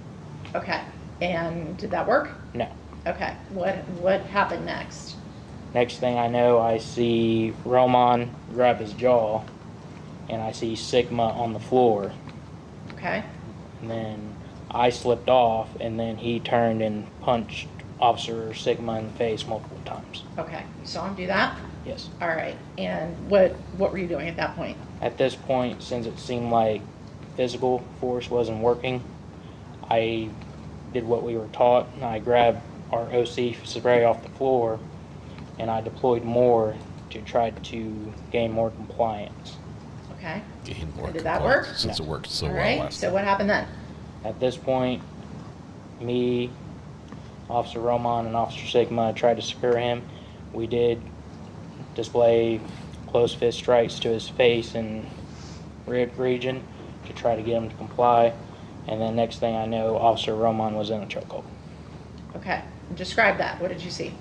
Okay. And did that work? No. Okay. What happened next? Next thing I know, I see Roman grab his jaw, and I see Sigma on the floor. Okay. And then I slipped off, and then he turned and punched Officer Sigma in the face multiple times. Okay. You saw him do that? Yes. All right. And what were you doing at that point? At this point, since it seemed like physical force wasn't working, I did what we were taught. I grabbed our OC spray off the floor, and I deployed more to try to gain more compliance. Okay. Gain more And did that work? since it worked so All well right. last So time. what happened then? At this point, me, Officer Roman, and Officer Sigma tried to secure him. We did display close fist strikes to his face and rib region to try to get him to comply. And then next thing I know, Officer Roman was in a chokehold. Okay. Describe that. What did you see?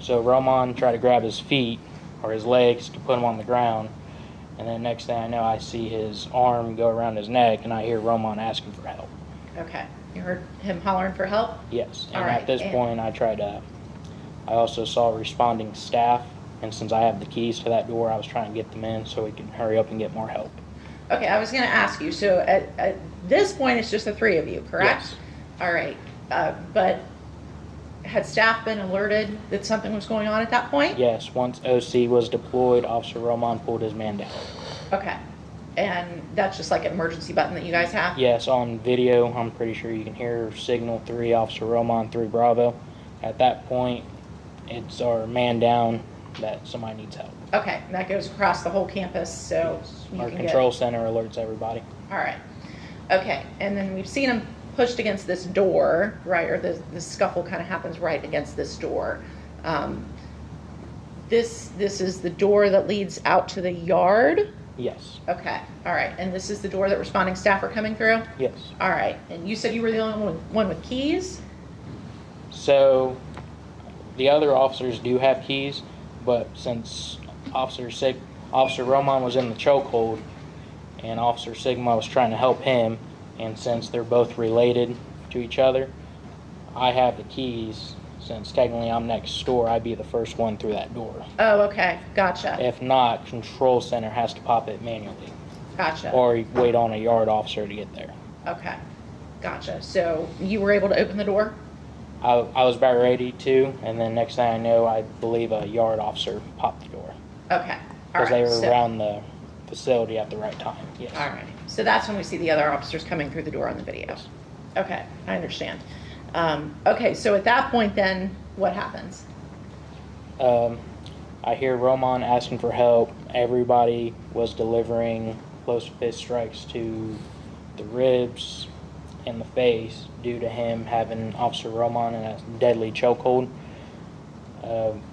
So Roman tried to grab his feet or his legs to put him on the ground. And then next thing I know, I see his arm go around his neck, and I hear Roman asking for help. Okay. You heard him hollering for help? Yes. And All right, at this and- point, I also saw responding staff, and since I have the keys to that door, I was trying to get them in so we can hurry up and get more help. Okay, I was going to ask you, so at this point, it's just the three of you, correct? Yes. All right. But had staff been alerted that something was going on at that point? Yes. Once OC was deployed, Officer Roman pulled his man down. Okay. And that's just like an emergency button that you guys have? Yes, on video, I'm pretty sure you can hear signal 3, Officer Roman 3 Bravo. At that point, it's our man down that somebody needs help. Okay, and that goes across the whole campus, so you Our can control center alerts everybody. All right. Okay, and then we've seen him pushed against this door, right? Or the scuffle kind of happens right against this door. This is the door that leads out to the yard? Yes. Okay, all right. And this is the door that responding staff are coming through? Yes. All right. And you said you were the only one with keys? So the other officers do have keys, but since Officer Roman was in the chokehold and Officer Sigma was trying to help him, and since they're both related to each other, I have the keys. Since technically I'm next door, I'd be the first one through that door. Oh, okay. Gotcha. If not, control center has to pop it manually. Gotcha. Or wait on a yard officer to get there. Okay. Gotcha. So you were able to open the door? I was about ready to, and then next thing I know, I believe a yard officer popped the door. Okay. All Because right. they were around the facility at the right time. Yes. All right. So that's when we see the other officers coming through the door on the video. Okay, I understand. Okay, so at that point then, what happens? I hear Roman asking for help. Everybody was delivering close fist strikes to the ribs and the face due to him having Officer Roman in a deadly chokehold.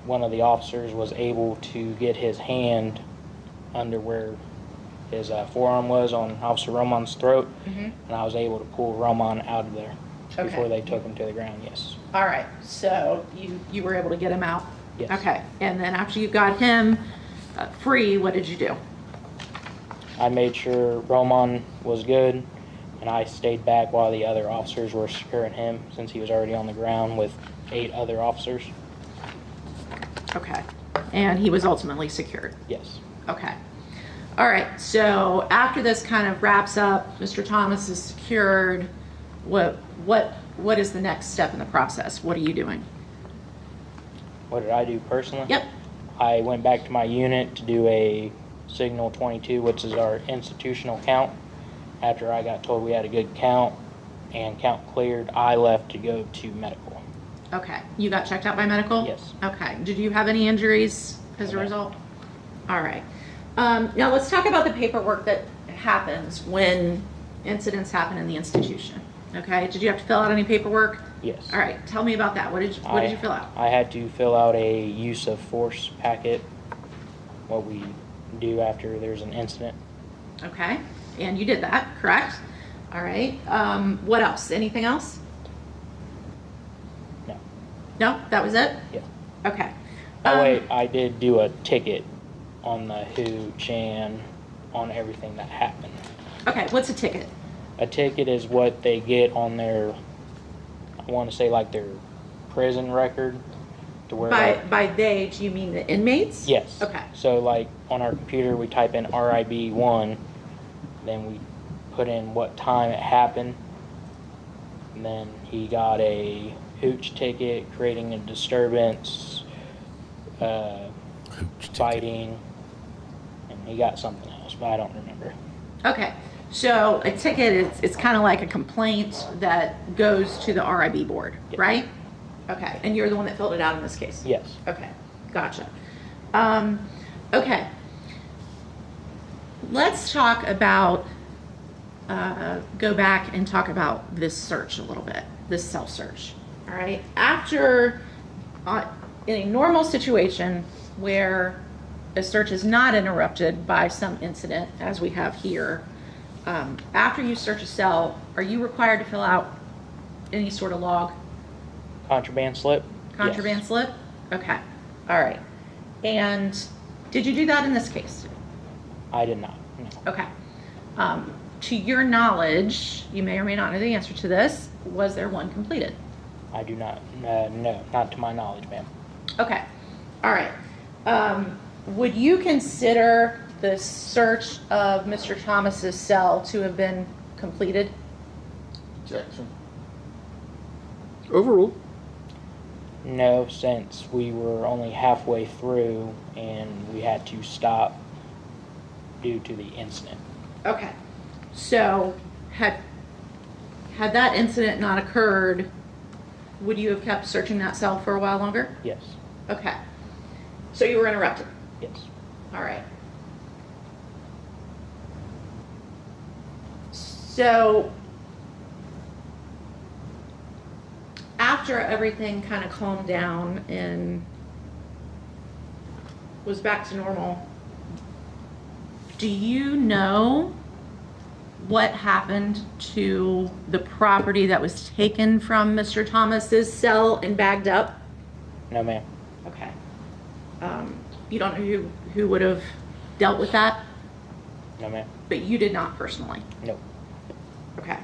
One of the officers was able to get his hand under where his forearm was on Officer Roman's throat, and I was able to pull Roman out of there before they took him to the ground. Yes. All right, so you were able to get him out? Yes. Okay, and then after you got him free, what did you do? I made sure Roman was good, and I stayed back while the other officers were securing him since he was already on the ground with 8 other officers. Okay, and he was ultimately secured? Yes. Okay. All right, so after this kind of wraps up, Mr. Thomas is secured. What is the next step in the process? What are you doing? What did I do personally? Yep. I went back to my unit to do a Signal 22, which is our institutional count. After I got told we had a good count and count cleared, I left to go to medical. Okay, you got checked out by medical? Yes. Okay, did you have any injuries as a result? All right. Now let's talk about the paperwork that happens when incidents happen in the institution. Okay, did you have to fill out any paperwork? Yes. All right, tell me about that. What did you fill out? I had to fill out a use of force packet, what we do after there's an incident. Okay, and you did that, correct? All right. What else? Anything else? No. No, that was it? Yeah. Okay. Oh wait, I did do a ticket on the hooch and on everything that happened. Okay, what's a ticket? A ticket is what they get on their, I want to say like their prison record, to where By they, do you mean the inmates? Yes. Okay. So like on our computer we type in RIB1, then we put in what time it happened, and then he got a hooch ticket creating a disturbance. biting, and he got something else, but I don't remember. Okay, so a ticket it's kind of like a complaint that goes to the RIB board, right? Okay, and you're the one that filled it out in this case? Yes. Okay, gotcha. Okay, let's talk about, go back and talk about this search a little bit, this cell search, all right? After, in a normal situation where a search is not interrupted by some incident, as we have here, after you search a cell, are you required to fill out any sort of log? Contraband slip? Contraband Yes. slip? Okay, all right. And did you do that in this case? I did not, no. Okay. To your knowledge, you may or may not know the answer to this, was there one completed? I do not, no, not to my knowledge, ma'am. Okay, all right. Would you consider the search of Mr. Thomas's cell to have been completed? Objection. Overruled. No, since we were only halfway through and we had to stop due to the incident. Okay, so had that incident not occurred, would you have kept searching that cell for a while longer? Yes. Okay, so you were interrupted? Yes. All right. So after everything kind of calmed down and was back to normal, do you know what happened to the property that was taken from Mr. Thomas's cell and bagged up? No, ma'am. Okay. You don't know who would have dealt with that? No, ma'am. But you did not personally? No. Okay.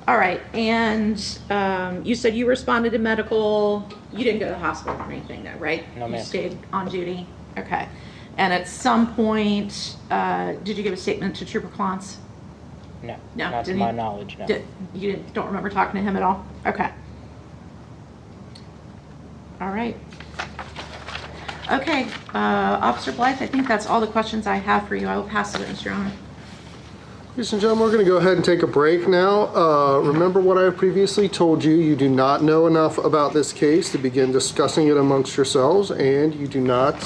All right, and you said you responded to medical. You didn't go to the hospital or anything, though, right? No, ma'am. You stayed on duty. Okay. And at some point, did you give a statement to Trooper Clance? No. No, Not to didn't my you? knowledge, no. You don't remember talking to him at all? Okay. All right. Okay, Officer Blythe, I think that's all the questions I have for you. I will pass the witness, Your Honor. Ladies and gentlemen, we're going to go ahead and take a break now. Remember what I previously told you. You do not know enough about this case to begin discussing it amongst yourselves, and you do not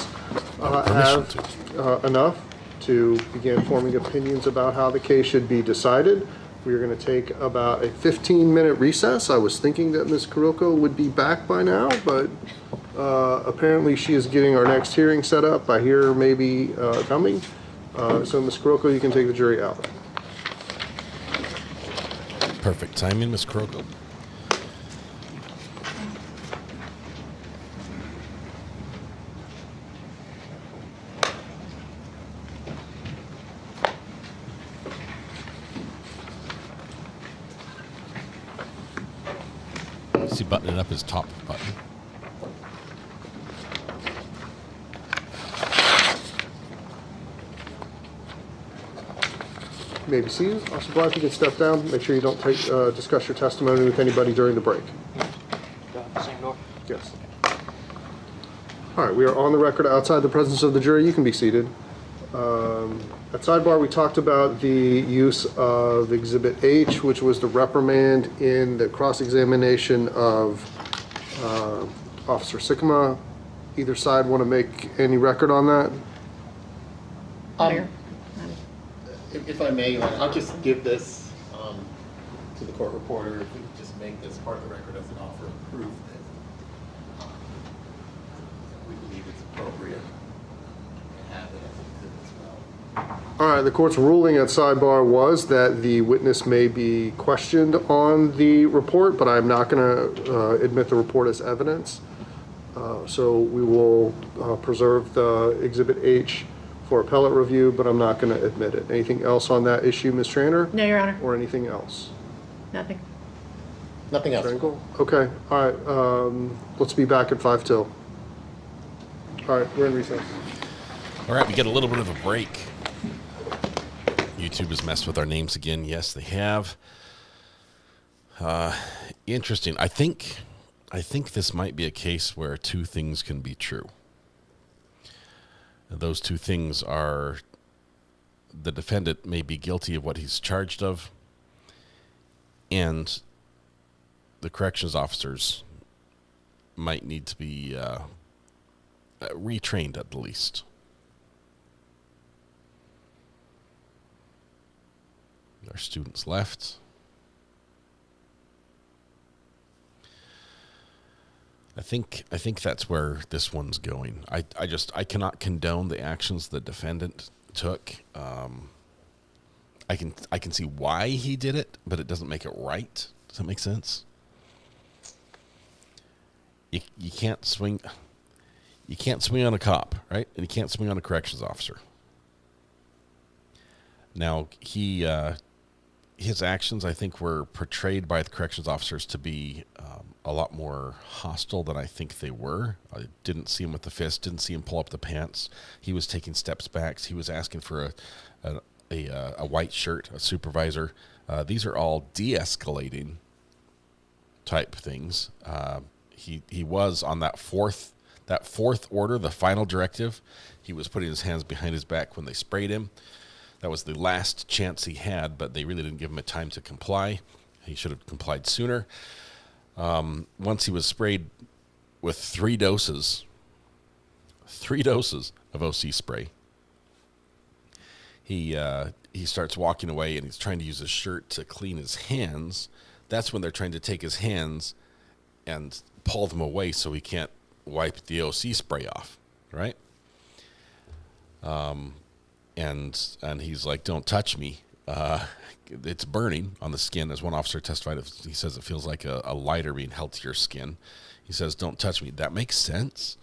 have enough to begin forming opinions about how the case should be decided. We are going to take about a 15-minute recess. I was thinking that Ms. Kuroko would be back by now, but apparently she is getting our next hearing set up. I hear her maybe coming. So Ms. Kuroko, you can take the jury out. Perfect timing, Ms. Kuroko. Is he buttoning up his top button? You may be seated. Officer Blythe, you can step down. Make sure you don't discuss your testimony with anybody during the break. Go out the same door? Yes. All right, we are on the record outside the presence of the jury. You can be seated. At sidebar, we talked about the use of Exhibit H, which was the reprimand in the cross-examination of Officer Sycamore. Either side want to make any record on that? If I may, I'll just give this to the court reporter. If we could just make this part of the record as an offer of proof that we believe it's appropriate to have it as an exhibit as well. All right, the court's ruling at sidebar was that the witness may be questioned on the report, but I'm not going to admit the report as evidence. So we will preserve the Exhibit H for appellate review, but I'm not going to admit it. Anything else on that issue, Ms. Trainer? No, Your Honor. Or anything else? Nothing. Nothing else. Strangle? Okay, all right. Let's be back at 5 till. All right, we're in recess. All right, we get a little bit of a break. YouTube has messed with our names again. Yes, they have. Interesting. I think this might be a case where two things can be true. And those two things are the defendant may be guilty of what he's charged of, and the corrections officers might need to be retrained at the least. Our students left. I think that's where this one's going. I cannot condone the actions the defendant took. I can see why he did it, but it doesn't make it right. Does that make sense? You can't swing on a cop, right? And you can't swing on a corrections officer. Now his actions, I think, were portrayed by the corrections officers to be a lot more hostile than I think they were. I didn't see him with the fist, didn't see him pull up the pants. He was taking steps back. He was asking for a white shirt, a supervisor. These are all de-escalating type things. He was on that fourth order, the final directive. He was putting his hands behind his back when they sprayed him. That was the last chance he had, but they really didn't give him a time to comply. He should have complied sooner. Once he was sprayed with 3 doses of OC spray, he starts walking away, and he's trying to use his shirt to clean his hands. That's when they're trying to take his hands and pull them away so he can't wipe the OC spray off, right? And he's like, "Don't touch me. It's burning on the skin." As one officer testified, he says it feels like a lighter being held to your skin. He says, "Don't touch me." That makes sense.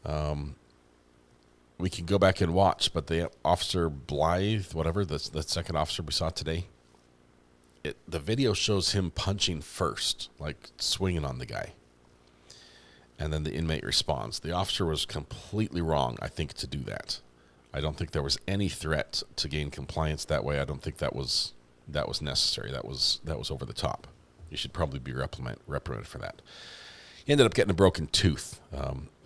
We can go back and watch, but the officer Blythe, whatever, the second officer we saw today, the video shows him punching first, like swinging on the guy. And then the inmate responds. The officer was completely wrong, I think, to do that. I don't think there was any threat to gain compliance that way. I don't think that was necessary. That was over the top. You should probably be reprimanded for that. He ended up getting a broken tooth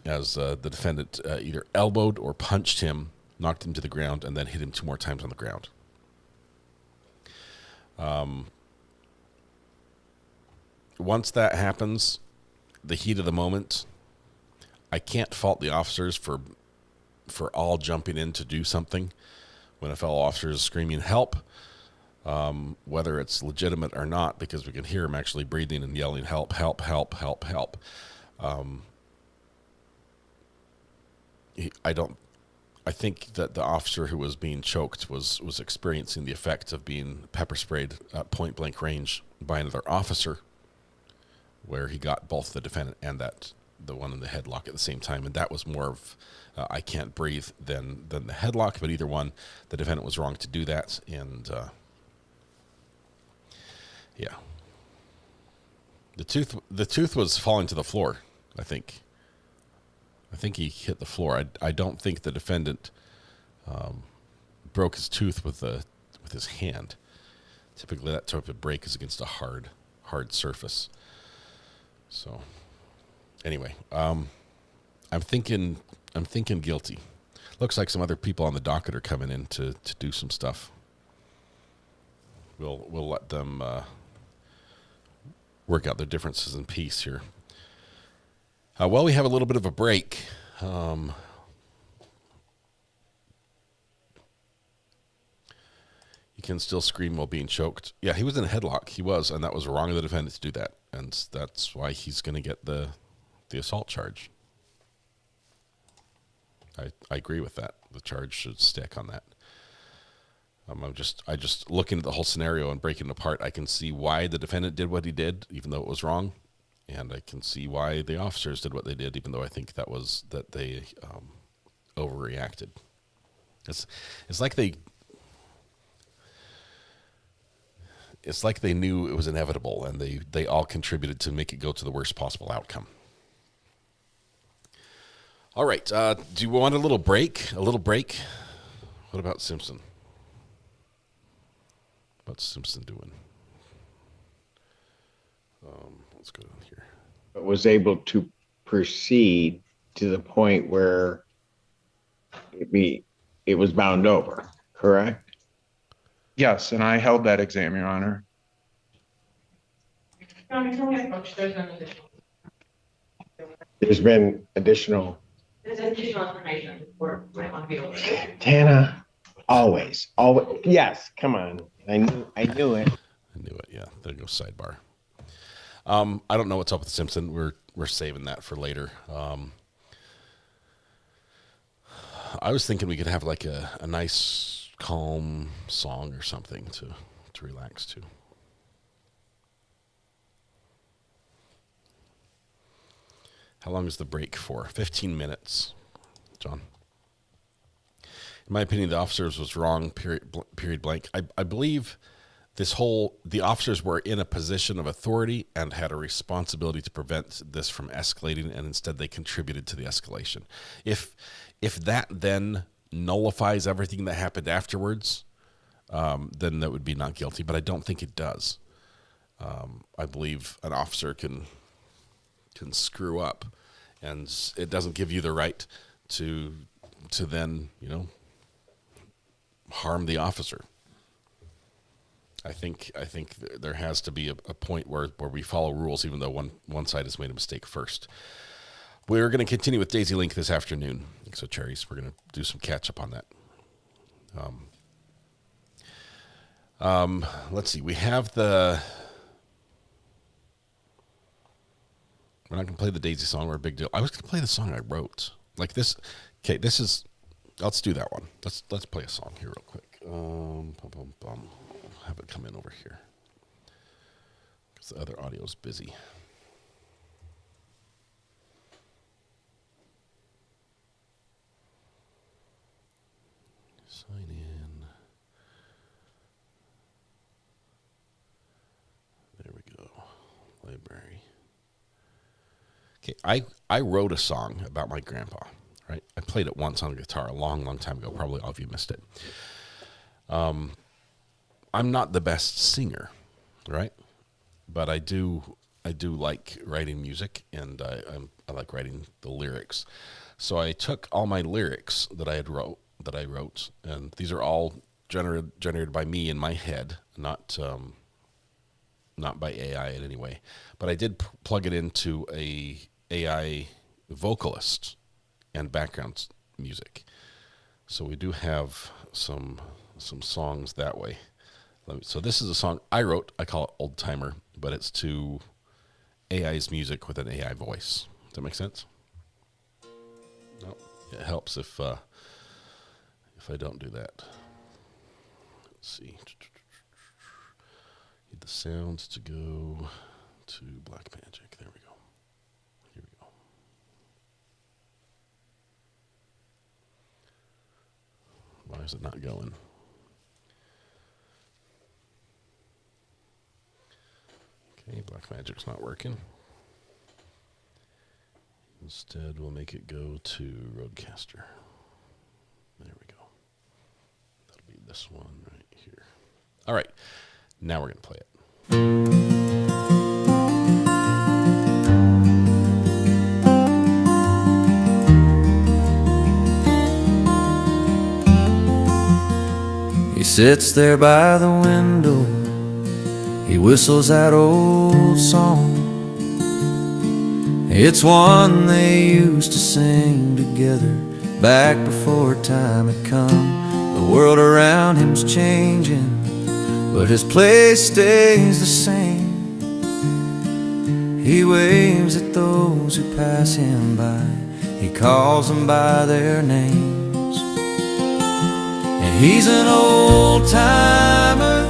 as the defendant either elbowed or punched him, knocked him to the ground, and then hit him 2 more times on the ground. Once that happens, the heat of the moment, I can't fault the officers for all jumping in to do something when a fellow officer is screaming help, whether it's legitimate or not, because we can hear him actually breathing and yelling help, help, help, help, help. I think that the officer who was being choked was experiencing the effect of being pepper sprayed at point blank range by another officer, where he got both the defendant and the one in the headlock at the same time, and that was more of I can't breathe than the headlock. But either one, the defendant was wrong to do that, and yeah, the tooth was falling to the floor. I think he hit the floor. I don't think the defendant broke his tooth with his hand. Typically, that type of break is against a hard surface. So, anyway, I'm thinking guilty. Looks like some other people on the docket are coming in to do some stuff. We'll let them work out their differences in peace here. Well, we have a little bit of a break. You can still scream while being choked. Yeah, he was in a headlock. He was, and that was wrong of the defendant to do that. And that's why he's going to get the assault charge. I agree with that. The charge should stick on that. I just looking at the whole scenario and breaking it apart, I can see why the defendant did what he did, even though it was wrong. And I can see why the officers did what they did, even though I think that they overreacted. It's like they knew it was inevitable, and they all contributed to make it go to the worst possible outcome. All right. Do you want a little break? What about Simpson? What's Simpson doing? Let's go down here. But was able to proceed to the point where it was bound over, correct? Yes, and I held that exam, Your Honor. There's been additional. There's additional information the court might want to be able to. Tana, always. Yes, come on. I knew it. I knew it. Yeah, there goes sidebar. I don't know what's up with Simpson. We're saving that for later. I was thinking we could have like a nice, calm song or something to relax to. How long is the break for? 15 minutes, John. In my opinion, the officers was wrong, period blank. I believe the officers were in a position of authority and had a responsibility to prevent this from escalating, and instead they contributed to the escalation. If that then nullifies everything that happened afterwards, then that would be not guilty, but I don't think it does. I believe an officer can screw up, and it doesn't give you the right to then, harm the officer. I think there has to be a point where we follow rules, even though one side has made a mistake first. We're going to continue with Daisy Link this afternoon. So Cherries, we're going to do some catch up on that. Let's see. We have we're not going to play the Daisy song. We're a big deal. I was going to play the song I wrote. Like this. Okay, let's do that one. Let's play a song here real quick. Have it come in over here because the other audio is busy. Sign in. There we go. Library. Okay, I wrote a song about my grandpa, right? I played it once on the guitar a long, long time ago. Probably all of you missed it. I'm not the best singer, right? But I do like writing music, and I like writing the lyrics. So I took all my lyrics that I wrote, and these are all generated by me in my head, not by AI in any way. But I did plug it into a AI vocalist and background music. So we do have some songs that way. So this is a song I wrote. I call it Old Timer, but it's to AI's music with an AI voice. Does that make sense? No, it helps if I don't do that. Let's see. Need the sounds to go to Blackmagic. There we go. Here we go. Why is it not going? Okay, Blackmagic's not working. Instead, we'll make it go to Rodecaster. There we go. That'll be this one right here. All right, now we're going to play it. He sits there by the window. He whistles that old song. It's one they used to sing together back before time had come. The world around him's changing, but his place stays the same. He waves at those who pass him by. He calls them by their names. And he's an old timer.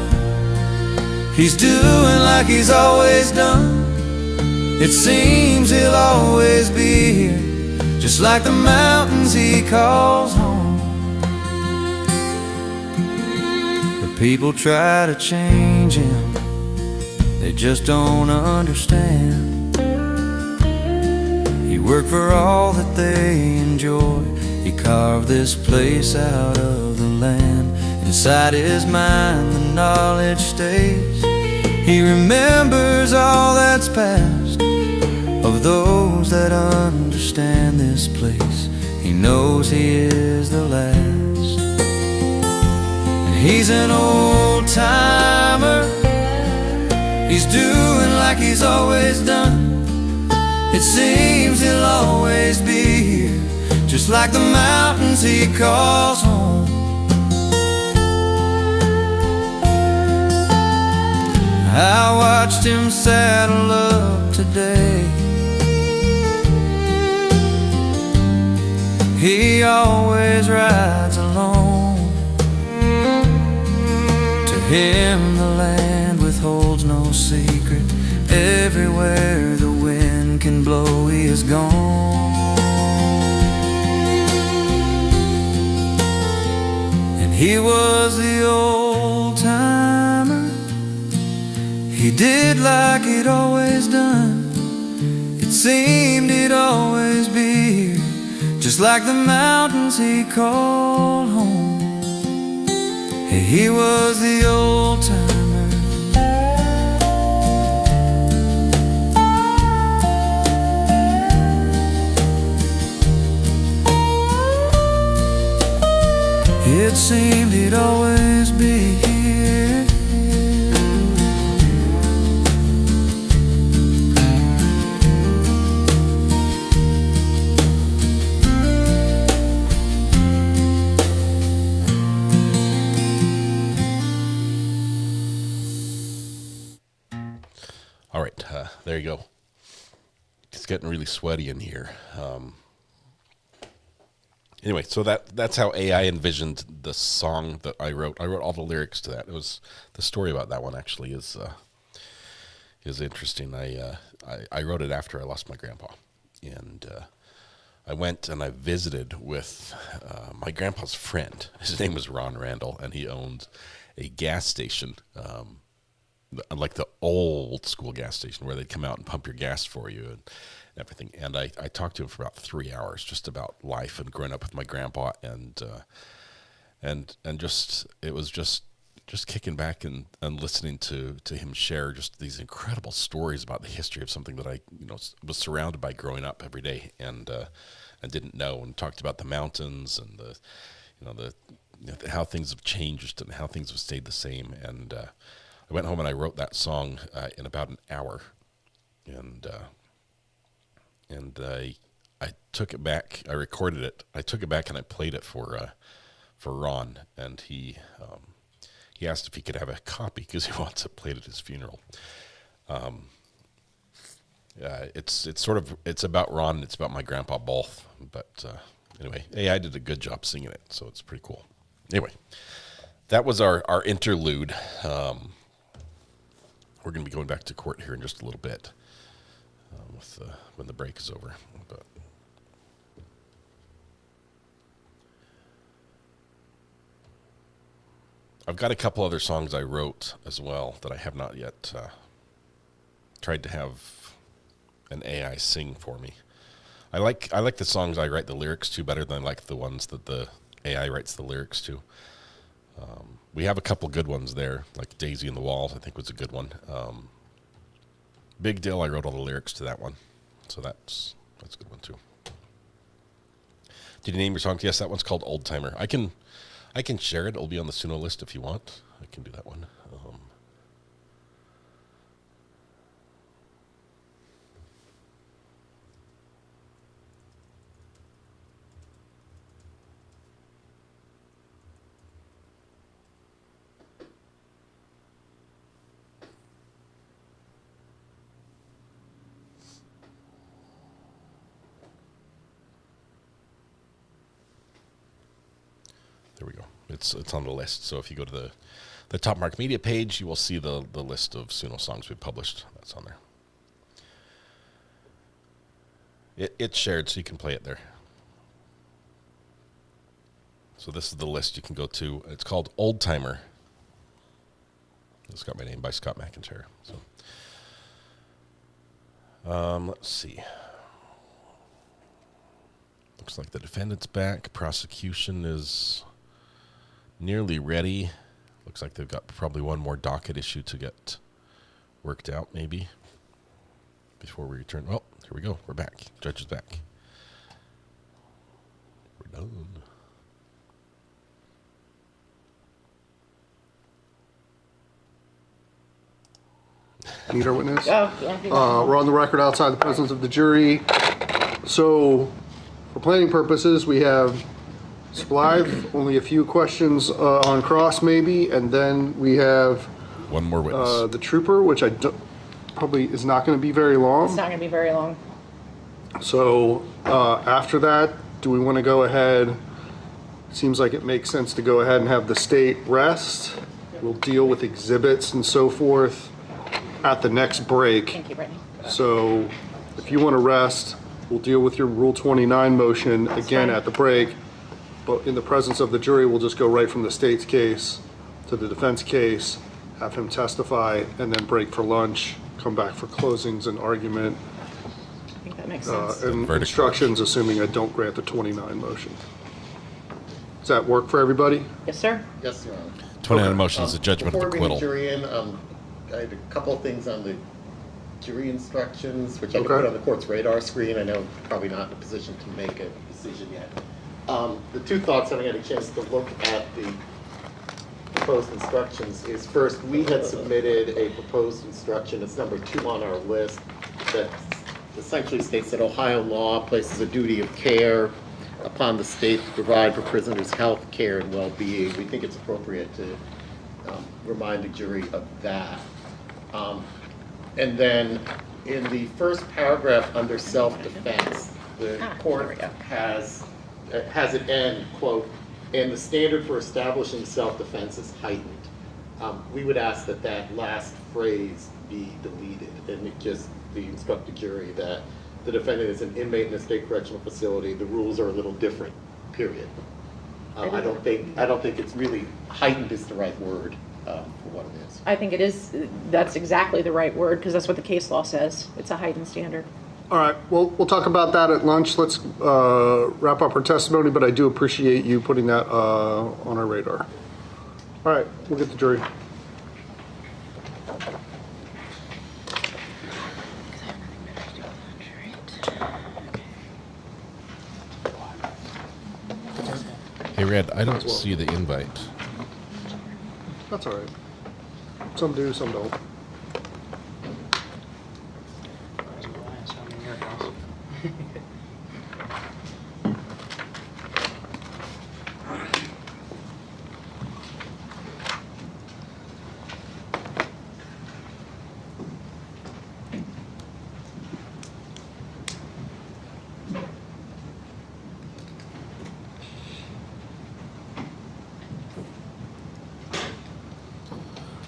He's doing like he's always done. It seems he'll always be here, just like the mountains he calls home. But people try to change him, they just don't understand. He worked for all that they enjoy. He carved this place out of the land, Inside his mind the knowledge stays. He remembers all that's past, of those that understand this place. He knows he is the last. And he's an old timer. He's doing like he's always done. It seems he'll always be here, just like the mountains he calls home. I watched him saddle up today. He always rides alone. To him the land withholds no secret. Everywhere the wind can blow, he is gone. And he was the old timer. He did like he'd always done. It seemed he'd always be here, just like the mountains he called home. Hey, he was the old timer. It seemed he'd always be here. All right, there you go. It's getting really sweaty in here. Anyway, so that's how AI envisioned the song that I wrote. I wrote all the lyrics to that. It was the story about that one actually is interesting. I wrote it after I lost my grandpa, and I went and I visited with my grandpa's friend. His name was Ron Randall, and he owned a gas station, like the old school gas station where they'd come out and pump your gas for you and everything. And I talked to him for about 3 hours just about life and growing up with my grandpa, and just it was just kicking back and listening to him share just these incredible stories about the history of something that I was surrounded by growing up every day and didn't know, and talked about the mountains and the how things have changed and how things have stayed the same. And I went home and I wrote that song in about an hour, and I took it back. I recorded it. I took it back and I played it for Ron, and he asked if he could have a copy because he wants it played at his funeral. It's about Ron and it's about my grandpa both. But anyway, AI did a good job singing it, so it's pretty cool. Anyway, that was our interlude. We're going to be going back to court here in just a little bit when the break is over. But I've got a couple other songs I wrote as well that I have not yet tried to have an AI sing for me. I like the songs I write the lyrics to better than I like the ones that the AI writes the lyrics to. We have a couple good ones there, like Daisy in the Walls, I think was a good one. Big Deal, I wrote all the lyrics to that one. So that's a good one too. Did you name your song? Yes, that one's called Old Timer. I can share it. It'll be on the Suno list if you want. I can do that one. There we go. It's on the list. So if you go to the Top Mark Media page, you will see the list of Suno songs we published. That's on there. It's shared, so you can play it there. So this is the list you can go to. It's called Old Timer. It's got my name by Scott McIntyre. So let's see. Looks like the defendant's back. Prosecution is nearly ready. Looks like they've got probably one more docket issue to get worked out, maybe, before we return. Well, here we go. We're back. Judge is back. We're done. Need our witness? Yeah. We're on the record outside the presence of the jury. So, for planning purposes, we have Blythe, only a few questions on cross maybe, and then we have one more witness. The trooper, which probably is not going to be very long. It's not going to be very long. So after that, do we want to go ahead? Seems like it makes sense to go ahead and have the state rest. We'll deal with exhibits and so forth at the next break. Thank you, Brittany. So if you want to rest, we'll deal with your Rule 29 motion again at the break. But in the presence of the jury, we'll just go right from the state's case to the defense case, have him testify, and then break for lunch, come back for closings and argument. I think that makes sense. And instructions, assuming I don't grant the 29 motion. Does that work for everybody? Yes, sir. Yes, Your Honor. 29 motion is a judgment of acquittal. Before we bring the jury in, I had a couple of things on the jury instructions, which I can put on the court's radar screen. I know probably not in a position to make a decision yet. The two thoughts, having had a chance to look at the proposed instructions, is first, we had submitted a proposed instruction, it's number 2 on our list, that essentially states that Ohio law places a duty of care upon the state to provide for prisoners' health care and well-being. We think it's appropriate to remind the jury of that. And then in the first paragraph under self-defense, the court has it end, quote, and the standard for establishing self-defense is heightened. We would ask that that last phrase be deleted and it just the instruct the jury that the defendant is an inmate in a state correctional facility. The rules are a little different, period. I don't think it's really heightened is the right word for what it is. I think it is. That's exactly the right word because that's what the case law says. It's a heightened standard. All right, well, we'll talk about that at lunch. Let's wrap up our testimony, but I do appreciate you putting that on our radar. All right, we'll get the jury. Hey, Red, I don't see the invite. That's all right. Some do, some don't.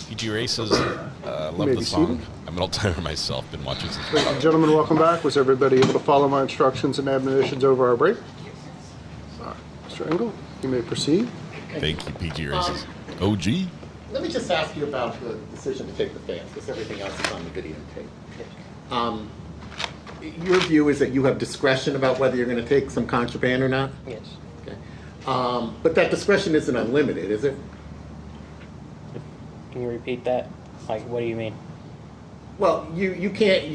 PG Races, love the song. I'm an old timer myself, been watching since. Ladies and gentlemen, welcome back. Was everybody able to follow my instructions and admonitions over our break? Mr. Engel, you may proceed. Thank you, PG Races. OG. Let me just ask you about the decision to take the fans, because everything else is on the videotape. Your view is that you have discretion about whether you're going to take some contraband or not? Yes. Okay. But that discretion isn't unlimited, is it? Can you repeat that? Like, what do you mean? Well, you can't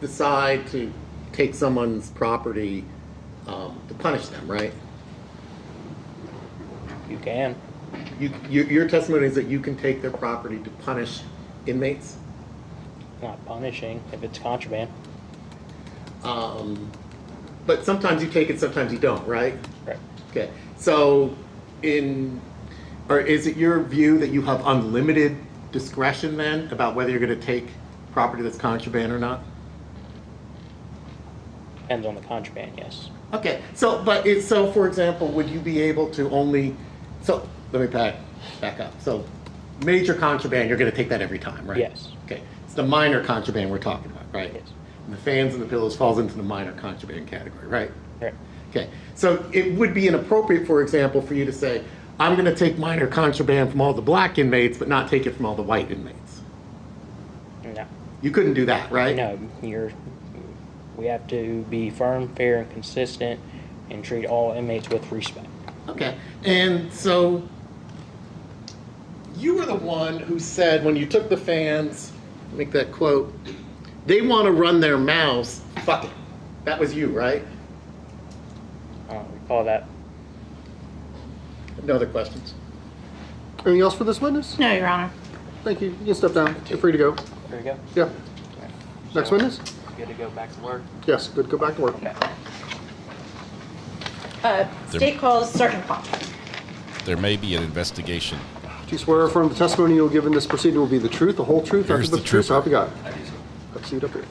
decide to take someone's property to punish them, right? You can. Your testimony is that you can take their property to punish inmates? Not punishing, if it's contraband. But sometimes you take it, sometimes you don't, right? Right. Okay. So or is it your view that you have unlimited discretion then about whether you're going to take property that's contraband or not? Depends on the contraband, yes. Okay. So for example, would you be able to only, so let me back up. So major contraband, you're going to take that every time, right? Yes. Okay. It's the minor contraband we're talking about, right? Yes. And the fans and the pillows falls into the minor contraband category, right? Right. Okay. So it would be inappropriate, for example, for you to say, I'm going to take minor contraband from all the black inmates, but not take it from all the white inmates. No. You couldn't do that, right? No. We have to be firm, fair, and consistent, and treat all inmates with respect. Okay. And so you were the one who said when you took the fans, make that quote, they want to run their mouths, fuck it. That was you, right? I don't recall that. No other questions? Anything else for this witness? No, Your Honor. Thank you. You can step down. You're free to go. There you go. Yeah. Next witness? Good to go back to work. Yes, good. Go back to work. Okay. State calls Sergeant Pond. There may be an investigation. Do you swear or affirm the testimony you'll give in this proceeding will be the truth, the whole truth, Here's nothing but the the truth? So help trooper. you God. Have a seat up here.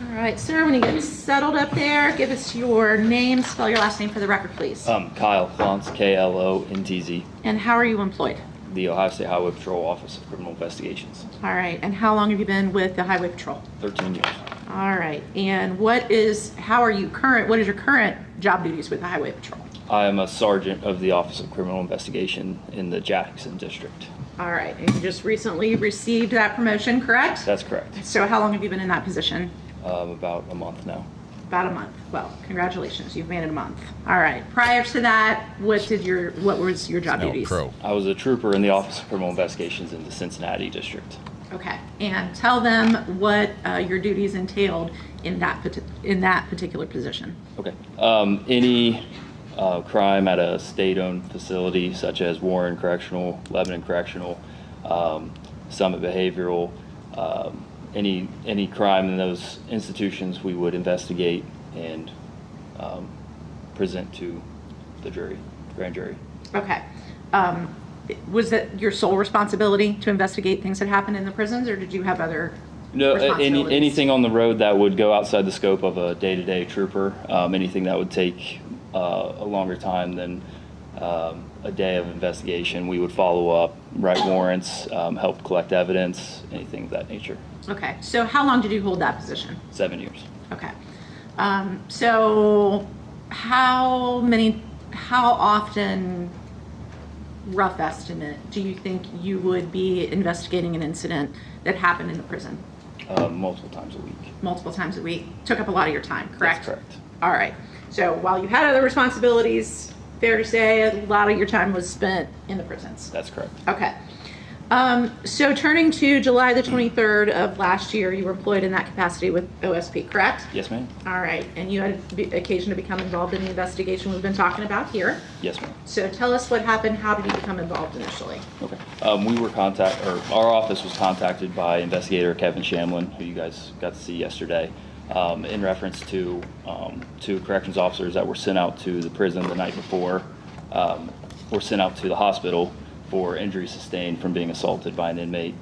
All right, sir, when you get settled up there, give us your name, spell your last name for the record, please. Kyle Klontz, Klontz. And how are you employed? The Ohio State Highway Patrol Office of Criminal Investigations. All right, and how long have you been with the Highway Patrol? 13 years. All right, and what is your current job duties with the Highway Patrol? I am a sergeant of the Office of Criminal Investigation in the Jackson District. All right, and you just recently received that promotion, correct? That's correct. So how long have you been in that position? About a month now. About a month. Well, congratulations, you've made it a month. All right, prior to that, what was your job duties? I was a trooper in the Office of Criminal Investigations in the Cincinnati District. Okay, and tell them what your duties entailed in that particular position. Okay. Any crime at a state-owned facility such as Warren Correctional, Lebanon Correctional, Summit Behavioral, any crime in those institutions we would investigate and present to the grand jury. Okay. Was that your sole responsibility to investigate things that happened in the prisons, or did you have other responsibilities? Anything on the road that would go outside the scope of a day-to-day trooper, anything that would take a longer time than a day of investigation, we would follow up, write warrants, help collect evidence, anything of that nature. Okay, so how long did you hold that position? 7 years. Okay. So how often, rough estimate, do you think you would be investigating an incident that happened in the prison? Multiple times a week. Multiple times a week. Took up a lot of your time, correct? That's correct. All right. So while you had other responsibilities, fair to say a lot of your time was spent in the prisons. That's correct. Okay. So turning to July the 23rd of last year, you were employed in that capacity with OSP, correct? Yes, ma'am. All right. And you had occasion to become involved in the investigation we've been talking about here. Yes, ma'am. So tell us what happened. How did you become involved initially? Okay. Our office was contacted by investigator Kevin Shamlin, who you guys got to see yesterday, in reference to two corrections officers that were sent out to the prison the night before, were sent out to the hospital for injuries sustained from being assaulted by an inmate.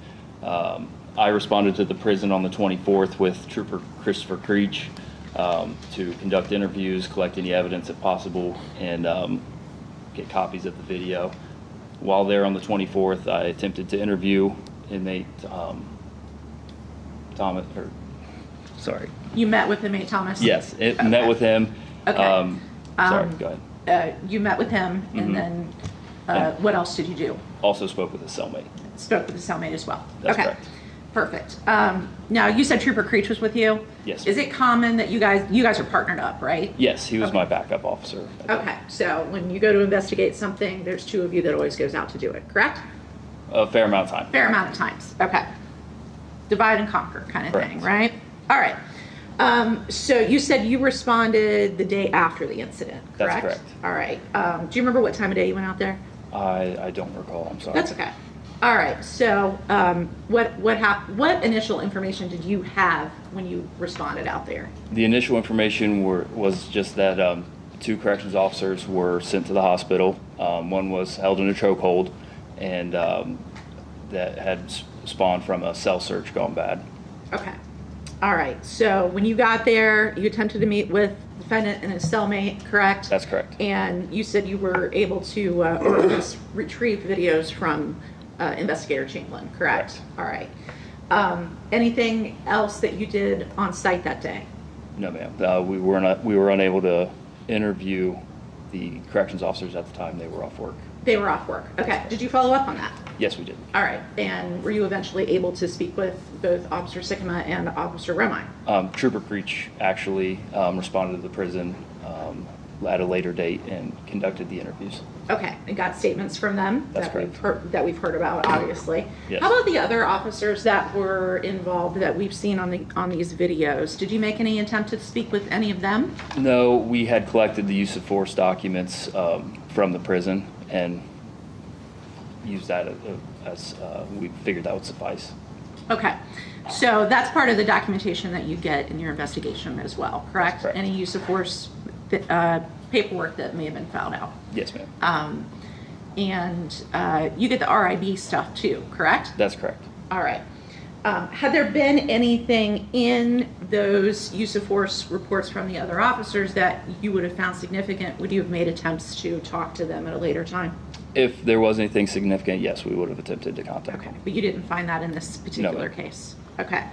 I responded to the prison on the 24th with Trooper Christopher Creech to conduct interviews, collect any evidence if possible, and get copies of the video. While there on the 24th, I attempted to interview inmate Thomas, You met with inmate Thomas? Yes, met with him. Okay. Sorry, go ahead. You met with him, and then what else did you do? Also spoke with his cellmate. Spoke with his cellmate as well. That's okay. correct. Perfect. Now you said Trooper Creech was with you. Yes. Is it common that you guys are partnered up, right? Yes, he was my backup officer. Okay. So when you go to investigate something, there's two of you that always goes out to do it, correct? A fair amount of time. Fair amount of times. Okay. Divide and conquer kind of thing, right? All right. So you said you responded the day after the incident, correct? That's correct. All right. Do you remember what time of day you went out there? I don't recall. I'm sorry. That's okay. All right. So what initial information did you have when you responded out there? The initial information was just that two corrections officers were sent to the hospital. One was held in a chokehold, and that had spawned from a cell search gone bad. Okay. All right. So when you got there, you attempted to meet with the defendant and his cellmate, correct? That's correct. And you said you were able to or at least retrieve videos from Investigator Chamberlain, correct? All right. Anything else that you did on site that day? No, ma'am. We were unable to interview the corrections officers at the time. They were off work. They were off work. Okay. Did you follow up on that? Yes, we did. All right. And were you eventually able to speak with both Officer Sikkema and Officer Romine? Trooper Creech actually responded to the prison at a later date and conducted the interviews. Okay, and got statements from them That's that we've heard about, obviously. Yes. How about the other officers that were involved that we've seen on these videos? Did you make any attempt to speak with any of them? No, we had collected the use of force documents from the prison and used that as we figured that would suffice. Okay, so that's part of the documentation that you get in your investigation as well, correct? Correct. Any use of force paperwork that may have been filed out. Yes, ma'am. And you get the RIB stuff too, correct? That's correct. All right. Had there been anything in those use of force reports from the other officers that you would have found significant? Would you have made attempts to talk to them at a later time? If there was anything significant, yes, we would have attempted to contact them. But you didn't find that in this particular No. case? Okay.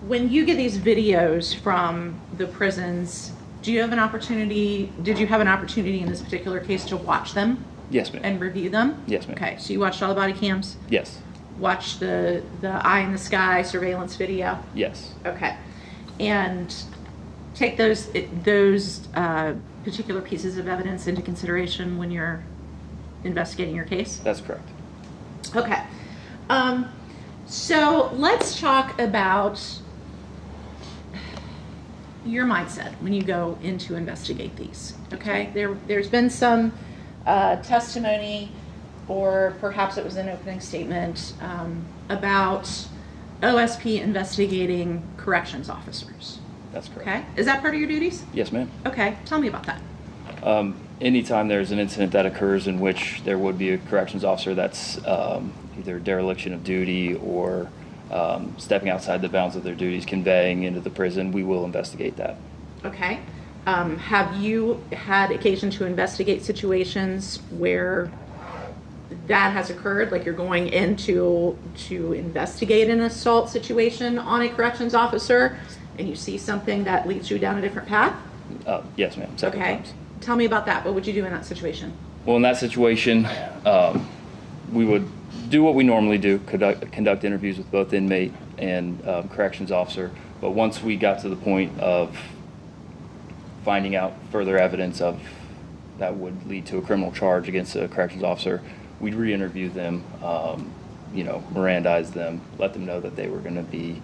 When you get these videos from the prisons, did you have an opportunity in this particular case to watch them? Yes, ma'am. And review them? Yes, ma'am. Okay, so you watched all the body cams? Yes. Watched the eye in the sky surveillance video? Yes. Okay. And take those particular pieces of evidence into consideration when you're investigating your case? That's correct. Okay. So let's talk about your mindset when you go in to investigate these. Okay. There's been some testimony, or perhaps it was an opening statement, about OSP investigating corrections officers. That's correct. Okay. Is that part of your duties? Yes, ma'am. Okay. Tell me about that. Anytime there's an incident that occurs in which there would be a corrections officer that's either dereliction of duty or stepping outside the bounds of their duties, conveying into the prison, we will investigate that. Okay. Have you had occasion to investigate situations where that has occurred, like you're going in to investigate an assault situation on a corrections officer and you see something that leads you down a different path? Yes, ma'am. Several times. Tell me about that. What would you do in that situation? Well, in that situation, we would do what we normally do, conduct interviews with both inmate and corrections officer. But once we got to the point of finding out further evidence of that would lead to a criminal charge against a corrections officer, we'd re-interview them, Mirandize them, let them know that they were going to be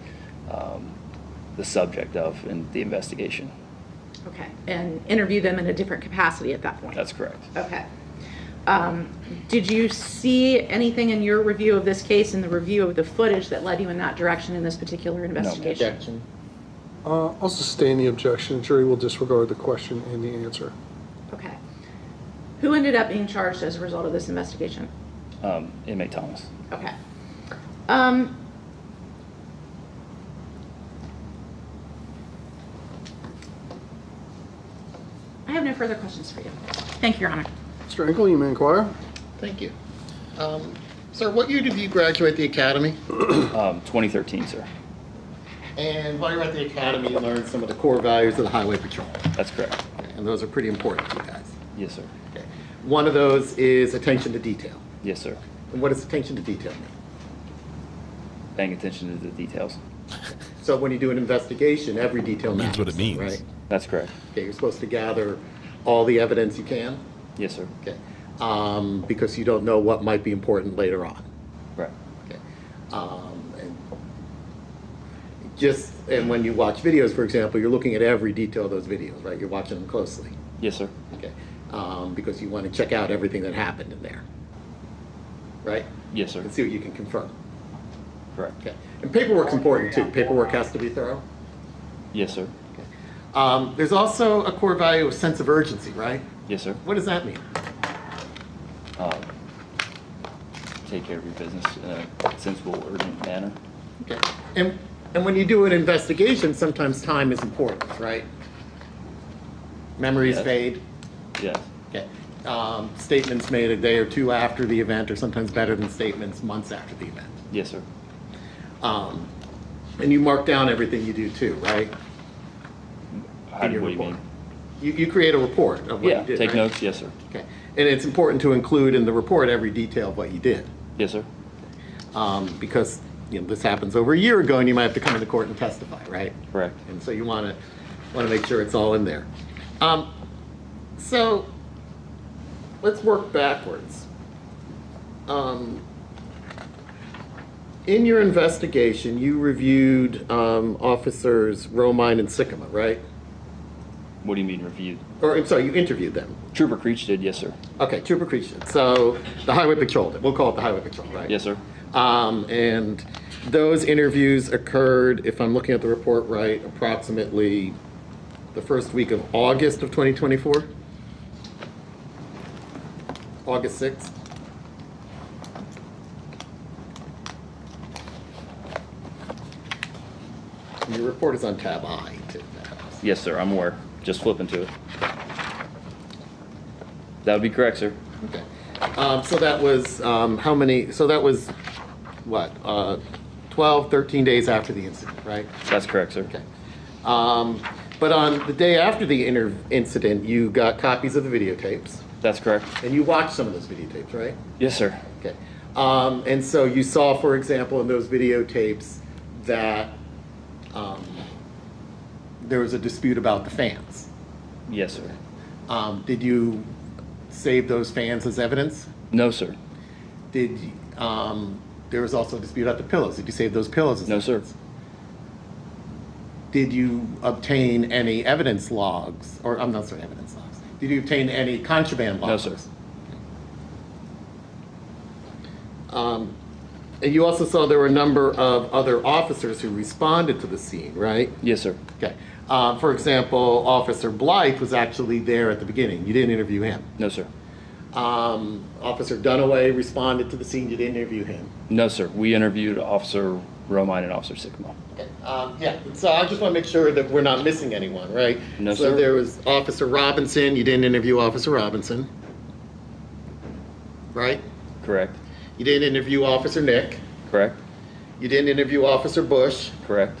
the subject of in the investigation. Okay, and interview them in a different capacity at that point? That's correct. Okay. Did you see anything in your review of this case, in the review of the footage, that led you in that direction in this particular investigation? No objection. I'll sustain the objection. Jury will disregard the question and the answer. Okay. Who ended up being charged as a result of this investigation? Inmate Thomas. Okay. I have no further questions for you. Thank you, Your Honor. Mr. Engel, you may inquire. Thank you. Sir, what year did you graduate the academy? 2013, sir. And while you're at the academy, you learned some of the core values of the Highway Patrol. That's correct. Okay. And those are pretty important to you guys. Yes, sir. Okay. One of those is attention to detail. Yes, sir. And what does attention to detail mean? Paying attention to the details. So when you do an investigation, every detail matters. That's what it means. Right? That's correct. Okay, you're supposed to gather all the evidence you can? Yes, sir. Okay. Because you don't know what might be important later on. Right. Okay. And when you watch videos, for example, you're looking at every detail of those videos, right? You're watching them closely. Yes, sir. Okay. Because you want to check out everything that happened in there. Right? Yes, sir. And see what you can confirm. Correct. Okay. And paperwork's important too. Paperwork has to be thorough. Yes, sir. There's also a core value of sense of urgency, right? Yes, sir. What does that mean? Take care of your business in a sensible, urgent manner. Okay. And when you do an investigation, sometimes time is important, right? Memories fade. Yes. Okay. Statements made a day or two after the event are sometimes better than statements months after the event. Yes, sir. And you mark down everything you do too, right? What do you mean? You create a report of what you did, take right? notes. Yes, sir. Okay. And it's important to include in the report every detail of what you did. Yes, sir. Because this happens over a year ago, and you might have to come into court and testify, right? Correct. And so you want to make sure it's all in there. So let's work backwards. In your investigation, you reviewed officers Romine and Sycamore, right? What do you mean reviewed? Or, I'm sorry, you interviewed them. Trooper Creech did, yes, sir. Okay, Trooper Creech did. So the Highway Patrol did. We'll call it the Highway Patrol, right? Yes, sir. And those interviews occurred, if I'm looking at the report right, approximately the first week of August of 2024? August 6th? And your report is on tab I, too. Yes, sir, I'm aware. Just flipping to it. That would be correct, sir. Okay. So that was how many? So that was what? 12, 13 days after the incident, right? That's correct, sir. Okay. But on the day after the incident, you got copies of the videotapes. That's correct. And you watched some of those videotapes, right? Yes, sir. Okay. And so you saw, for example, in those videotapes that there was a dispute about the fans. Yes, sir. Did you save those fans as evidence? No, sir. Did there was also a dispute about the pillows? Did you save those pillows as evidence? No, sir. Did you obtain any evidence logs, or I'm not sorry, evidence logs? Did you obtain any contraband logs? No, sir. And you also saw there were a number of other officers who responded to the scene, right? Yes, sir. Okay. For example, Officer Blythe was actually there at the beginning. You didn't interview him. No, sir. Officer Dunaway responded to the scene. You didn't interview him. No, sir. We interviewed Officer Romine and Officer Sycamore. Okay. Yeah. So I just want to make sure that we're not missing anyone, right? No, so sir. There was Officer Robinson. You didn't interview Officer Robinson, right? Correct. You didn't interview Officer Nick. Correct. You didn't interview Officer Bush. Correct.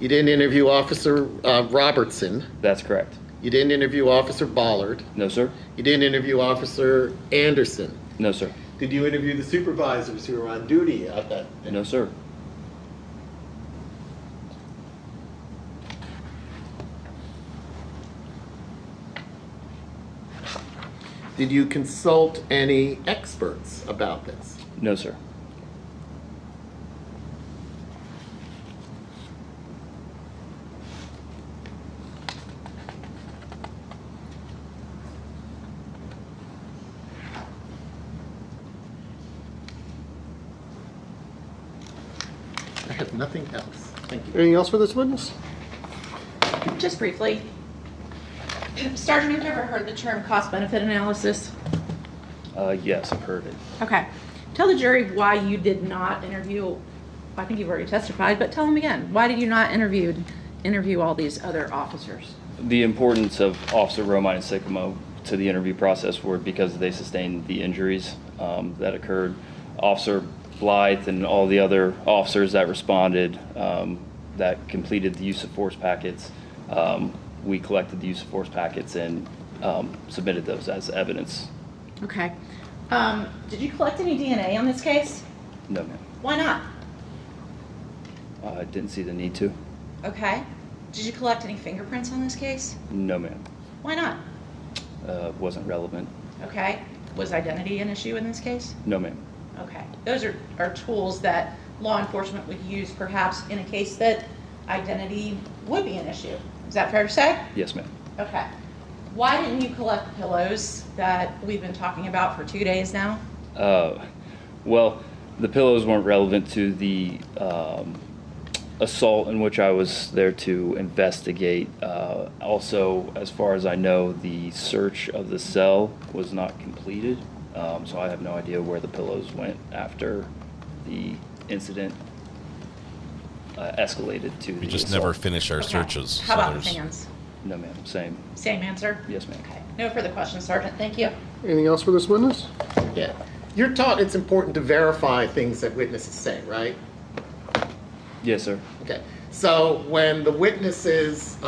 You didn't interview Officer Robertson. That's correct. You didn't interview Officer Bollard. No, sir. You didn't interview Officer Anderson. No, sir. Did you interview the supervisors who were on duty at that? No, sir. Did you consult any experts about this? No, sir. I have nothing else. Thank you. Anything else for this witness? Just briefly. Sergeant, have you ever heard the term cost-benefit analysis? Yes, I've heard it. Okay. Tell the jury why you did not interview, I think you've already testified, but tell them again. Why did you not interview all these other officers? The importance of Officer Romine and Sycamore to the interview process were because they sustained the injuries that occurred. Officer Blythe and all the other officers that responded that completed the use of force packets, we collected the use of force packets and submitted those as evidence. Okay. Did you collect any DNA on this case? No, ma'am. Why not? I didn't see the need to. Okay. Did you collect any fingerprints on this case? No, ma'am. Why not? Wasn't relevant. Okay. Was identity an issue in this case? No, ma'am. Okay. Those are tools that law enforcement would use perhaps in a case that identity would be an issue. Is that fair to say? Yes, ma'am. Okay. Why didn't you collect the pillows that we've been talking about for 2 days now? Well, the pillows weren't relevant to the assault in which I was there to investigate. Also, as far as I know, the search of the cell was not completed, so I have no idea where the pillows went after the incident escalated to the We just assault. never finish our searches. How about the fans? No, ma'am. Same. Same answer? Yes, ma'am. Okay. No further questions, Sergeant. Thank you. Anything else for this witness? Yeah. You're taught it's important to verify things that witnesses say, right? Yes, sir. Okay. So when the witnesses,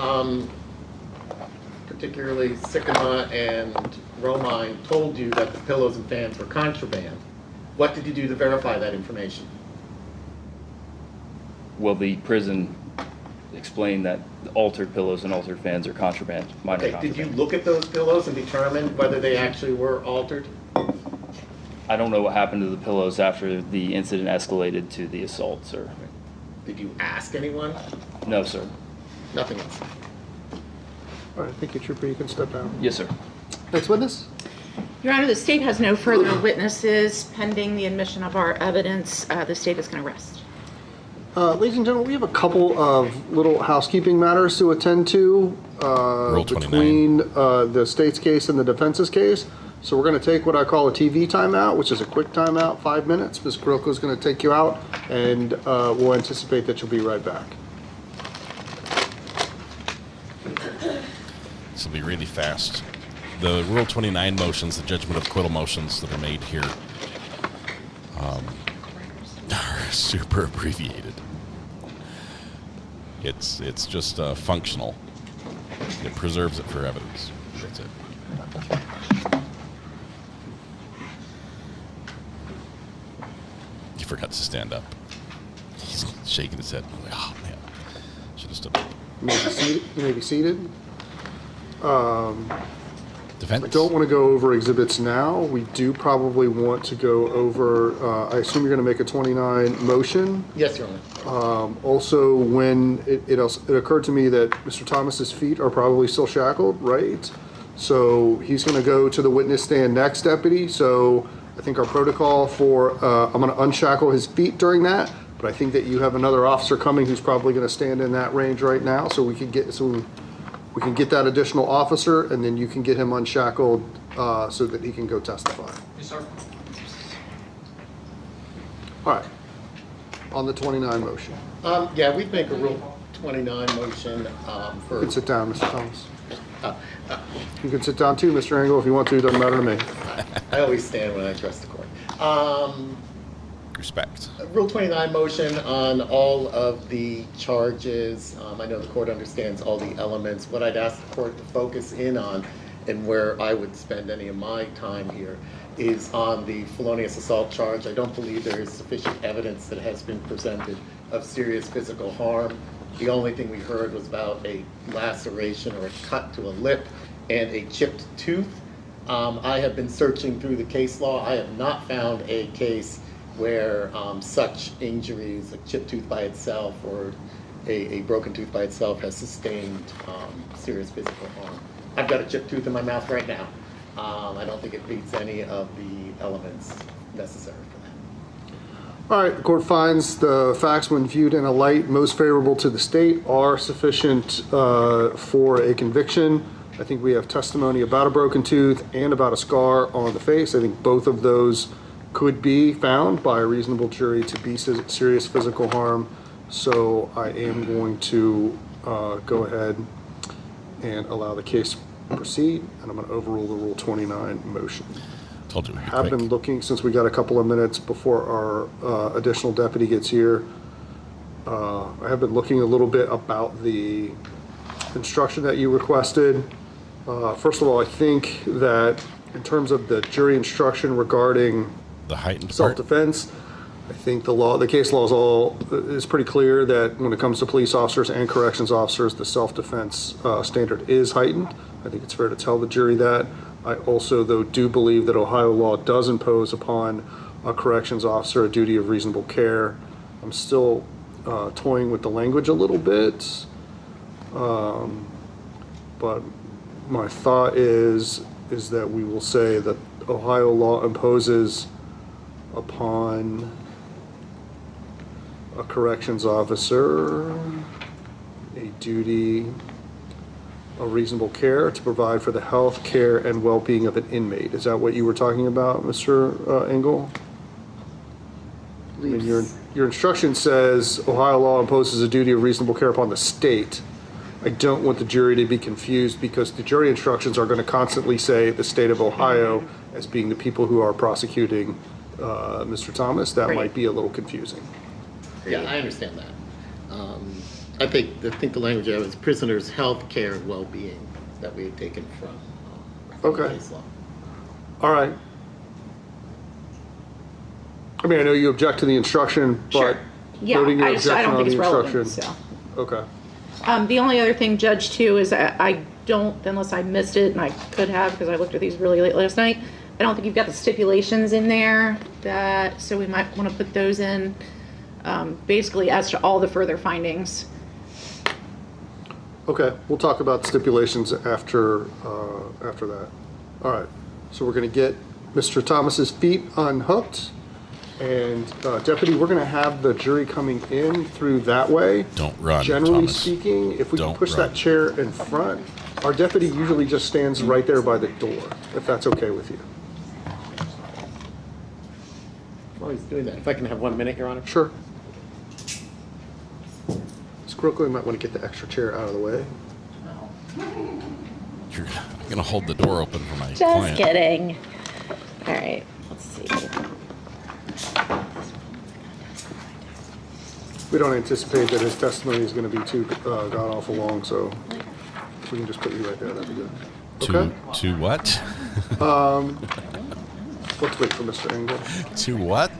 particularly Sycamore and Romine, told you that the pillows and fans were contraband, what did you do to verify that information? Well, the prison explained that altered pillows and altered fans are contraband, minor Okay, contraband. did you look at those pillows and determine whether they actually were altered? I don't know what happened to the pillows after the incident escalated to the assault, sir. Did you ask anyone? No, sir. Nothing else. All right, thank you, Trooper. You can step down. Yes, sir. Next witness. Your Honor, the state has no further witnesses pending the admission of our evidence. The state is going to rest. Ladies and gentlemen, we have a couple of little housekeeping matters to attend to between the state's case and the defense's case. So we're going to take what I call a TV timeout, which is a quick timeout, 5 minutes. Ms. Groko is going to take you out, and we'll anticipate that you'll be right back. This will be really fast. The Rule 29 motions, the judgment of acquittal motions that are made here, are super abbreviated. It's just functional. It preserves it for evidence. That's it. He forgot to stand up. He's shaking his head. Oh man, should have stood up. You may be seated. Defense? I don't want to go over exhibits now. We do probably want to go over, I assume you're going to make a 29 motion. Yes, Your Honor. Also, when it occurred to me that Mr. Thomas's feet are probably still shackled, right? So he's going to go to the witness stand next, deputy. So I think our protocol for, I'm going to unshackle his feet during that, but I think that you have another officer coming who's probably going to stand in that range right now, so we can get that additional officer, and then you can get him unshackled so that he can go testify. Yes, sir. All right. On the 29 motion. Yeah, we'd make a Rule 29 motion for... You can sit down, Mr. Thomas. You can sit down too, Mr. Engel, if you want to. It doesn't matter to me. I always stand when I address the court. Respect. Rule 29 motion on all of the charges. I know the court understands all the elements. What I'd ask the court to focus in on, and where I would spend any of my time here, is on the felonious assault charge. I don't believe there is sufficient evidence that has been presented of serious physical harm. The only thing we heard was about a laceration or a cut to a lip and a chipped tooth. I have been searching through the case law. I have not found a case where such injuries, a chipped tooth by itself or a broken tooth by itself, has sustained serious physical harm. I've got a chipped tooth in my mouth right now. I don't think it meets any of the elements necessary for that. All right, the court finds the facts, when viewed in a light most favorable to the state, are sufficient for a conviction. I think we have testimony about a broken tooth and about a scar on the face. I think both of those could be found by a reasonable jury to be serious physical harm. So I am going to go ahead and allow the case to proceed, and I'm going to overrule the Rule 29 motion. Told you. I have been looking, since we got a couple of minutes before our additional deputy gets here, I have been looking a little bit about the instruction that you requested. First of all, I think that in terms of the jury instruction regarding the heightened self-defense, I think the case law is pretty clear that when it comes to police officers and corrections officers, the self-defense standard is heightened. I think it's fair to tell the jury that. I also, though, do believe that Ohio law does impose upon a corrections officer a duty of reasonable care. I'm still toying with the language a little bit, but my thought is that we will say that Ohio law imposes upon a corrections officer a duty of reasonable care to provide for the health, care, and well-being of an inmate. Is that what you were talking about, Mr. Engel? I mean, your instruction says Ohio law imposes a duty of reasonable care upon the state. I don't want the jury to be confused, because the jury instructions are going to constantly say the state of Ohio as being the people who are prosecuting Mr. Thomas. That might be a little confusing. Yeah, I understand that. I think the language of it is prisoners' health, care, and well-being that we had taken from the case law. All right. I mean, I know you object to the instruction, but Yeah, Noting your I don't objection think on it's the relevant, instruction. so. Okay. The only other thing, Judge, too, is that I don't, unless I missed it, and I could have because I looked at these really late last night, I don't think you've got the stipulations in there so we might want to put those in, basically as to all the further findings. Okay, we'll talk about stipulations after that. All right, so we're going to get Mr. Thomas's feet unhooked. And Deputy, we're going to have the jury coming in through that way. Don't run, Generally Thomas. speaking, if we can Don't push run. that chair in front, our deputy usually just stands right there by the door, if that's okay with you. While he's doing that, if I can have 1 minute, Your Honor? Sure. Ms. Crooklyn might want to get the extra chair out of the way. You're going to hold the door open for my Just client. kidding. All right, let's see. We don't anticipate that his testimony is going to be too god-awful long, so if we can just put you right there, that'd be good. Okay? To what? Let's wait for Mr. Engel. To what?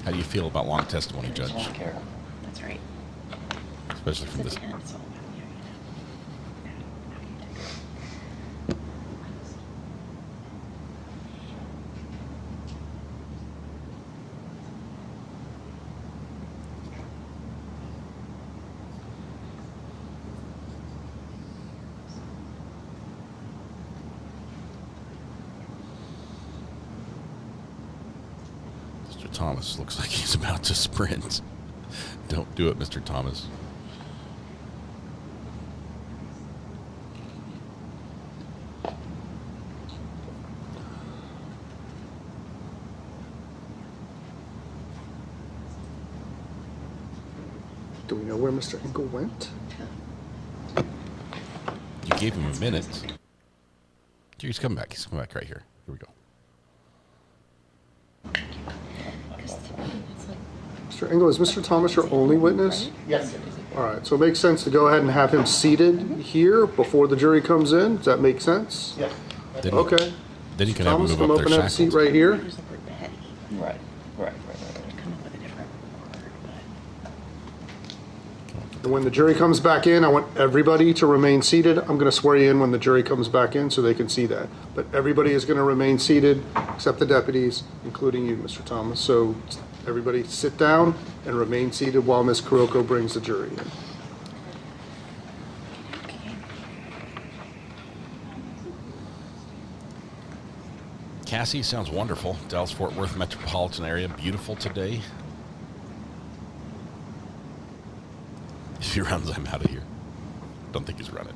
How do you feel about long testimony, Judge? That's right. Especially from this. Mr. Thomas looks like he's about to sprint. Don't do it, Mr. Thomas. Do we know where Mr. Engel went? You gave him a minute. He's coming back. He's coming back right here. Here we go. Mr. Engel, is Mr. Thomas your only witness? Yes. All right, so it makes sense to go ahead and have him seated here before the jury comes in. Does that make sense? Yes. Okay. Then you can have him Thomas, move come up up there and have a seat shackled. right here. Right. And when the jury comes back in, I want everybody to remain seated. I'm going to swear you in when the jury comes back in so they can see that. But everybody is going to remain seated except the deputies, including you, Mr. Thomas. So everybody sit down and remain seated while Ms. Kuroko brings the jury in. Cassie, sounds wonderful. Dallas-Fort Worth metropolitan area. Beautiful today. If he runs, I'm out of here. Don't think he's running.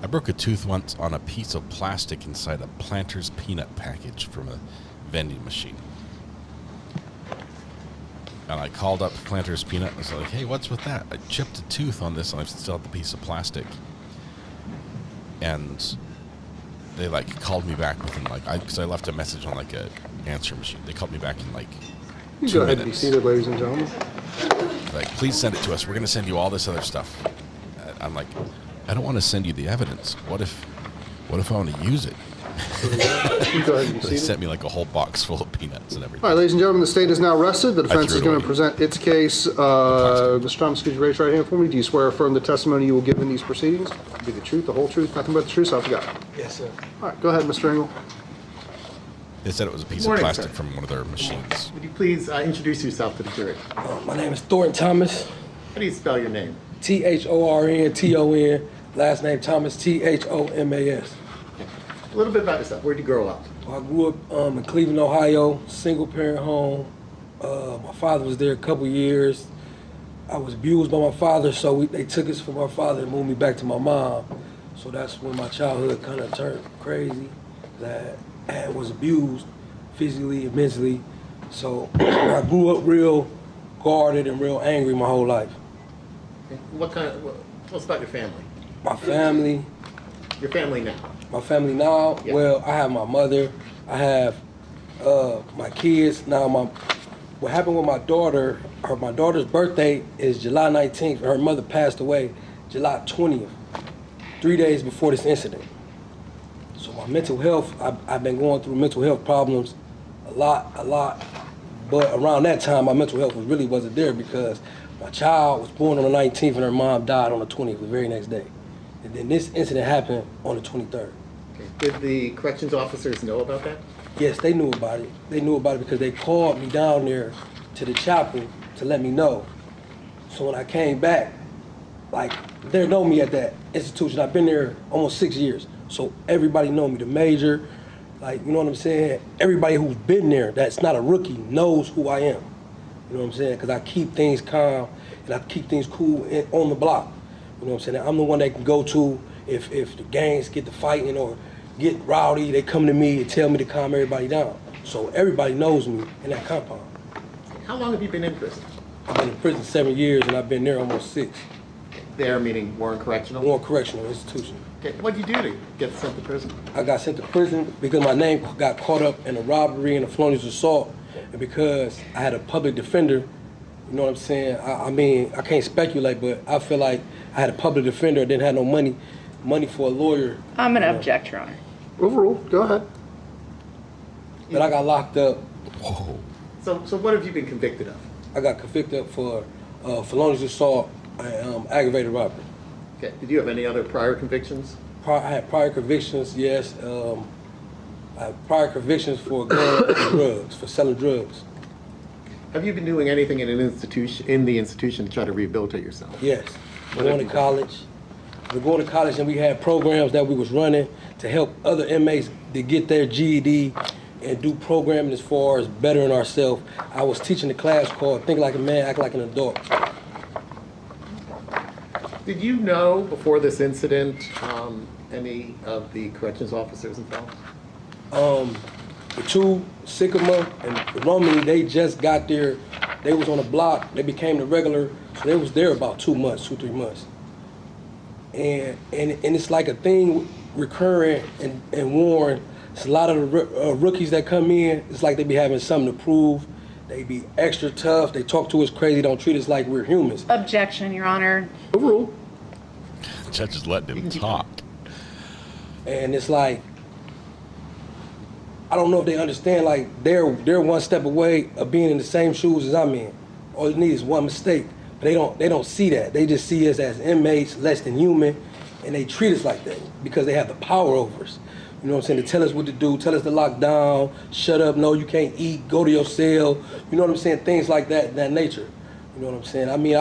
I broke a tooth once on a piece of plastic inside a Planters peanut package from a vending machine. And I called up Planters Peanut and I was like, hey, what's with that? I chipped a tooth on this and I still have the piece of plastic. And they called me back within because I left a message on a answer machine. They called me back in 2 Go ahead minutes. and be seated, ladies and gentlemen. Please send it to us. We're going to send you all this other stuff. I'm like, I don't want to send you the evidence. What if I want to use it? Go ahead and be They seated. sent me a whole box full of peanuts and everything. All right, ladies and gentlemen, the state is now rested. The defense threw is it going away. to present its case. Mr. Thomas, could you raise your right hand for me? Do you swear or affirm the testimony you will give in these proceedings will be the truth, the whole truth, nothing but the truth, so help you God? Yes, sir. All right, go ahead, Mr. Engel. They said it was a piece Morning, of plastic sir. from one of their machines. Would you please introduce yourself to the jury? My name is Thornton Thomas. How do you spell your name? Thornton, last name Thomas, Thomas. A little bit about yourself. Where'd you grow up? I grew up in Cleveland, Ohio, single parent home. My father was there a couple years. I was abused by my father, so they took us from my father and moved me back to my mom. So that's when my childhood kind of turned crazy. That I was abused physically and mentally. So I grew up real guarded and real angry my whole life. What's about your family? My family. Your family now? My family now, Yeah. well, I have my mother, I have my kids. Now what happened with my daughter, my daughter's birthday is July 19th. Her mother passed away July 20th, 3 days before this incident. So my mental health, I've been going through mental health problems a lot. But around that time, my mental health really wasn't there because my child was born on the 19th and her mom died on the 20th, the very next day. And then this incident happened on the 23rd. Okay. Did the corrections officers know about that? Yes, they knew about it. They knew about it because they called me down there to the chapel to let me know. So when I came back, like, they know me at that institution. I've been there almost 6 years. So everybody know me, the major, like, you know what I'm saying? Everybody who's been there that's not a rookie knows who I am. You know what I'm saying? Because I keep things calm and I keep things cool on the block. You know what I'm saying? I'm the one they can go to if the gangs get to fighting or get rowdy, they come to me and tell me to calm everybody down. So everybody knows me in that compound. How long have you been in prison? I've been in prison 7 years and I've been there almost 6. There meaning Warren Correctional? Warren Correctional Institution. Okay, what did you do to get sent to prison? I got sent to prison because my name got caught up in a robbery and a felonious assault, and because I had a public defender. You know what I'm saying? I mean, I can't speculate, but I feel like I had a public defender, didn't have no money for a lawyer. I'm going to object, Your Honor. Overruled. Go ahead. But I got locked up. Whoa. So what have you been convicted of? I got convicted for felonious assault and aggravated robbery. Okay. Did you have any other prior convictions? I had prior convictions, yes. I had prior convictions for gun and drugs, for selling drugs. Have you been doing anything in the institution to try to rehabilitate yourself? Yes. We're going to college. We're going to college and we had programs that we was running to help other inmates to get their GED and do programming as far as bettering ourselves. I was teaching a class called Think Like a Man, Act Like an Adult. Did you know before this incident any of the corrections officers involved? The two, Sycamore and Romney, they just got there. They was on the block. They became the regular. So they was there about 2 months, 2-3 months. And it's like a thing recurring and Warren. It's a lot of the rookies that come in. It's like they be having something to prove. They be extra tough. They talk to us crazy. Don't treat us like we're humans. Objection, Your Honor. Overruled. The judge is letting him talk. And it's like, I don't know if they understand, like, they're one step away of being in the same shoes as I'm in. All you need is one mistake. But they don't see that. They just see us as inmates, less than human, and they treat us like that because they have the power over us. You know what I'm saying? To tell us what to do, tell us to lock down, shut up, no, you can't eat, go to your cell. You know what I'm saying? Things like that nature. You know what I'm saying? I mean,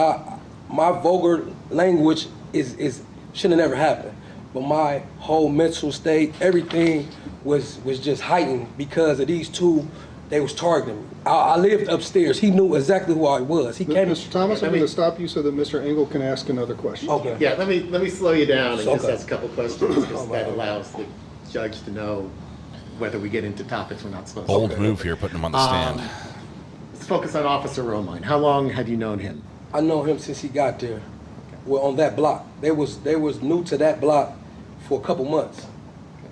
my vulgar language is shouldn't have never happened. But my whole mental state, everything was just heightened because of these two. They was targeting me. I lived upstairs. He knew exactly who I was. He came. Mr. Thomas, I'm going to stop you so that Mr. Engel can ask another question. Okay. Yeah, let me slow you down and just Okay. ask a couple questions because that allows the judge to know whether we get into topics we're not supposed to. Bold move here, putting him on the stand. Let's focus on Officer Romine. How long had you known him? I know him since he got there. Well, on that block. They was new to that block for a couple months.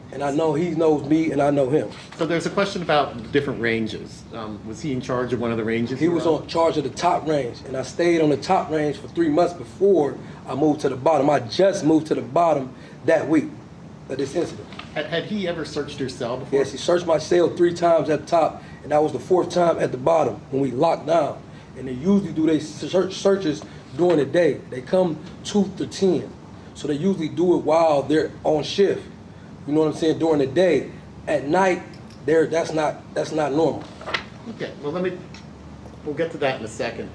And I know he knows me and I know him. So there's a question about different ranges. Was he in charge of one of the ranges? He was on charge of the top range, and I stayed on the top range for 3 months before I moved to the bottom. I just moved to the bottom that week of this incident. Had he ever searched your cell before? Yes, he searched my cell 3 times at the top, and that was the 4th time at the bottom when we locked down. And they usually do their searches during the day. They come 2 to 10. So they usually do it while they're on shift. You know what I'm saying? During the day. At night, that's not normal. Okay, well we'll get to that in a second.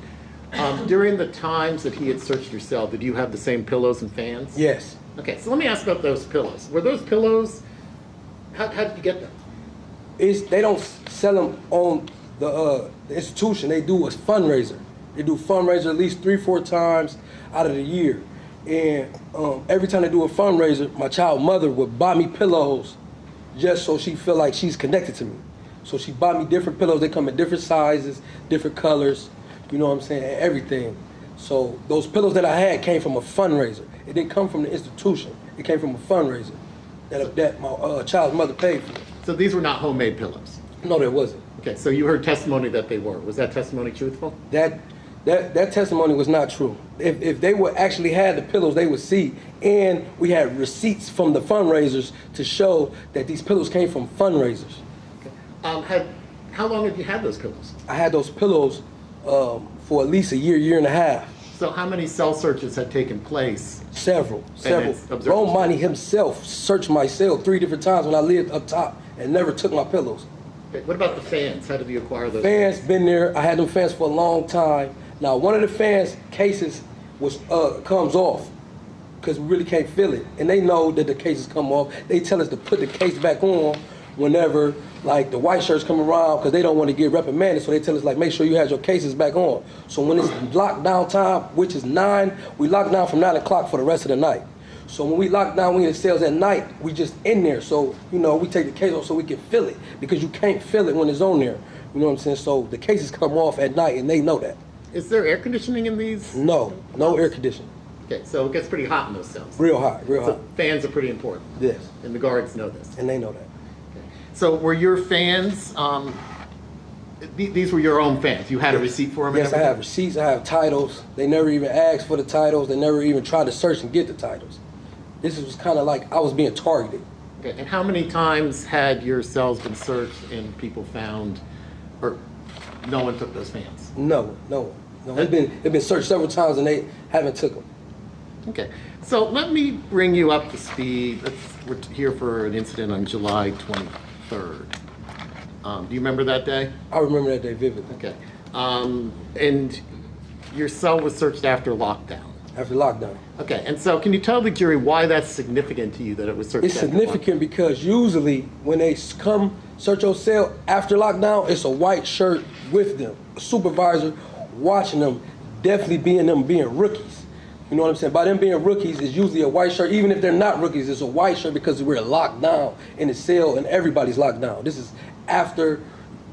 During the times that he had searched your cell, did you have the same pillows and fans? Yes. Okay, so let me ask about those pillows. Were those pillows, how did you get them? They don't sell them on the institution. They do a fundraiser. They do fundraiser at least 3-4 times out of the year. And every time they do a fundraiser, my child mother would buy me pillows just so she feel like she's connected to me. So she bought me different pillows. They come in different sizes, different colors, you know what I'm saying, and everything. So those pillows that I had came from a fundraiser. It didn't come from the institution. It came from a fundraiser that my child's mother paid for. So these were not homemade pillows? No, there wasn't. Okay, so you heard testimony that they were. Was that testimony truthful? That testimony was not true. If they would actually had the pillows, they would see, and we had receipts from the fundraisers to show that these pillows came from fundraisers. How long have you had those pillows? I had those pillows for at least a year and a half. So how many cell searches had taken place? Several. Romani himself searched my cell 3 different times when I lived up top and never took my pillows. Okay, what about the fans? How did you acquire those? Fans been there. I had them fans for a long time. Now, one of the fans' cases comes off because we really can't feel it. And they know that the cases come off. They tell us to put the case back on whenever, like, the white shirts come around because they don't want to get reprimanded. So they tell us, like, make sure you have your cases back on. So when it's lockdown time, which is 9, we lock down from 9 o'clock for the rest of the night. So when we lock down, we in the cells at night, we just in there. So, you know, we take the case off so we can feel it because you can't feel it when it's on there. You know what I'm saying? So the cases come off at night and they know that. Is there air conditioning in these? No air conditioning. Okay, so it gets pretty hot in those cells. Real hot. So fans are pretty important. Yes. And the guards know this. And they know that. Okay. So were your fans, these were your own fans? You had a receipt for them? Yes, I have receipts, I have titles. They never even asked for the titles. They never even tried to search and get the titles. This was kind of like I was being targeted. Okay, and how many times had your cells been searched and people found, or no one took those fans? No. It's been searched several times and they haven't took them. Okay, so let me bring you up to speed. We're here for an incident on July 23rd. Do you remember that day? I remember that day vividly. Okay, and your cell was searched after lockdown. After lockdown. Okay, and so can you tell the jury why that's significant to you that it was searched? It's significant because usually when they come search your cell after lockdown, it's a white shirt with them, a supervisor watching them, definitely being rookies. You know what I'm saying? By them being rookies, it's usually a white shirt. Even if they're not rookies, it's a white shirt because we're locked down in the cell and everybody's locked down. This is after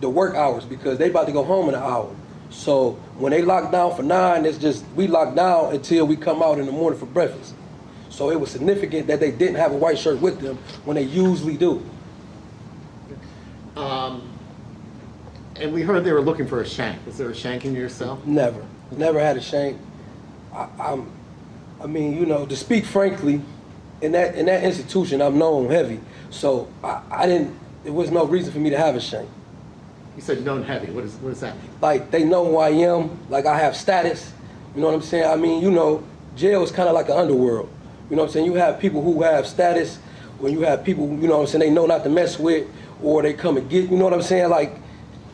the work hours because they about to go home in an hour. So when they lock down for 9, it's just we lock down until we come out in the morning for breakfast. So it was significant that they didn't have a white shirt with them when they usually do. And we heard they were looking for a shank. Was there a shank in your cell? Never had a shank. I mean, you know, to speak frankly, in that institution, I'm known heavy. So I didn't. There was no reason for me to have a shank. You said known heavy. What does that mean? Like, they know who I am. Like, I have status. You know what I'm saying? I mean, you know, jail is kind of like an underworld. You know what I'm saying? You have people who have status. When you have people, you know what I'm saying, they know not to mess with, or they come and get, you know what I'm saying? Like,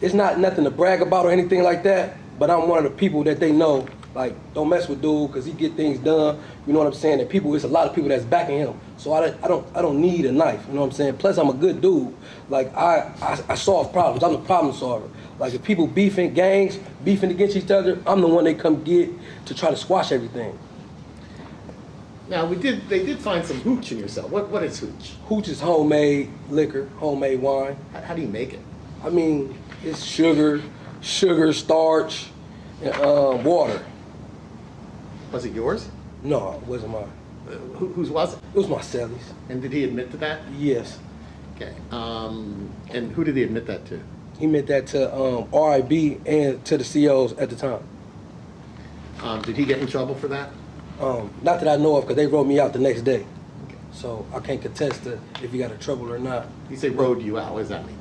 it's not nothing to brag about or anything like that, but I'm one of the people that they know, like, don't mess with dude because he get things done. You know what I'm saying? And people, it's a lot of people that's backing him. So I don't need a knife. You know what I'm saying? Plus, I'm a good dude. Like, I solve problems. I'm the problem solver. Like, if people gangs beefing against each other, I'm the one they come get to try to squash everything. Now, they did find some hooch in your cell. What is hooch? Hooch is homemade liquor, homemade wine. How do you make it? I mean, it's sugar, starch, and water. Was it yours? No, it wasn't mine. Whose was it? It was my cellies. And did he admit to that? Yes. Okay. And who did he admit that to? He admit that to RIB and to the COs at the time. Did he get in trouble for that? Not that I know of, because they wrote me out the next day. Okay. So I can't contest if he got in trouble or not. You say wrote you out. What does that mean?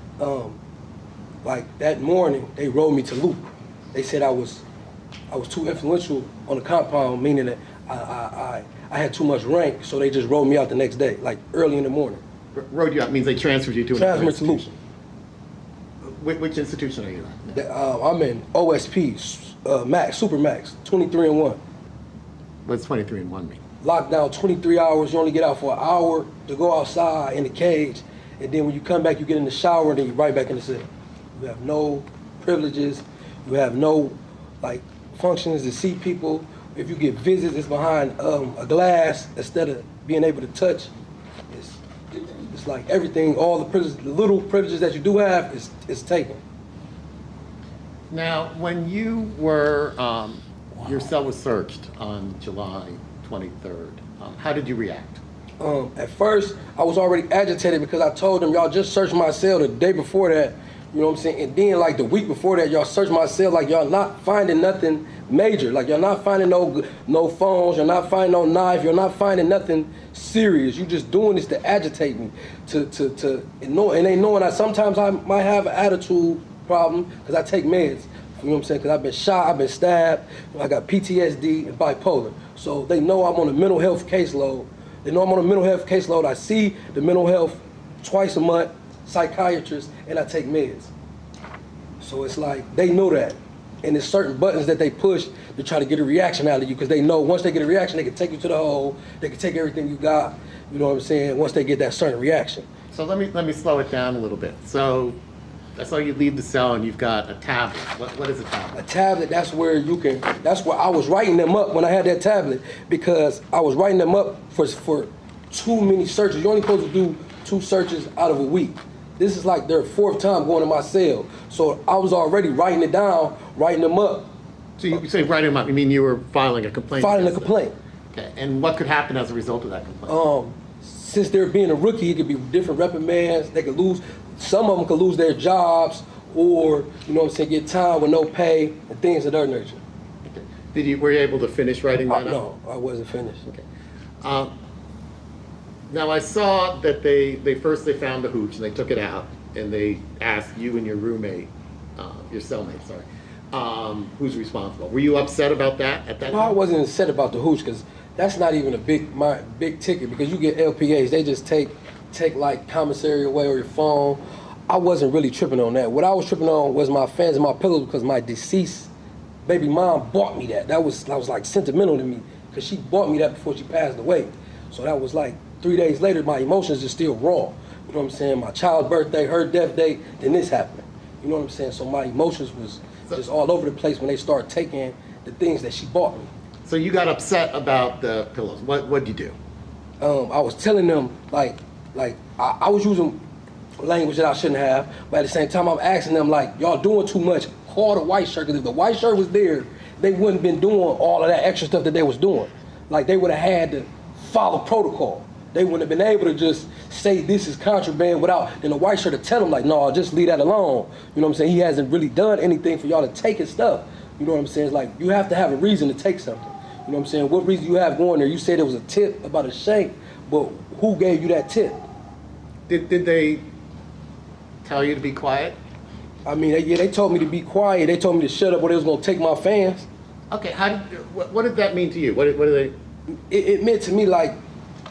Like that morning, they rolled me to loop. They said I was too influential on the compound, meaning that I had too much rank, so they just rolled me out the next day, like early in the morning. Rode you out means they transferred you to another institution. Which institution are you at? I'm in OSP, Max, Super Max, 23-1. What's 23-1 mean? Lockdown, 23 hours. You only get out for an hour to go outside in the cage, and then when you come back, you get in the shower, and then you're right back in the cell. You have no privileges. You have no functions to see people. If you get visits, it's behind a glass instead of being able to touch. It's like everything, all the privileges, the little privileges that you do have is taken. Now, when you were, your cell was searched on July 23rd, how did you react? At first, I was already agitated because I told them, y'all just searched my cell the day before that. You know what I'm saying? And then like the week before that, y'all searched my cell, like y'all not finding nothing major. Like y'all not finding no phones, you're not finding no knife, you're not finding nothing serious. You just doing this to agitate me, and they knowing that sometimes I might have an attitude problem because I take meds. You know what I'm saying? Because I've been shot, I've been stabbed, I got PTSD and bipolar. So they know I'm on a mental health caseload. They know I'm on a mental health caseload. I see the mental health twice a month, psychiatrist, and I take meds. So it's like, they know that. And there's certain buttons that they push to try to get a reaction out of you because they know once they get a reaction, they can take you to the hole, they can take everything you got, you know what I'm saying, once they get that certain reaction. So let me slow it down a little bit. So I saw you leave the cell and you've got a tablet. What is a tablet? A tablet, that's where I was writing them up when I had that tablet because I was writing them up for too many searches. You're only supposed to do 2 searches out of a week. This is like their 4th time going to my cell. So I was already writing it down, writing them up. So you say writing them up, you mean you were filing a complaint? Filing a complaint. Okay, and what could happen as a result of that complaint? Since they're being a rookie, it could be different reprimands. They could lose, some of them could lose their jobs or, you know what I'm saying, get time with no pay and things of that nature. Okay. Were you able to finish writing that up? No, I wasn't finished. Okay. Now I saw that they first found the hooch and they took it out and they asked you and your roommate, your cellmate, sorry, who's responsible. Were you upset about that at that time? No, I wasn't upset about the hooch because that's not even a big ticket because you get LPAs. They just take like commissary away or your phone. I wasn't really tripping on that. What I was tripping on was my fans and my pillows because my deceased baby mom bought me that. That was like sentimental to me because she bought me that before she passed away. So that was like 3 days later, my emotions are still raw. You know what I'm saying? My child's birthday, her death day, then this happened. You know what I'm saying? So my emotions was just all over the place when they started taking the things that she bought me. So you got upset about the pillows. What'd you do? I was telling them, like I was using language that I shouldn't have, but at the same time, I'm asking them, like, y'all doing too much. Call the white shirt, because if the white shirt was there, they wouldn't have been doing all of that extra stuff that they was doing. Like, they would have had to follow protocol. They wouldn't have been able to just say this is contraband without, then the white shirt to tell them, like, no, just leave that alone. You know what I'm saying? He hasn't really done anything for y'all to take his stuff. You know what I'm saying? It's like, you have to have a reason to take something. You know what I'm saying? What reason you have going there? You said it was a tip about a shank, but who gave you that tip? Did they tell you to be quiet? I mean, they told me to be quiet. They told me to shut up or they was going to take my fans. Okay, what did that mean to you? What did they? It meant to me like,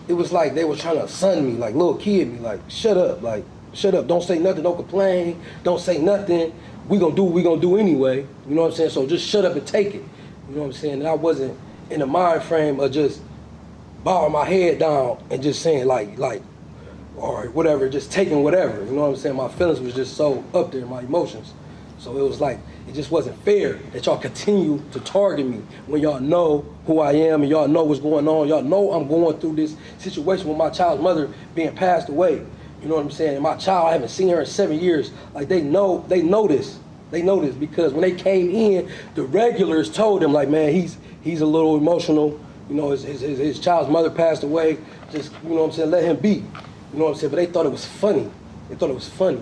it was like they were trying to son me, like little kid me, like, shut up, don't say nothing, don't complain, don't say nothing. We gonna do what we gonna do anyway. You know what I'm saying? So just shut up and take it. You know what I'm saying? And I wasn't in the mind frame of just bowing my head down and just saying like, or whatever, just taking whatever. You know what I'm saying? My feelings was just so up there, my emotions. So it was like, it just wasn't fair that y'all continue to target me when y'all know who I am and y'all know what's going on. Y'all know I'm going through this situation with my child's mother being passed away. You know what I'm saying? And my child, I haven't seen her in 7 years. Like, they know this. They know this because when they came in, the regulars told them, like, man, he's a little emotional. You know, his child's mother passed away. Just, you know what I'm saying, let him be. You know what I'm saying? But they thought it was funny. They thought it was funny.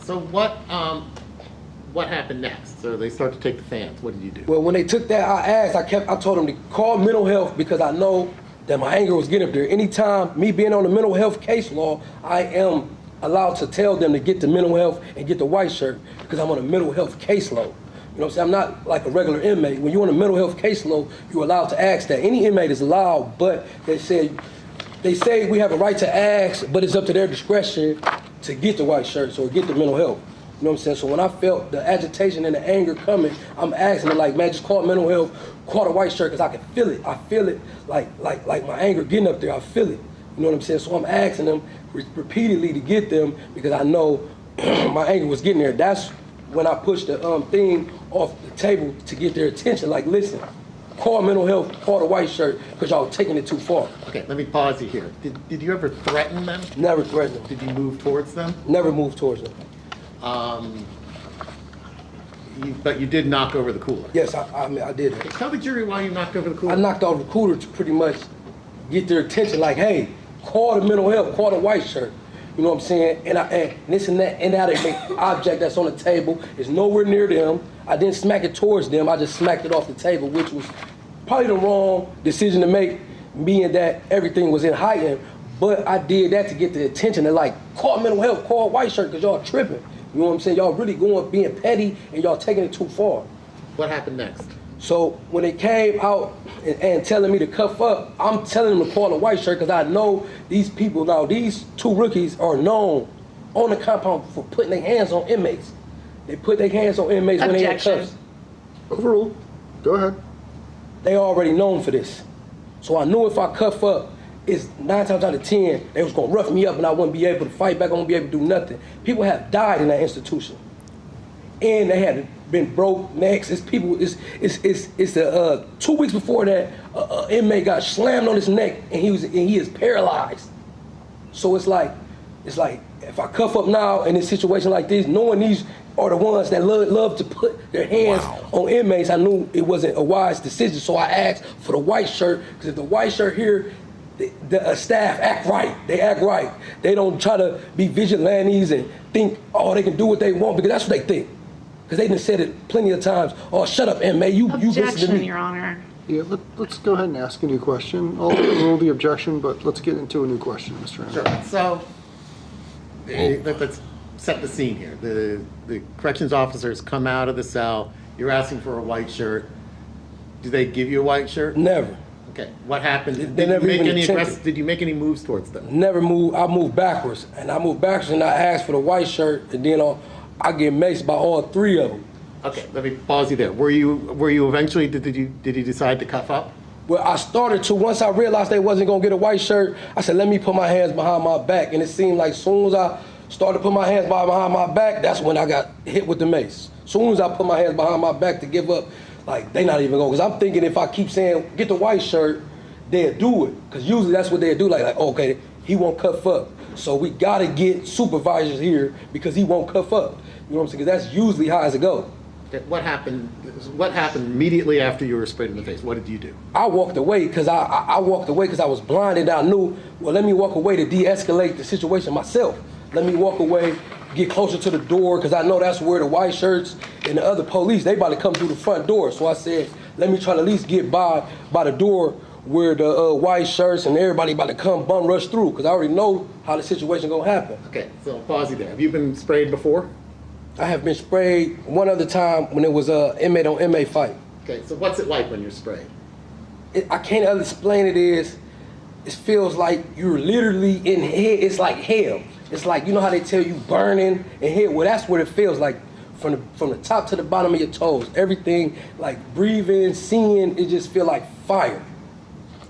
So what happened next? So they started to take the fans. What did you do? Well, when they took that, I told them to call mental health because I know that my anger was getting up there. Anytime, me being on the mental health case law, I am allowed to tell them to get the mental health and get the white shirt because I'm on a mental health case law. You know what I'm saying? I'm not like a regular inmate. When you're on a mental health case law, you're allowed to ask that. Any inmate is allowed, but they say we have a right to ask, but it's up to their discretion to get the white shirts or get the mental health. You know what I'm saying? So when I felt the agitation and the anger coming, I'm asking them, like, man, just call mental health, call the white shirt, because I can feel it. I feel it like my anger getting up there. I feel it. You know what I'm saying? So I'm asking them repeatedly to get them because I know my anger was getting there. That's when I pushed the thing off the table to get their attention. Like, listen, call mental health, call the white shirt, because y'all taking it too far. Okay, let me pause you here. Did you ever threaten them? Never threatened them. Did you move towards them? Never moved towards them. But you did knock over the cooler. Yes, I did. Tell the jury why you knocked over the cooler. I knocked over the cooler to pretty much get their attention. Like, hey, call the mental health, call the white shirt. You know what I'm saying? And this and that inanimate object that's on the table is nowhere near them. I didn't smack it towards them. I just smacked it off the table, which was probably the wrong decision to make, being that everything was in heightened. But I did that to get the attention and like, call mental health, call white shirt, because y'all tripping. You know what I'm saying? Y'all really being petty and y'all taking it too far. What happened next? So when they came out and telling me to cuff up, I'm telling them to call a white shirt because I know these people now, these two rookies are known on the compound for putting their hands on inmates. They put their hands on inmates when they in cuffs. Overruled. Go ahead. They already known for this. So I knew if I cuff up, it's 9 times out of 10, they was gonna rough me up and I wouldn't be able to fight back, I wouldn't be able to do nothing. People have died in that institution. And they had been broke necks. It's people, it's 2 weeks before that, inmate got slammed on his neck and he is paralyzed. So it's like, if I cuff up now in a situation like this, knowing these are the ones that love to put their hands on inmates, I knew it wasn't a wise decision. So I asked for the white shirt, because if the white shirt here, the staff act right. They act right. They don't try to be vigilantes and think, oh, they can do what they want, because that's what they think. Because they done said it plenty of times. Oh, shut up, inmate. You listen to me. Your Honor. Yeah, let's go ahead and ask a new question. I'll rule the objection, but let's get into a new question, Mr. Anderson. Sure. So let's set the scene here. The corrections officers come out of the cell. You're asking for a white shirt. Do they give you a white shirt? Never. Okay. What happened? They never even attempted. Did you make any moves towards them? Never moved. I moved backwards. And I asked for the white shirt, and then I get maced by all 3 of them. Okay, let me pause you there. Were you eventually, did you decide to cuff up? Well, I started to. Once I realized they wasn't gonna get a white shirt, I said, let me put my hands behind my back. And it seemed like as soon as I started to put my hands behind my back, that's when I got hit with the mace. As soon as I put my hands behind my back to give up, like, they not even going. Because I'm thinking if I keep saying, get the white shirt, they'll do it. Because usually that's what they'll do. Like, okay, he won't cuff up. So we got to get supervisors here because he won't cuff up. You know what I'm saying? Because that's usually how it goes. Okay, what happened immediately after you were sprayed in the face? What did you do? I walked away because I walked away because I was blinded. I knew, well, let me walk away to de-escalate the situation myself. Let me walk away, get closer to the door, because I know that's where the white shirts and the other police, they about to come through the front door. So I said, let me try to at least get by the door where the white shirts and everybody about to come bum rush through, because I already know how the situation gonna happen. Okay, so I'll pause you there. Have you been sprayed before? I have been sprayed one other time when it was a inmate on inmate fight. Okay, so what's it like when you're sprayed? I can't explain it. It feels like you're literally in hell. It's like hell. It's like, you know how they tell you burning in hell? Well, that's what it feels like from the top to the bottom of your toes. Everything, like breathing, seeing, it just feel like fire.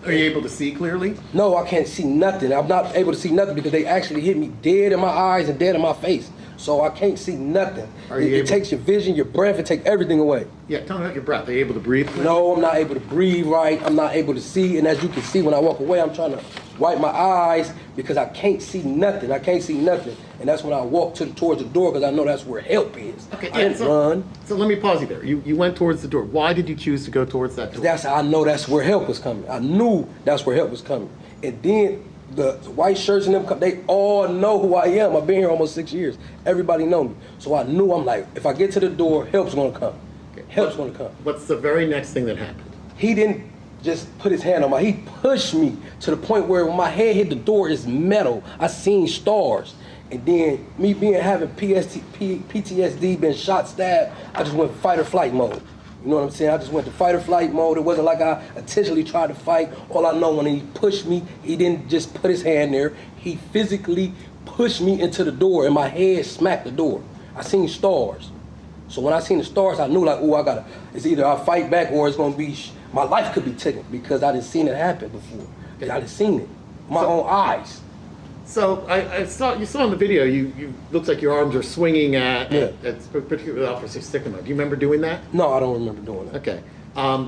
Are you able to see clearly? No, I can't see nothing. I'm not able to see nothing because they actually hit me dead in my eyes and dead in my face. So I can't see nothing. It takes your vision, your breath, it takes everything away. Yeah, tell me about your breath. Are you able to breathe clearly? No, I'm not able to breathe right. I'm not able to see. And as you can see, when I walk away, I'm trying to wipe my eyes because I can't see nothing. I can't see nothing. And that's when I walk towards the door because I know that's where help is. Okay, I didn't run. So let me pause you there. You went towards the door. Why did you choose to go towards that door? I know that's where help was coming. I knew that's where help was coming. And then the white shirts and them, they all know who I am. I've been here almost 6 years. Everybody know me. So I knew, I'm like, if I get to the door, help's gonna come. Okay. Help's gonna come. What's the very next thing that happened? He didn't just put his hand on he pushed me to the point where when my head hit the door, it's metal. I seen stars. And then me having PTSD, been shot, stabbed, I just went fight or flight mode. You know what I'm saying? I just went to fight or flight mode. It wasn't like I intentionally tried to fight. All I know, when he pushed me, he didn't just put his hand there. He physically pushed me into the door and my head smacked the door. I seen stars. So when I seen the stars, I knew like, oh, it's either I fight back or it's gonna be, my life could be taken because I didn't seen it happen before. I didn't seen it, my own eyes. So I saw, you saw in the video, you looks like your arms are swinging at particularly Officer Stickema. Do you remember doing that? No, I don't remember doing that. Okay.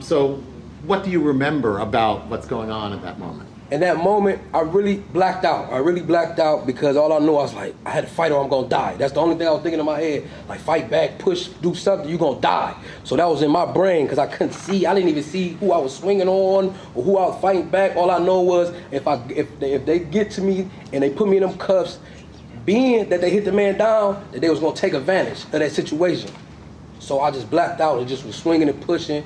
So what do you remember about what's going on at that moment? In that moment, I really blacked out. I really blacked out because all I knew, I was like, I had to fight or I'm gonna die. That's the only thing I was thinking in my head. Like, fight back, push, do something, you're gonna die. So that was in my brain because I couldn't see. I didn't even see who I was swinging on or who I was fighting back. All I know was if they get to me and they put me in them cuffs, being that they hit the man down, that they was gonna take advantage of that situation. So I just blacked out and just was swinging and pushing,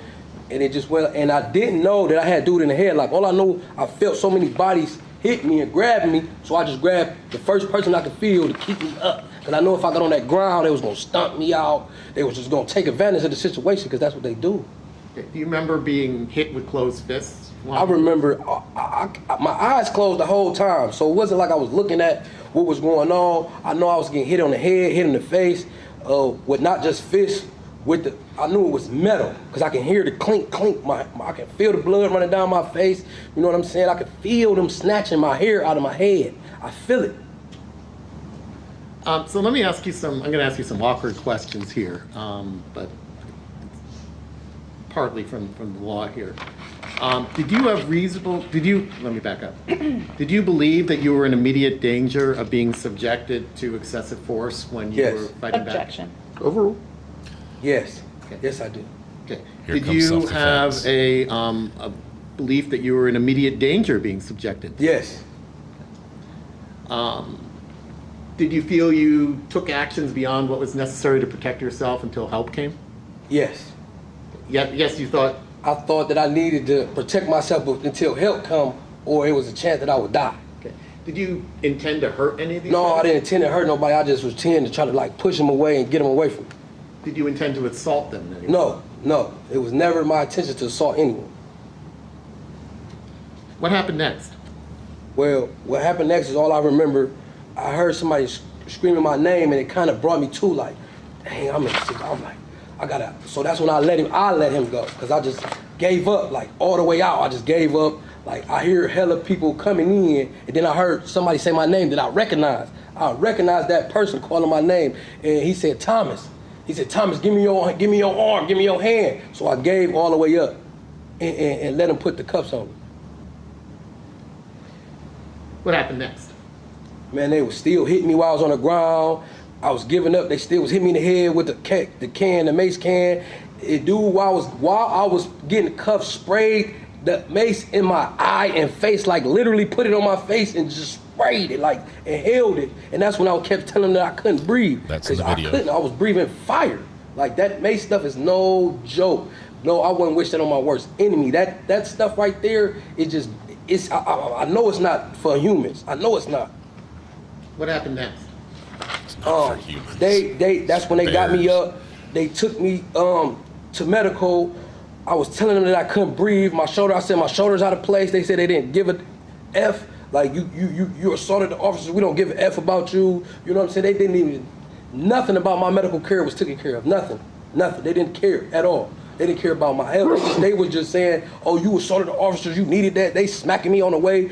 and it just went, and I didn't know that I had dude in the head. Like, all I know, I felt so many bodies hit me and grab me, so I just grabbed the first person I could feel to keep me up. Because I know if I got on that ground, they was gonna stomp me out. They was just gonna take advantage of the situation, because that's what they do. Okay. Do you remember being hit with closed fists? I remember my eyes closed the whole time, so it wasn't like I was looking at what was going on. I know I was getting hit on the head, hit in the face, with not just fists, I knew it was metal, because I can hear the clink, clink. I can feel the blood running down my face. You know what I'm saying? I can feel them snatching my hair out of my head. I feel it. So let me ask you I'm going to ask you some awkward questions here, but partly from the law here. Let me back up. Did you believe that you were in immediate danger of being subjected to excessive force when you were fighting back? Objection. Overrule. Yes. Okay. Yes, I do. Okay. Here Did comes you self-defense. have a belief that you were in immediate danger of being subjected? Yes. Did you feel you took actions beyond what was necessary to protect yourself until help came? Yes. Yes, you thought. I thought that I needed to protect myself until help come, or it was a chance that I would die. Okay. Did you intend to hurt any of these No, guys? I didn't intend to hurt nobody. I just was trying to like push them away and get them away from me. Did you intend to assault them in any way? No. It was never my intention to assault anyone. What happened next? Well, what happened next is all I remember. I heard somebody screaming my name, and it kind of brought me to like, dang, I'm like, I gotta. So that's when I let him go, because I just gave up, like all the way out. I just gave up. Like, I hear hella people coming in, and then I heard somebody say my name that I recognized. I recognized that person calling my name, and he said, Thomas. He said, Thomas, give me your arm, give me your hand. So I gave all the way up and let him put the cuffs on me. What happened next? Man, they was still hitting me while I was on the ground. I was giving up. They still was hitting me in the head with the mace can. While I was getting the cuffs sprayed, the mace in my eye and face, like literally put it on my face and just sprayed it, like, and held it. And that's when I kept telling them that I couldn't breathe. That's in the video. I was breathing fire. Like, that mace stuff is no joke. No, I wouldn't wish that on my worst enemy. That stuff right there, I know it's not for humans. I know it's not. What happened next? That's when they got me up. They took me to medical. I was telling them that I couldn't breathe. I said my shoulder's out of place. They said they didn't give a F. Like, you assaulted the officers. We don't give a F about you. You know what I'm saying? They didn't even, nothing about my medical care was taken care of. Nothing. They didn't care at all. They didn't care about my health. They were just saying, oh, you assaulted the officers, you needed that. They smacking me on the way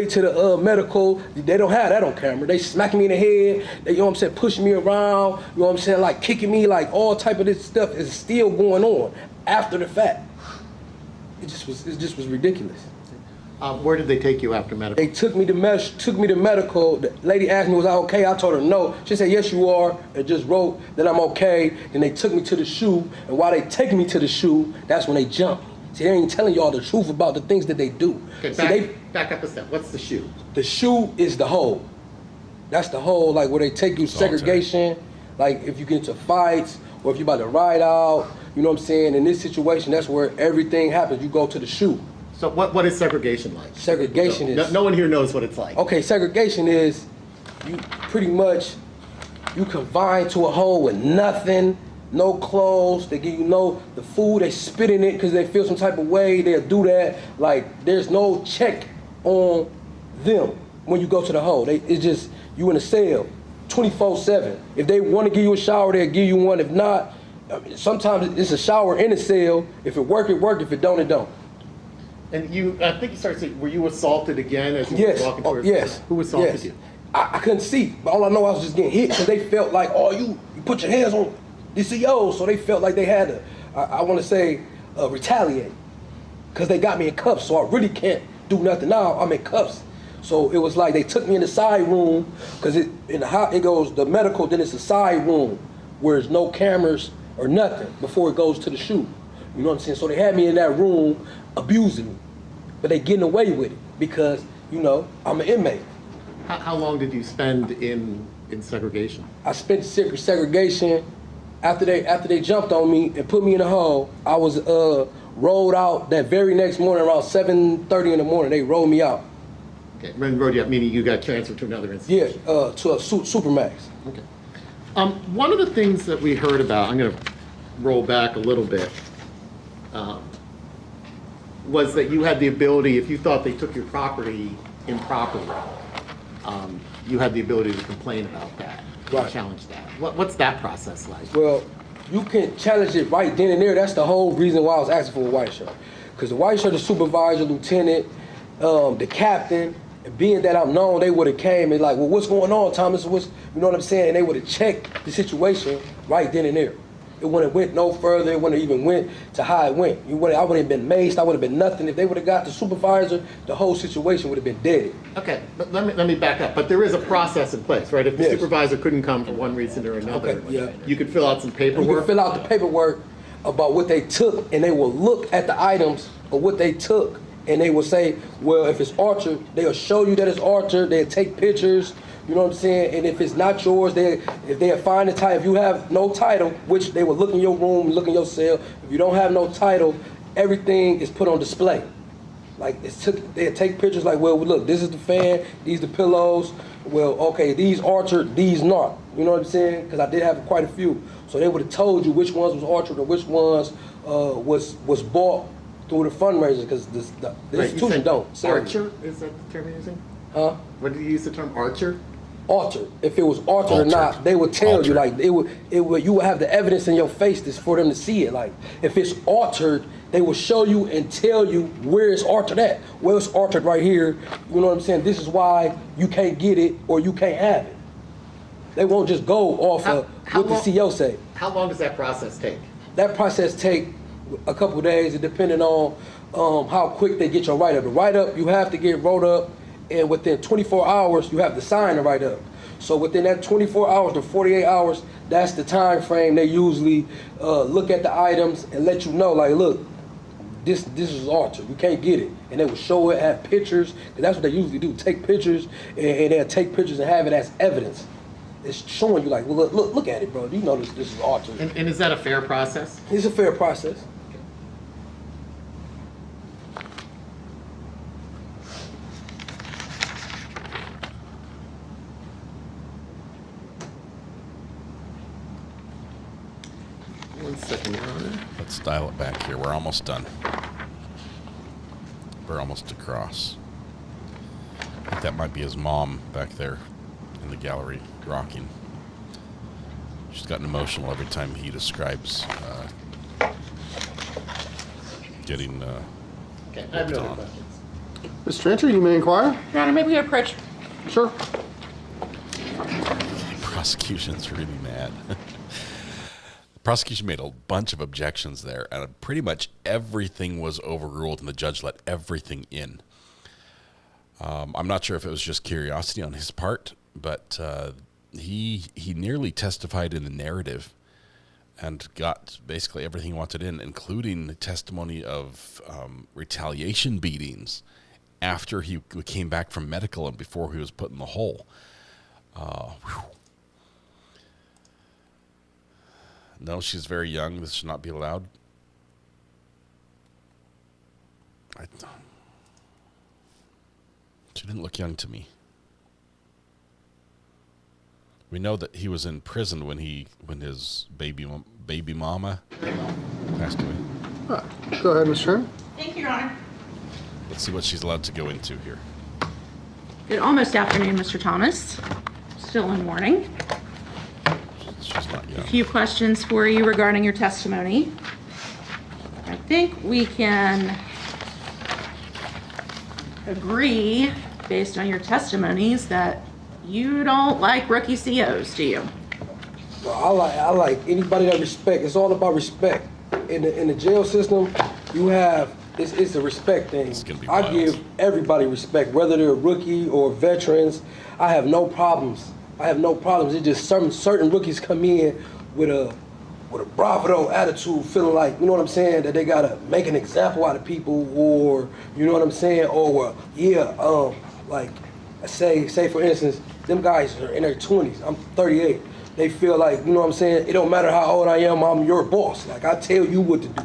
to the medical. They don't have that on camera. They smacking me in the head. They, you know what I'm saying, pushing me around. You know what I'm saying, like kicking me, like all type of this stuff is still going on after the fact. It just was ridiculous. Where did they take you after medical? They took me to medical. The lady asked me, was I okay? I told her no. She said, yes, you are, and just wrote that I'm okay. Then they took me to the SHU, and while they taking me to the SHU, that's when they jumped me. See, they ain't telling y'all the truth about the things that they do. Okay, back up a step. What's the SHU? The SHU is the hole. That's the hole, like, where they take you segregation, like if you get into fights, or if you about to ride out, you know what I'm saying? In this situation, that's where everything happens. You go to the SHU. So what is segregation like? Segregation is... No one here knows what it's like. Okay, segregation is you pretty much, you confined to a hole with nothing, no clothes. They give you the food, they spit in it because they feel some type of way. They'll do that. Like, there's no check on them when you go to the hole. It's just, you in a cell 24/7. If they want to give you a shower, they'll give you one. If not, I mean, sometimes it's a shower in a cell. If it work, it work. If it don't, it don't. And I think you started saying, were you assaulted again as you were walking towards? Yes. Who assaulted you? I couldn't see, but all I know I was just getting hit because they felt like, oh, you put your hands on the CO, so they felt like they had to, I want to say, retaliate, because they got me in cuffs, so I really can't do nothing now. I'm in cuffs. So it was like they took me in the side room, because it goes the medical, then it's a side room where there's no cameras or nothing before it goes to the SHU. You know what I'm saying? So they had me in that room abusing me, but they getting away with it because, you know, I'm an inmate. How long did you spend in in segregation? I spent segregation after they jumped on me and put me in a hole. I was rolled out that very next morning around 7:30 in the morning. They rolled me out. Okay, when rolled you out, meaning you got transferred to another institution? Yeah, to a Supermax. Okay. One of the things that we heard about, I'm going to roll back a little bit, was that you had the ability, if you thought they took your property improperly, you had the ability to complain about that, right. Challenge that. What's that process like? Well, you can challenge it right then and there. That's the whole reason why I was asking for a white shirt. Because the white shirt, the supervisor, lieutenant, the captain, and being that I'm known, they would have came and like, well, what's going on, Thomas? You know what I'm saying? And they would have checked the situation right then and there. It wouldn't have went no further. It wouldn't have even went to how it went. I wouldn't have been maced. I would have been nothing. If they would have got the supervisor, the whole situation would have been dead. Okay, but let me back up. But there is a process in place, right? If the supervisor couldn't come for one reason or another, you could fill out some paperwork. You could fill out the paperwork about what they took, and they will look at the items of what they took, and they will say, well, if it's altered, they'll show you that it's altered. They'll take pictures. You know what I'm saying? And if it's not yours, if they find the title, if you have no title, which they will look in your room, look in your cell. If you don't have no title, everything is put on display. Like they take pictures like, well, look, this is the fan, these the pillows. Well, okay, these altered, these not. You know what I'm saying? Because I did have quite a few. So they would have told you which ones was altered or which ones was bought through the fundraisers. Because the institution don't. Archer, is that the term you're using? Huh? What did you use the term, archer? Altered. If it was altered or not, they would tell you. Like you would have the evidence in your face for them to see it. Like if it's altered, they will show you and tell you where it's altered at. Well, it's altered right here. You know what I'm saying? This is why you can't get it or you can't have it. They won't just go off of what the CO say. How long does that process take? That process take a couple of days, depending on how quick they get your write-up. The write-up, you have to get wrote up, and within 24 hours, you have to sign the write-up. So within that 24 hours to 48 hours, that's the time frame they usually look at the items and let you know, like, look, this is altered. You can't get it. And they will show it, have pictures, because that's what they usually do, take pictures, and they'll take pictures and have it as evidence. It's showing you, like, well, look at it, bro. You know this is altered. And is that a fair process? It's a fair process. One second, Your Honor. Let's dial it back here. We're almost done. We're almost across. I think that might be his mom back there in the gallery rocking. She's gotten emotional every time he describes getting okay, I have no other questions. Ms. Tranter, you may inquire. Your Honor, maybe we approach. Sure. The prosecution's really mad. The prosecution made a bunch of objections there, and pretty much everything was overruled, and the judge let everything in. I'm not sure if it was just curiosity on his part, but he nearly testified in the narrative and got basically everything he wanted in, including the testimony of retaliation beatings after he came back from medical and before he was put in the hole. No, she's very young. This should not be allowed. She didn't look young to me. We know that he was in prison when his baby mama passed away. Go ahead, Ms. Sherman. Thank you, Your Honor. Let's see what she's allowed to go into here. Good almost afternoon, Mr. Thomas. Still in mourning. She's not young. A few questions for you regarding your testimony. I think we can agree, based on your testimonies, that you don't like rookie COs, do you? Well, I like anybody that respect. It's all about respect. In the jail system, you have it's a respect thing. I give everybody respect, whether they're a rookie or veterans. I have no problems. It's just certain rookies come in with a bravado attitude, feeling like, you know what I'm saying, that they gotta make an example out of people, or you know what I'm saying, or like say for instance, them guys are in their 20s. I'm 38. They feel like, you know what I'm saying? It don't matter how old I am, I'm your boss. Like, I tell you what to do.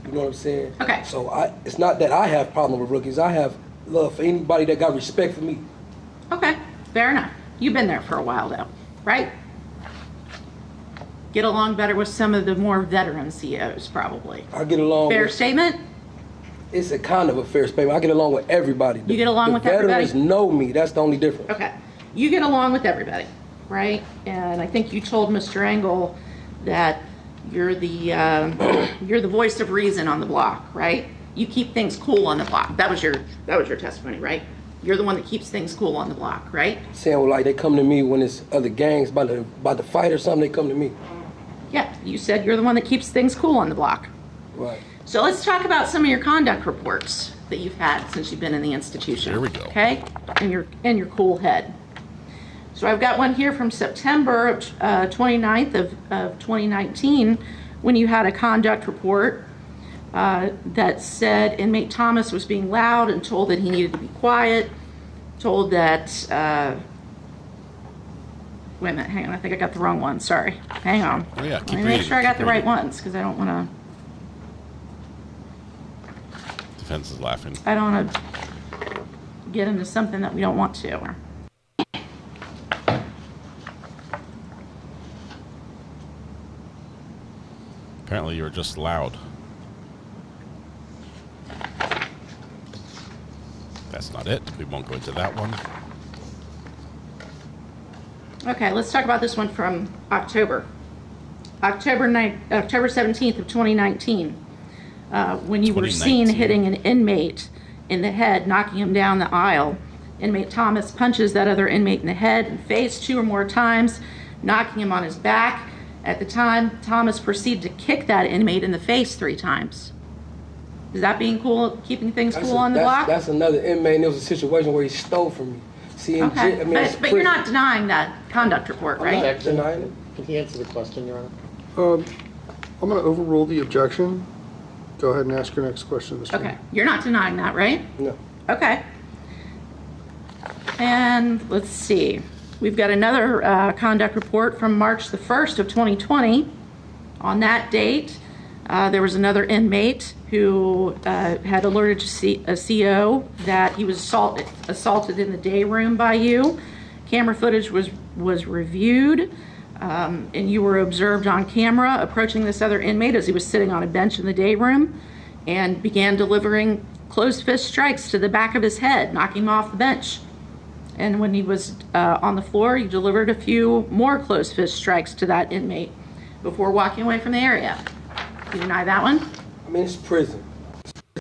You know what I'm saying? Okay. So it's not that I have problem with rookies. I have love for anybody that got respect for me. Okay, fair enough. You've been there for a while though, right? Get along better with some of the more veteran CEOs, probably. I get along Fair with, statement? It's a kind of a fair statement. I get along with everybody. You get along with everybody? Veterans know me. That's the only difference. Okay. You get along with everybody, right? And I think you told Mr. Engel that you're the voice of reason on the block, right? You keep things cool on the block. That was your testimony, right? You're the one that keeps things cool on the block, right? Saying, well, like, they come to me when it's other gangs about to fight or something, they come to me. Yeah, you said you're the one that keeps things cool on the block. Right. So let's talk about some of your conduct reports that you've had since you've been in the institution. There we go. Okay? And your cool head. So I've got one here from September of 29th of 2019 when you had a conduct report that said inmate Thomas was being loud and told that he needed to be quiet, told that wait a minute, hang on, I think I got the wrong one, sorry. Hang on. Oh yeah, Let me make sure I got the right ones, because I don't want to... Defense is laughing. I don't want to get into something that we don't want to. Apparently you were just loud. That's not it. We won't go into that one. Okay, let's talk about this one from October. October 17th of 2019, when you were seen hitting an inmate in the head, knocking him down the aisle. Inmate Thomas punches that other inmate in the head and face 2 or more times, knocking him on his back. At the time, Thomas proceeded to kick that inmate in the face 3 times. Is that being cool, keeping things cool on the block? That's another inmate, and it was a situation where he stole from me. See, Okay, I mean, but you're not denying that conduct report, right? I'm not denying it. Can he answer the question, Your Honor? I'm going to overrule the objection. Go ahead and ask your next question, Mr. Okay, you're not denying that, right? No. Okay. And let's see. We've got another conduct report from March the 1st of 2020. On that date, there was another inmate who had alerted a CO that he was assaulted in the day room by you. Camera footage was reviewed, and you were observed on camera approaching this other inmate as he was sitting on a bench in the day room and began delivering closed fist strikes to the back of his head, knocking him off the bench. And when he was on the floor, you delivered a few more closed fist strikes to that inmate before walking away from the area. You deny that one? I mean, it's prison.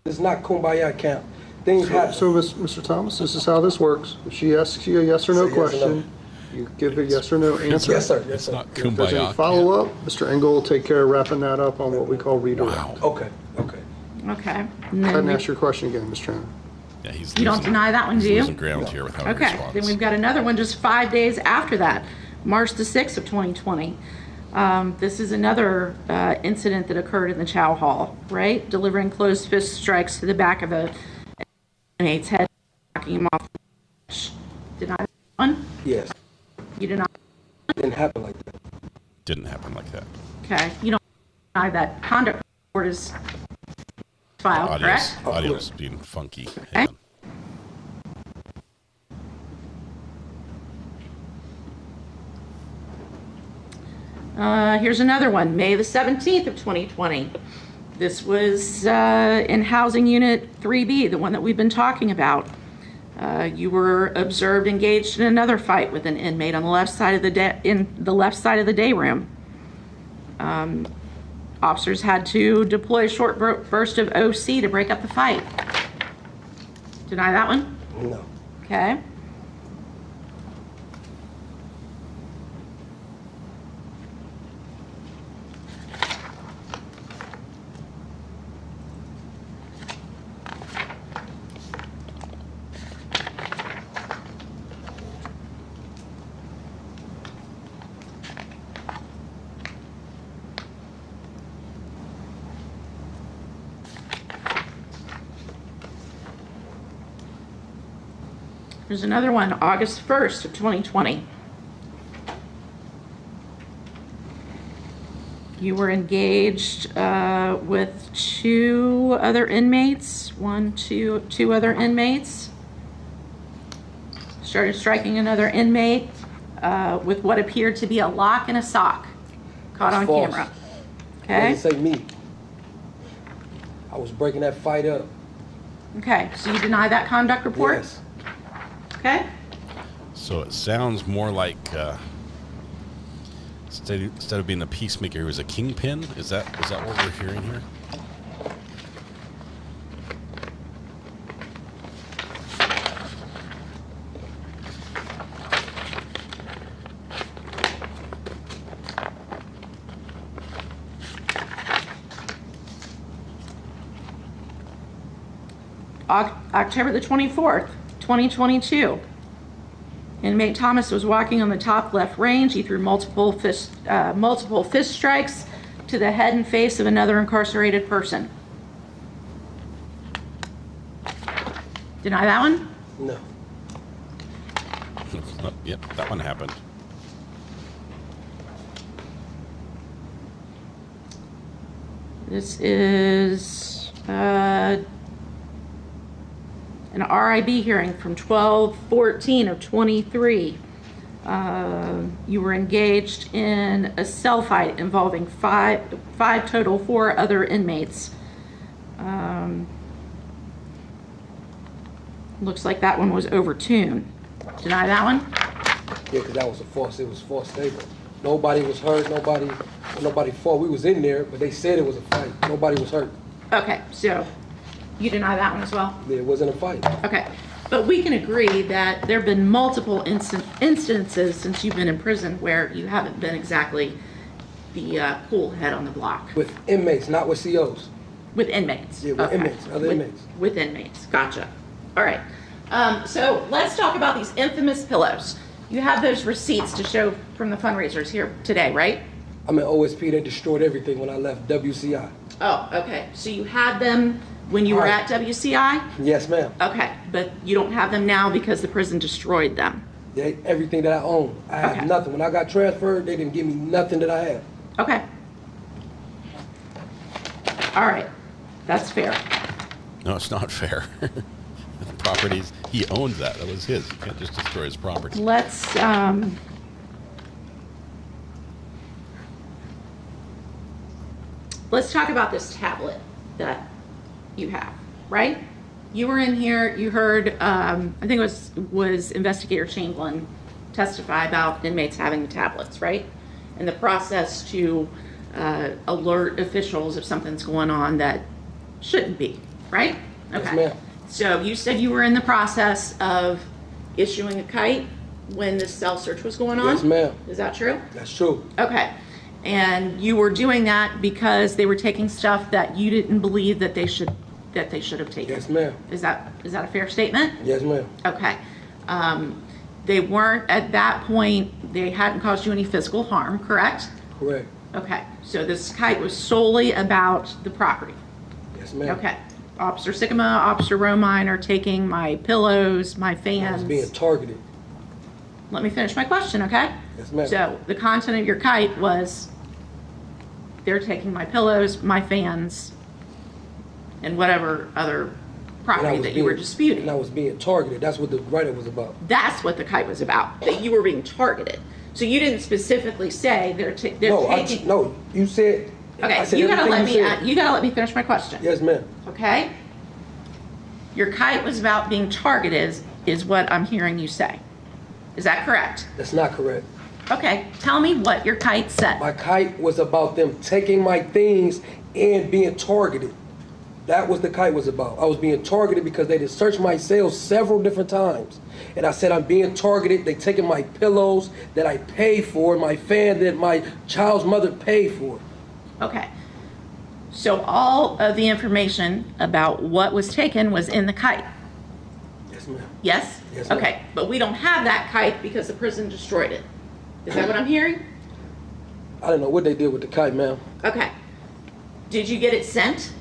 It's not kumbaya camp. Things happen. So, Mr. Thomas, this is how this works. If she asks you a yes or no question, you give a yes or no answer. Yes, sir. Yes, sir. It's not If there's kumbaya. any follow-up, Mr. Engel will take care of wrapping that up on what we call redirect. Wow. Okay. Okay. Okay. Go ahead and ask your question again, Ms. Turner. Yeah, he's You don't losing- deny that one, do he's you? losing ground here with how he Okay, responds. then we've got another one just 5 days after that, March the 6th of 2020. This is another incident that occurred in the Chow Hall, right? Delivering closed fist strikes to the back of an inmate's head, knocking him off the bench. Deny that one? Yes. You deny? It didn't happen like that. Didn't happen like that. Okay, you don't deny that conduct report is filed, correct? Audio's being funky. Hang on. Here's another one, May the 17th of 2020. This was in Housing Unit 3B, the one that we've been talking about. You were observed engaged in another fight with an inmate on the left side of the day room. Officers had to deploy a short burst of OC to break up the fight. Deny that one? No. Okay. There's another one, August 1st of 2020. You were engaged with two other inmates, two other inmates. Started striking another inmate with what appeared to be a lock and a sock. Caught on False. camera. It Okay. doesn't say me. I was breaking that fight up. Okay, so you deny that conduct report? Yes. Okay. So it sounds more like instead of being a peacemaker, he was a kingpin. Is that what we're hearing here? October the 24th, 2022. Inmate Thomas was walking on the top left range. He threw multiple fist strikes to the head and face of another incarcerated person. Deny that one? No. Yep, that one happened. This is an RIB hearing from 12/14 of 23. You were engaged in a cell fight involving five total, 4 other inmates. Looks like that one was overturned. Deny that one? Yeah, because that was it was a false statement. Nobody was hurt, nobody fought. We was in there, but they said it was a fight. Nobody was hurt. Okay, so you deny that one as well? There wasn't a fight. Okay, but we can agree that there have been multiple instances since you've been in prison where you haven't been exactly the cool head on the block. With inmates, not with COs. With inmates? Yeah, with inmates, other inmates. With inmates, gotcha. All right, so let's talk about these infamous pillows. You have those receipts to show from the fundraisers here today, right? I'm in OSP, they destroyed everything when I left WCI. Oh, okay, so you had them when you were at WCI? Yes, ma'am. Okay, but you don't have them now because the prison destroyed them? Everything that I own. I have nothing. When I got transferred, they didn't give me nothing that I had. Okay. All right, that's fair. No, it's not fair. The properties, he owns that. That was his. You can't just destroy his property. Let's talk about this tablet that you have, right? You were in here, you heard, I think it was Investigator Chamberlain testify about inmates having the tablets, right? And the process to alert officials if something's going on that shouldn't be, right? Okay. Yes, ma'am. So you said you were in the process of issuing a kite when this cell search was going on? Yes, ma'am. Is that true? That's true. Okay. And you were doing that because they were taking stuff that you didn't believe that they should have taken? Yes, ma'am. Is that a fair statement? Yes, ma'am. Okay. They weren't, at that point, they hadn't caused you any physical harm, correct? Correct. Okay. So this kite was solely about the property? Yes, ma'am. Okay. Officer Sikkema, Officer Romine are taking my pillows, my fans. I was being targeted. Let me finish my question, okay? Yes, ma'am. So the content of your kite was, they're taking my pillows, my fans, and whatever other property that you were disputing. And I was being targeted. That's what the writer was about. That's what the kite was about, that you were being targeted. So you didn't specifically say they're taking. No, you said. Okay, you gotta let me finish my question. Yes, ma'am. Okay? Your kite was about being targeted, is what I'm hearing you say. Is that correct? That's not correct. Okay, tell me what your kite said. My kite was about them taking my things and being targeted. That was the kite was about. I was being targeted because they just searched my cells several different times. And I said, I'm being targeted. They taking my pillows that I paid for, my fan that my child's mother paid for. Okay. So all of the information about what was taken was in the kite? Yes, ma'am. Yes? Yes, ma'am. Okay, but we don't have that kite because the prison destroyed it. Is that what I'm hearing? I don't know what they did with the kite, ma'am. Okay. Did you get it sent?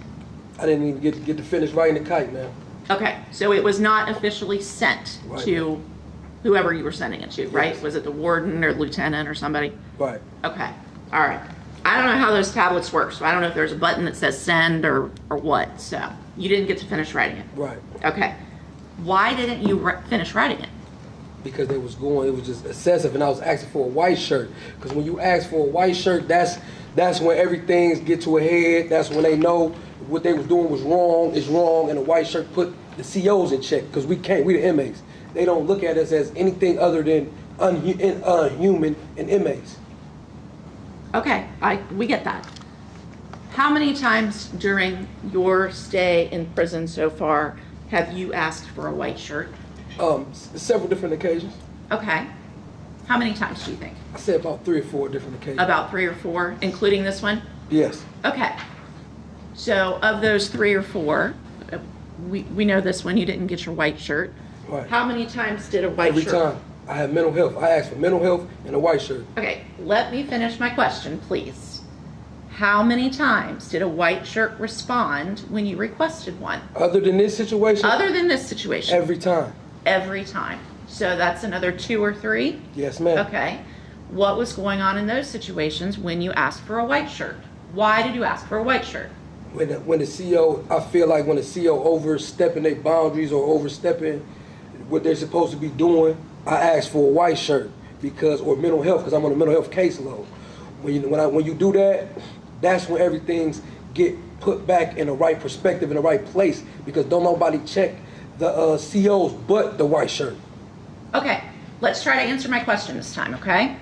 I didn't even get to finish writing the kite, ma'am. Okay, so it was not officially sent to whoever you were sending it to, right? Was it the warden or lieutenant or somebody? Right. Okay, all right. I don't know how those tablets work, so I don't know if there's a button that says send or what, so you didn't get to finish writing it. Right. Okay. Why didn't you finish writing it? Because it was just excessive, and I was asking for a white shirt. Because when you ask for a white shirt, that's when everything get to a head. That's when they know what they was doing was wrong, is wrong, and a white shirt put the COs in check. Because we the inmates. They don't look at us as anything other than unhuman and inmates. Okay, we get that. How many times during your stay in prison so far have you asked for a white shirt? Several different occasions. Okay. How many times do you think? I said about 3 or 4 different occasions. About 3 or 4, including this one? Yes. Okay. So of those 3 or 4, we know this one, you didn't get your white shirt. Right. How many times did a white shirt? Every time. I have mental health. I asked for mental health and a white shirt. Okay, let me finish my question, please. How many times did a white shirt respond when you requested one? Other than this situation? Other than this situation? Every time. Every time. So that's another 2 or 3? Yes, ma'am. Okay. What was going on in those situations when you asked for a white shirt? Why did you ask for a white shirt? When the CO, I feel like when the CO overstepping their boundaries or overstepping what they're supposed to be doing, I asked for a white shirt or mental health, because I'm on a mental health caseload. When you do that, that's when everything's get put back in the right perspective, in the right place, because don't nobody check the COs but the white shirt. Okay, let's try to answer my question this time, okay?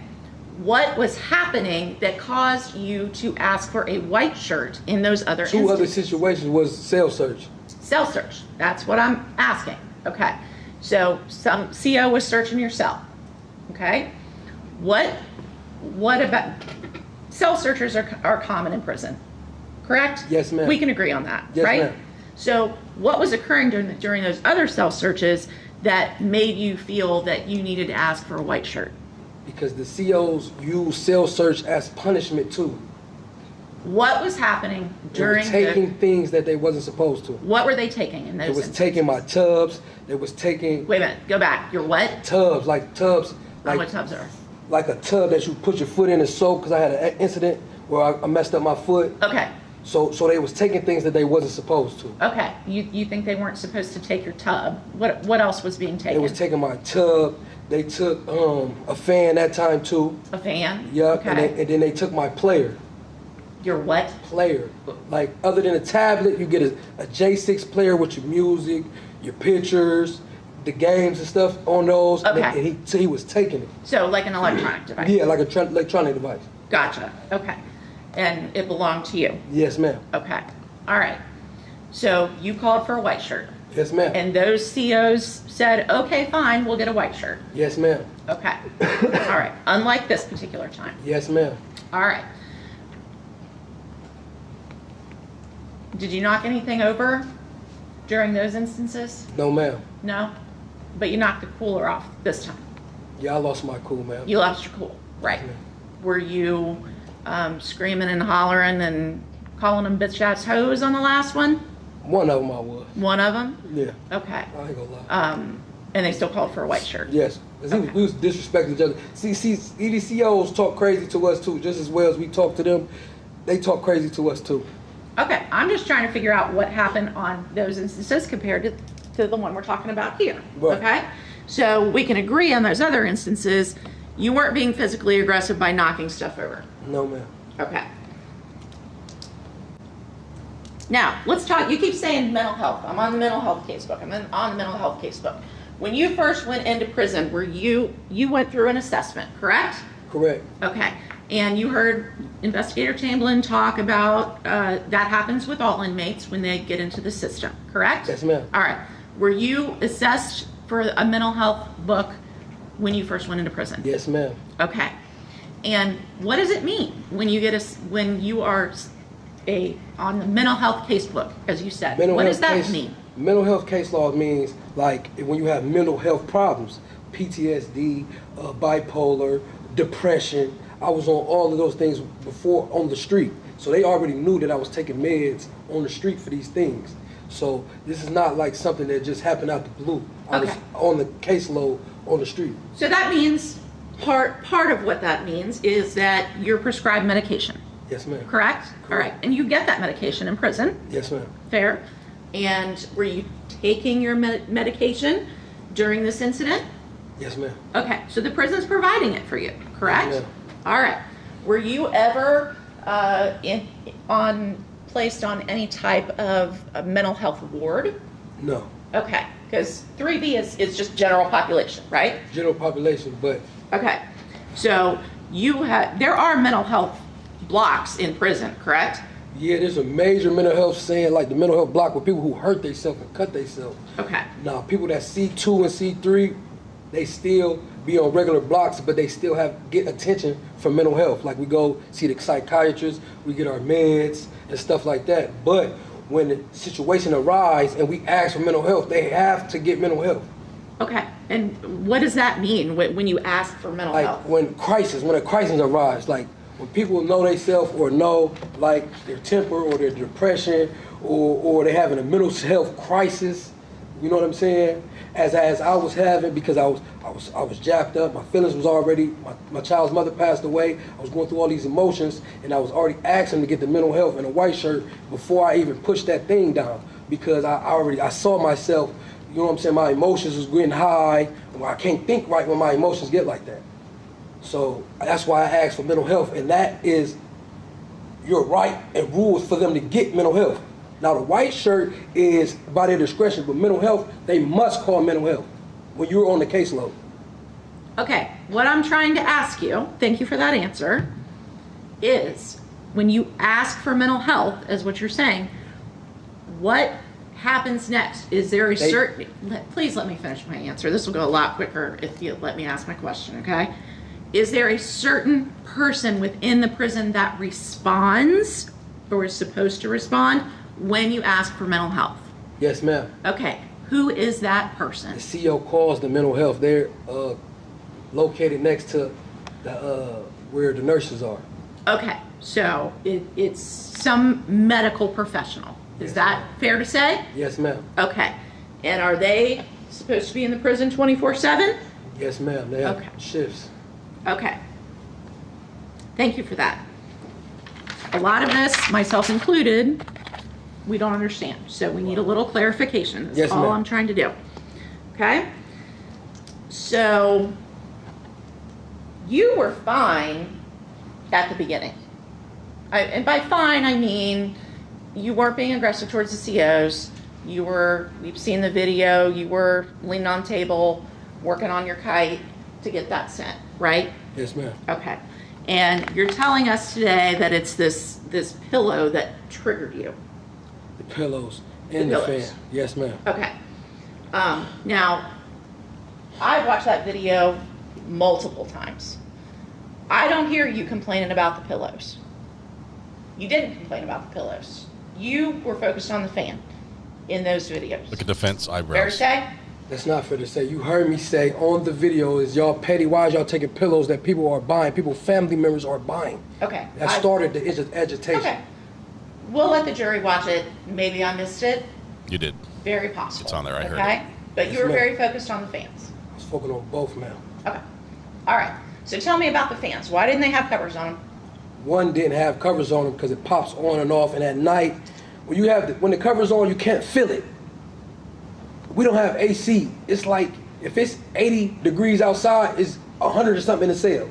What was happening that caused you to ask for a white shirt in those other instances? 2 other situations was cell search. Cell search, that's what I'm asking, okay? So some CO was searching your cell, okay? What about, cell searchers are common in prison, correct? Yes, ma'am. We can agree on that, yes, right? Ma'am. So what was occurring during those other cell searches that made you feel that you needed to ask for a white shirt? Because the COs use cell search as punishment too. What was happening during They were taking things that they wasn't supposed to. What were they taking in those They was instances? taking my tubs. They was taking... Wait a minute, go back. Your what? Tubs, like tubs. Like what tubs are? Like a tub that you put your foot in and soak, because I had an incident where I messed up my foot. Okay. So they was taking things that they wasn't supposed to. Okay. You think they weren't supposed to take your tub. What else was being taken? They was taking my tub. They took a fan that time too. A fan? Yep. Okay. And then they took my player. Your what? Player. Like, other than a tablet, you get a J6 player with your music, your pictures, the games and stuff on those. Okay. And he was taking it. So like an electronic device? Yeah, like an electronic device. Gotcha. Okay. And it belonged to you? Yes, ma'am. Okay. All right. So you called for a white shirt? Yes, ma'am. And those COs said, okay, fine, we'll get a white shirt? Yes, ma'am. Okay. All right. Unlike this particular time? Yes, ma'am. All right. Did you knock anything over during those instances? No, ma'am. No? But you knocked the cooler off this time? Yeah, I lost my cool, ma'am. You lost your cool, right. Were you screaming and hollering and calling them bitch-ass hoes on the last one? One of them I was. One of them? Yeah. Okay. I ain't gonna lie. And they still called for a white shirt? Yes. Okay. We was disrespecting each other. See, EDCOs talk crazy to us too, just as well as we talk to them. They talk crazy to us too. Okay, I'm just trying to figure out what happened on those instances compared to the one we're talking about here. Right. Okay? So we can agree on those other instances, you weren't being physically aggressive by knocking stuff over. No, ma'am. Okay. Now, let's talk, you keep saying mental health. I'm on the mental health casebook. I'm on the mental health casebook. When you first went into prison, you went through an assessment, correct? Correct. Okay. And you heard Investigator Chamberlain talk about that happens with all inmates when they get into the system, correct? Yes, ma'am. All right. Were you assessed for a mental health book when you first went into prison? Yes, ma'am. Okay. And what does it mean when you are on the mental health casebook, as you said? What does that mean? Mental health case law means like when you have mental health problems, PTSD, bipolar, depression. I was on all of those things before on the street. So they already knew that I was taking meds on the street for these things. So this is not like something that just happened out the blue. I was on the caseload on the street. So that means, part of what that means is that you're prescribed medication. Yes, ma'am. Correct? All right. And you get that medication in prison. Yes, ma'am. Fair. And were you taking your medication during this incident? Yes, ma'am. Okay. So the prison's providing it for you, correct? Yes, ma'am. All right. Were you ever placed on any type of mental health ward? No. Okay. Because 3B is just general population, right? General population, but. Okay. So there are mental health blocks in prison, correct? Yeah, there's a major mental health saying, like the mental health block with people who hurt themselves and cut themselves. Okay. Now, people that C2 and C3, they still be on regular blocks, but they still get attention from mental health. Like we go see the psychiatrist, we get our meds and stuff like that. But when the situation arises and we ask for mental health, they have to get mental health. Okay. And what does that mean when you ask for mental health? When a crisis arises, like when people know themselves or know like their temper or their depression or they're having a mental health crisis, you know what I'm saying? As I was having, because I was jacked up, my feelings was already, my child's mother passed away, I was going through all these emotions, and I was already asking to get the mental health and a white shirt before I even pushed that thing down, because I saw myself, you know what I'm saying, my emotions was getting high, and I can't think right when my emotions get like that. So that's why I asked for mental health, and that is your right and rules for them to get mental health. Now the white shirt is by their discretion, but mental health, they must call mental health when you're on the caseload. Okay, what I'm trying to ask you, thank you for that answer, is when you ask for mental health, as what you're saying, what happens next? Is there a certain, please let me finish my answer. This will go a lot quicker if you let me ask my question, okay? Is there a certain person within the prison that responds or is supposed to respond when you ask for mental health? Yes, ma'am. Okay, who is that person? The CO calls the mental health. They're located next to where the nurses are. Okay, so it's some medical professional. Is that fair to say? Yes, ma'am. Okay, and are they supposed to be in the prison 24/7? Yes, ma'am. They have shifts. Okay. Thank you for that. A lot of this, myself included, we don't understand. So we need a little clarification. That's Yes, all ma'am. I'm trying to do. Okay? So you were fine at the beginning. And by fine, I mean you weren't being aggressive towards the COs. We've seen the video, you were leaning on the table, working on your kite to get that sent, right? Yes, ma'am. Okay. And you're telling us today that it's this pillow that triggered you. The pillows and the fan. Yes, ma'am. Okay. Now, I've watched that video multiple times. I don't hear you complaining about the pillows. You didn't complain about the pillows. You were focused on the fan in those videos. Look at the fence eyebrows. Fair to say? That's not fair to say. You heard me say on the video is y'all petty. Why is y'all taking pillows that people are buying, family members are buying? Okay. That started the agitation. Okay. We'll let the jury watch it. Maybe I missed it. You did. Very possible. It's on there. I heard Okay? it. But you Yes, were ma'am. very focused on the fans. I was focusing on both, ma'am. Okay. All right. So tell me about the fans. Why didn't they have covers on them? One didn't have covers on them because it pops on and off, and at night, when the cover's on, you can't feel it. We don't have AC. It's like if it's 80 degrees outside, it's 100 or something in the cell.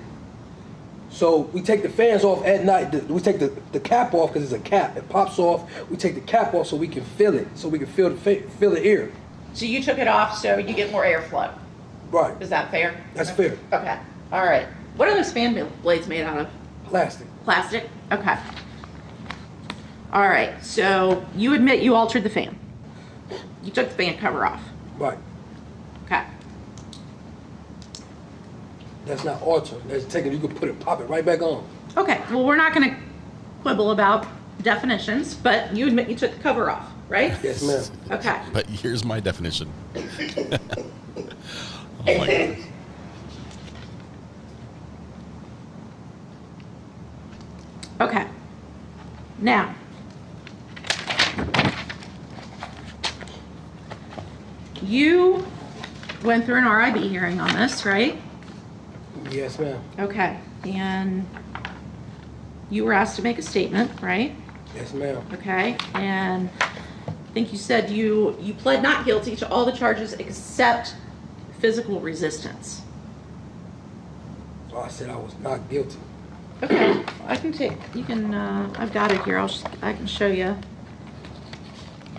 So we take the fans off at night. We take the cap off because it's a cap. It pops off. We take the cap off so we can feel it, so we can feel the air. So you took it off so you get more airflow. Right. Is that fair? That's fair. Okay. All right. What are those fan blades made out of? Plastic. Plastic? Okay. All right. So you admit you altered the fan. You took the fan cover off. Right. Okay. That's not altering. That's taking. You can put it, pop it right back on. Okay. Well, we're not going to quibble about definitions, but you admit you took the cover off, right? Yes, ma'am. Okay. But here's my definition. Oh my God. Okay. Now, you went through an RIB hearing on this, right? Yes, ma'am. Okay, and you were asked to make a statement, right? Yes, ma'am. Okay, and I think you said you pled not guilty to all the charges except physical resistance. Oh, I said I was not guilty. Okay, I can take, you can, I've got it here, I can show you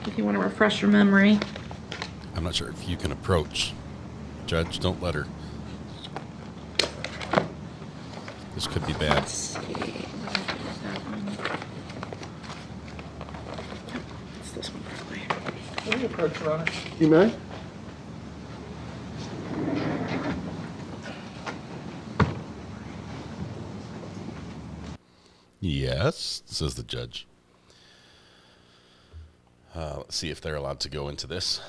if you want to refresh your memory. I'm not sure if you can approach. Judge, don't let her. This could be bad. Let's see. It's this one probably. Can you approach, Your Honor? You may. Yes, says the judge. Let's see if they're allowed to go into this.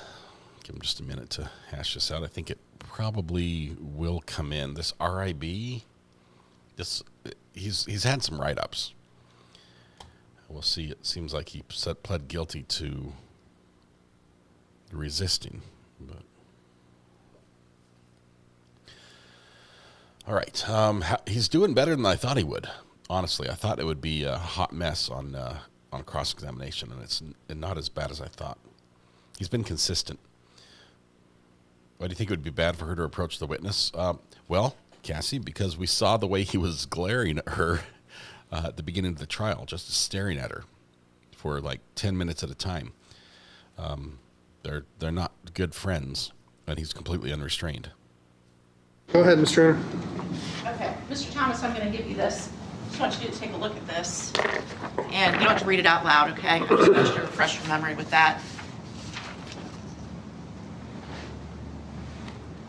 Give them just a minute to hash this out. I think it probably will come in. This RIB, he's had some write-ups. We'll see. It seems like he pled guilty to resisting. But all right, he's doing better than I thought he would. Honestly, I thought it would be a hot mess on cross-examination, and it's not as bad as I thought. He's been consistent. Why do you think it would be bad for her to approach the witness? Well, Cassie, because we saw the way he was glaring at her at the beginning of the trial, just staring at her for like 10 minutes at a time. They're not good friends, and he's completely unrestrained. Go ahead, Mr. Turner. Okay, Mr. Thomas, I'm going to give you this. I just want you to take a look at this. And you don't have to read it out loud, okay? I just want you to refresh your memory with that.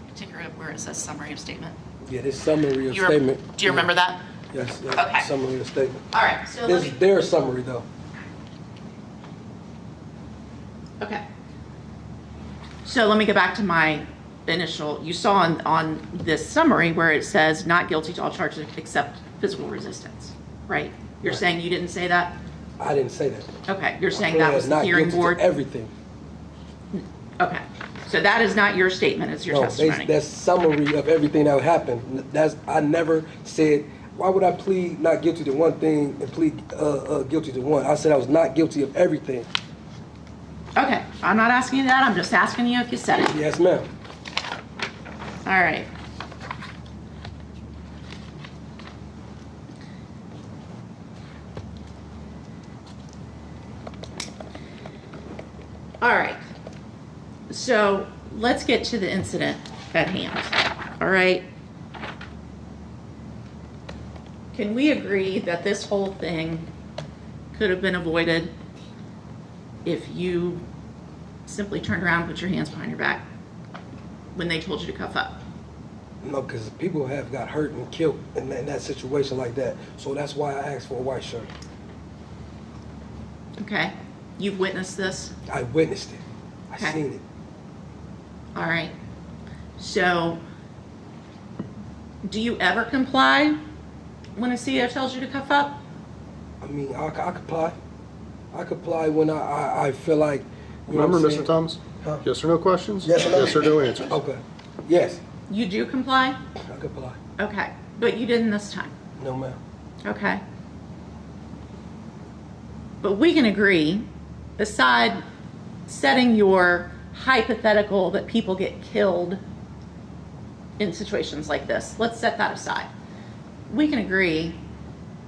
Particularly where it says summary of statement. Yeah, this summary of statement. Do you remember that? Yes. Okay. Summary of statement. All right. So this is their summary, though. Okay. So let me go back to my initial. You saw on this summary where it says not guilty to all charges except physical resistance, right? You're saying you didn't say that? I didn't say that. Okay. You're saying that was the hearing board? Everything. Okay. So that is not your statement, it's your testimony. That's summary of everything that happened. I never said, why would I plead not guilty to one thing and plead guilty to one? I said I was not guilty of everything. Okay, I'm not asking you that, I'm just asking you if you said it. Yes, ma'am. All right. All right. So let's get to the incident at hand. All right. Can we agree that this whole thing could have been avoided if you simply turned around and put your hands behind your back when they told you to cuff up? No, because people have got hurt and killed in that situation like that. So that's why I asked for a white shirt. Okay. You've witnessed this? I witnessed it. I seen it. All right. So, do you ever comply when a CEO tells you to cuff up? I mean, I comply. I comply when I feel like. Remember, Mr. Thomas? Huh? Yes or no questions? Yes or no? Yes or no answers. Okay. Yes. You do comply? I comply. Okay. But you didn't this time? No, ma'am. Okay. But we can agree, aside setting your hypothetical that people get killed in situations like this, let's set that aside. We can agree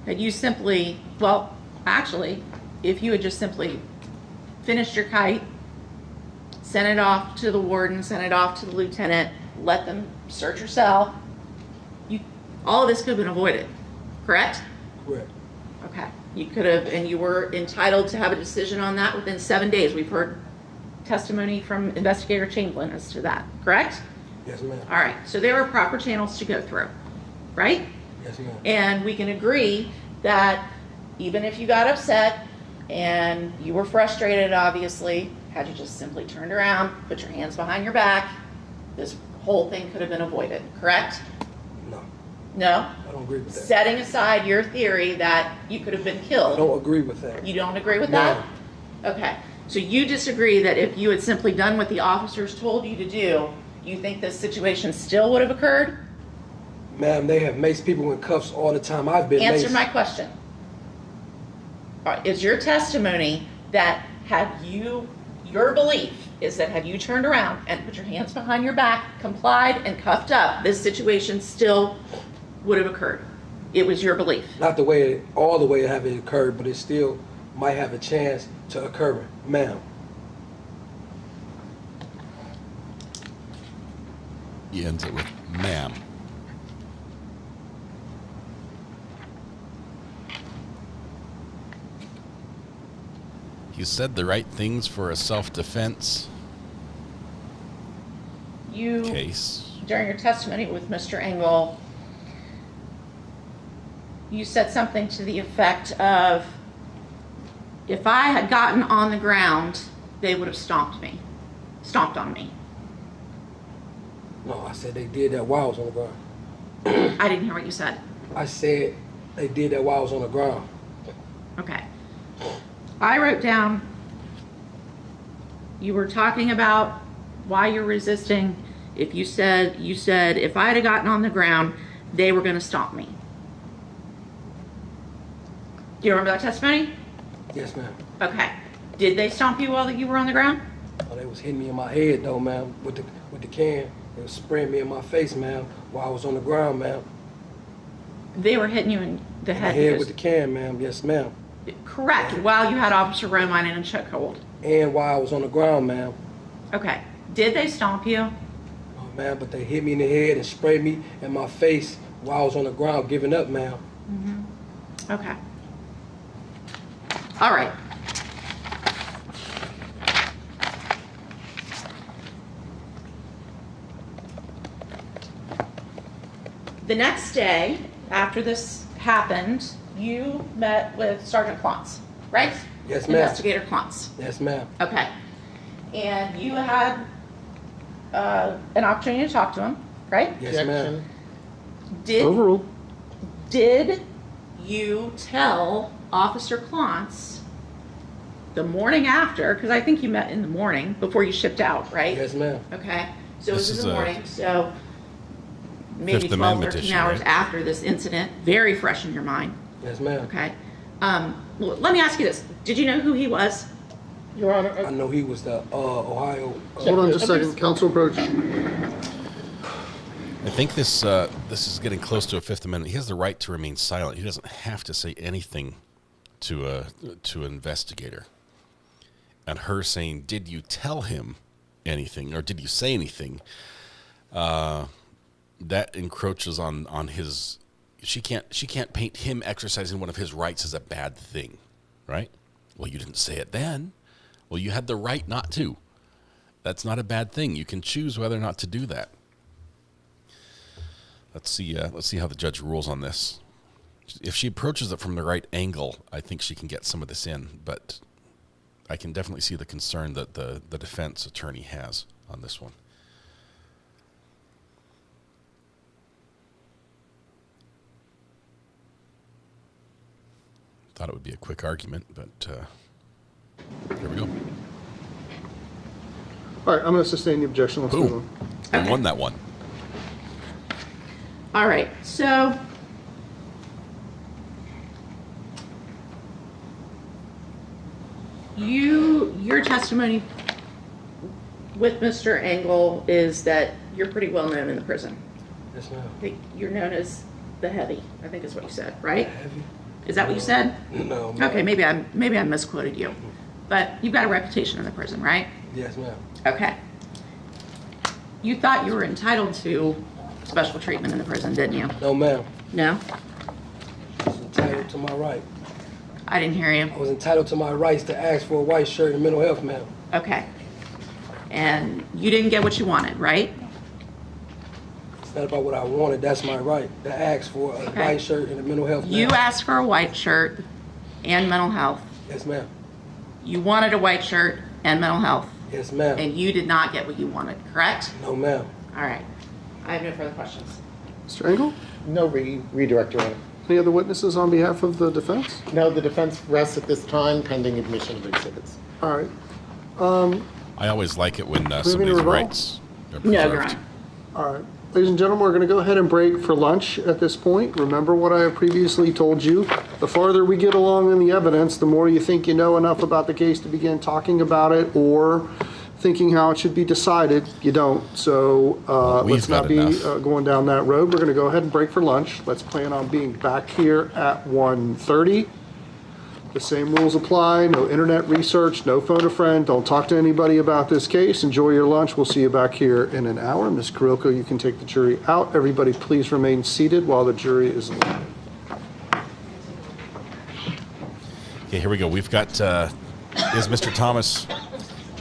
that you simply, well, actually, if you had just simply finished your kite, sent it off to the warden, sent it off to the lieutenant, let them search your cell, all of this could have been avoided, correct? Correct. Okay. You could have, and you were entitled to have a decision on that within 7 days. We've heard testimony from Investigator Chamberlain as to that, correct? Yes, ma'am. All right. So there are proper channels to go through, right? Yes, ma'am. And we can agree that even if you got upset and you were frustrated, obviously, had you just simply turned around, put your hands behind your back, this whole thing could have been avoided, correct? No. No? I don't agree with that. Setting aside your theory that you could have been killed. I don't agree with that. You don't agree with No. that? Okay. So you disagree that if you had simply done what the officers told you to do, you think this situation still would have occurred? Ma'am, they have maced people in cuffs all the time. I've been Answer maced. my question. Is your testimony that your belief is that had you turned around and put your hands behind your back, complied, and cuffed up, this situation still would have occurred? It was your belief. Not all the way it have it occurred, but it still might have a chance to occur, ma'am. He ends it with ma'am. You said the right things for a self-defense case. During your testimony with Mr. Engel, you said something to the effect of, if I had gotten on the ground, they would have stomped on me. No, I said they did that while I was on the ground. I didn't hear what you said. I said they did that while I was on the ground. Okay. I wrote down, you were talking about why you're resisting. You said, if I had gotten on the ground, they were going to stomp me. Do you remember that testimony? Yes, ma'am. Okay. Did they stomp you while you were on the ground? Oh, they was hitting me in my head though, ma'am, with the can. They was spraying me in my face, ma'am, while I was on the ground, ma'am. They were hitting you in the head. My head with the can, ma'am. Yes, ma'am. Correct. While you had Officer Romine in a chokehold. And while I was on the ground, ma'am. Okay. Did they stomp you? Oh, ma'am, but they hit me in the head and sprayed me in my face while I was on the ground giving up, ma'am. Mm-hmm. Okay. All right. The next day, after this happened, you met with Sergeant Klontz, right? Yes, ma'am. Investigator Klontz. Yes, ma'am. Okay. And you had an opportunity to talk to him, right? Yes, ma'am. Did you tell Officer Klontz the morning after, because I think you met in the morning before you shipped out, right? Yes, ma'am. Okay. So it was in the morning, so maybe Fifth 12, Amendment 13 issue, hours right? after this incident, very fresh in your mind. Yes, ma'am. Okay. Well, let me ask you this. Did you know who he was? Your Honor. I know he was the Ohio. Hold on just a second. Counsel approach. I think this is getting close to a Fifth Amendment. He has the right to remain silent. He doesn't have to say anything to an investigator. And her saying, "Did you tell him anything, or did you say anything?" That encroaches on his. She can't paint him exercising one of his rights as a bad thing, right? Well, you didn't say it then. Well, you had the right not to. That's not a bad thing. You can choose whether or not to do that. Let's see how the judge rules on this. If she approaches it from the right angle, I think she can get some of this in, but I can definitely see the concern that the defense attorney has on this one. Thought it would be a quick argument, but here we go. All right, I'm going to sustain the objection. Let's move on. I won that one. All right. So your testimony with Mr. Engel is that you're pretty well known in the prison. Yes, ma'am. You're known as the heavy, I think is what you said, right? Heavy? Is that what you said? No. Okay, maybe I misquoted you. But you've got a reputation in the prison, right? Yes, ma'am. Okay. You thought you were entitled to special treatment in the prison, didn't you? No, ma'am. No? I was entitled to my right. I didn't hear you. I was entitled to my rights to ask for a white shirt and mental health, ma'am. Okay. And you didn't get what you wanted, right? It's not about what I wanted. That's my right to ask for a white shirt and a mental health. You asked for a white shirt and mental health. Yes, ma'am. You wanted a white shirt and mental health. Yes, ma'am. And you did not get what you wanted, correct? No, ma'am. All right. I have no further questions. Mr. Engel? No redirect, Your Honor. Any other witnesses on behalf of the defense? No, the defense rests at this time pending admission of exhibits. All right. I always like it when any somebody's rebuttal? rights are No, Your preserved. Honor. All right. Ladies and gentlemen, we're going to go ahead and break for lunch at this point. Remember what I have previously told you. The farther we get along in the evidence, the more you think you know enough about the case to begin talking about it or thinking how it should be decided. You don't. So let's not be going down that road. We're going to go ahead and break for lunch. Let's plan on being back here at 1:30. The same rules apply. No internet research, no phone a friend. Don't talk to anybody about this case. Enjoy your lunch. We'll see you back here in an hour. Ms. Carrilco, you can take the jury out. Everybody please remain seated while the jury is leaving. Okay, here we go. We've got, is Mr. Thomas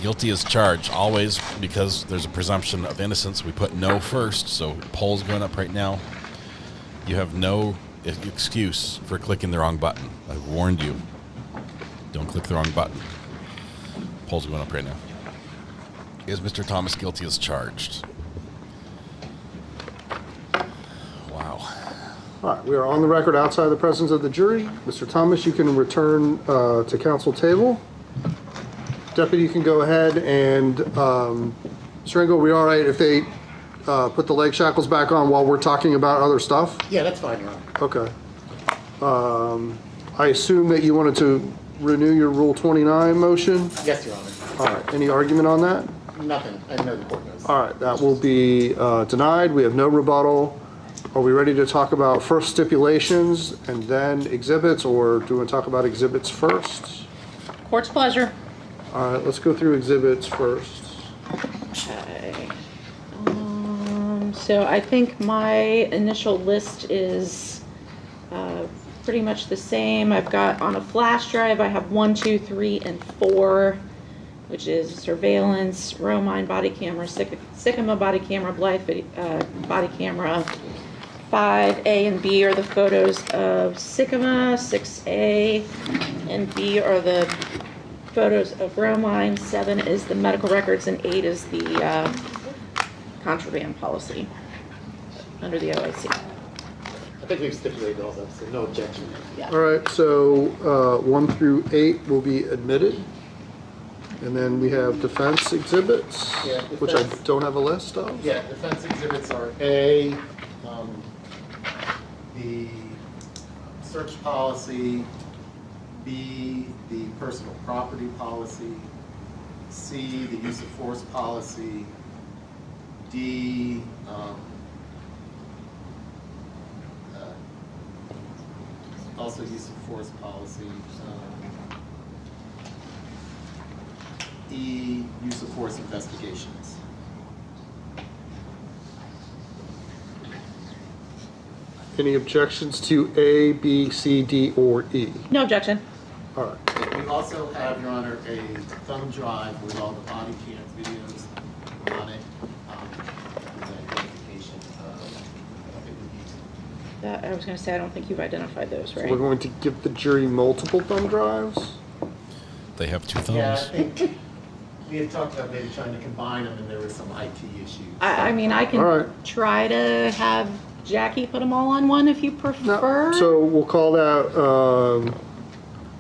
guilty as charged? Always, because there's a presumption of innocence, we put no first, so poll's going up right now. You have no excuse for clicking the wrong button. I've warned you. Don't click the wrong button. Poll's going up right now. Is Mr. Thomas guilty as charged? Wow. All right, we are on the record outside the presence of the jury. Mr. Thomas, you can return to counsel table. Deputy, you can go ahead and, Mr. Engel, we all right if they put the leg shackles back on while we're talking about other stuff? Yeah, that's fine, Your Honor. Okay. I assume that you wanted to renew your Rule 29 motion? Yes, Your Honor. All right, any argument on that? Nothing. I know the court knows. All right, that will be denied. We have no rebuttal. Are we ready to talk about first stipulations and then exhibits, or do we want to talk about exhibits first? Court's pleasure. All right, let's go through exhibits first. Okay. So I think my initial list is pretty much the same. I've got on a flash drive, I have 1, 2, 3, and 4, which is surveillance, Romine body camera, Sycamore body camera, Blythe body camera. 5A and B are the photos of Sycamore, 6A and B are the photos of Romine, 7 is the medical records, and 8 is the contraband policy under the OIC. I think we've stipulated all that, so no objection. Yeah. All right, so 1 through 8 will be admitted. And then we have defense exhibits, Yeah, which I don't have a list of. Yeah, defense exhibits are A, the search policy, B, the personal property policy, C, the use of force policy, D, also use of force policy, E, use of force investigations. Any objections to A, B, C, D, or E? No objection. All right. We also have, Your Honor, a thumb drive with all the body cam videos on it. With identification That, I was going to say, I don't think you've identified those, right? So we're going to give the jury multiple thumb drives? They have 2 thumbs. Yeah, I think we had talked about maybe trying to combine them, and there were some IT issues. I mean, I can try to have Jackie put them all on one if you prefer. So we'll call that,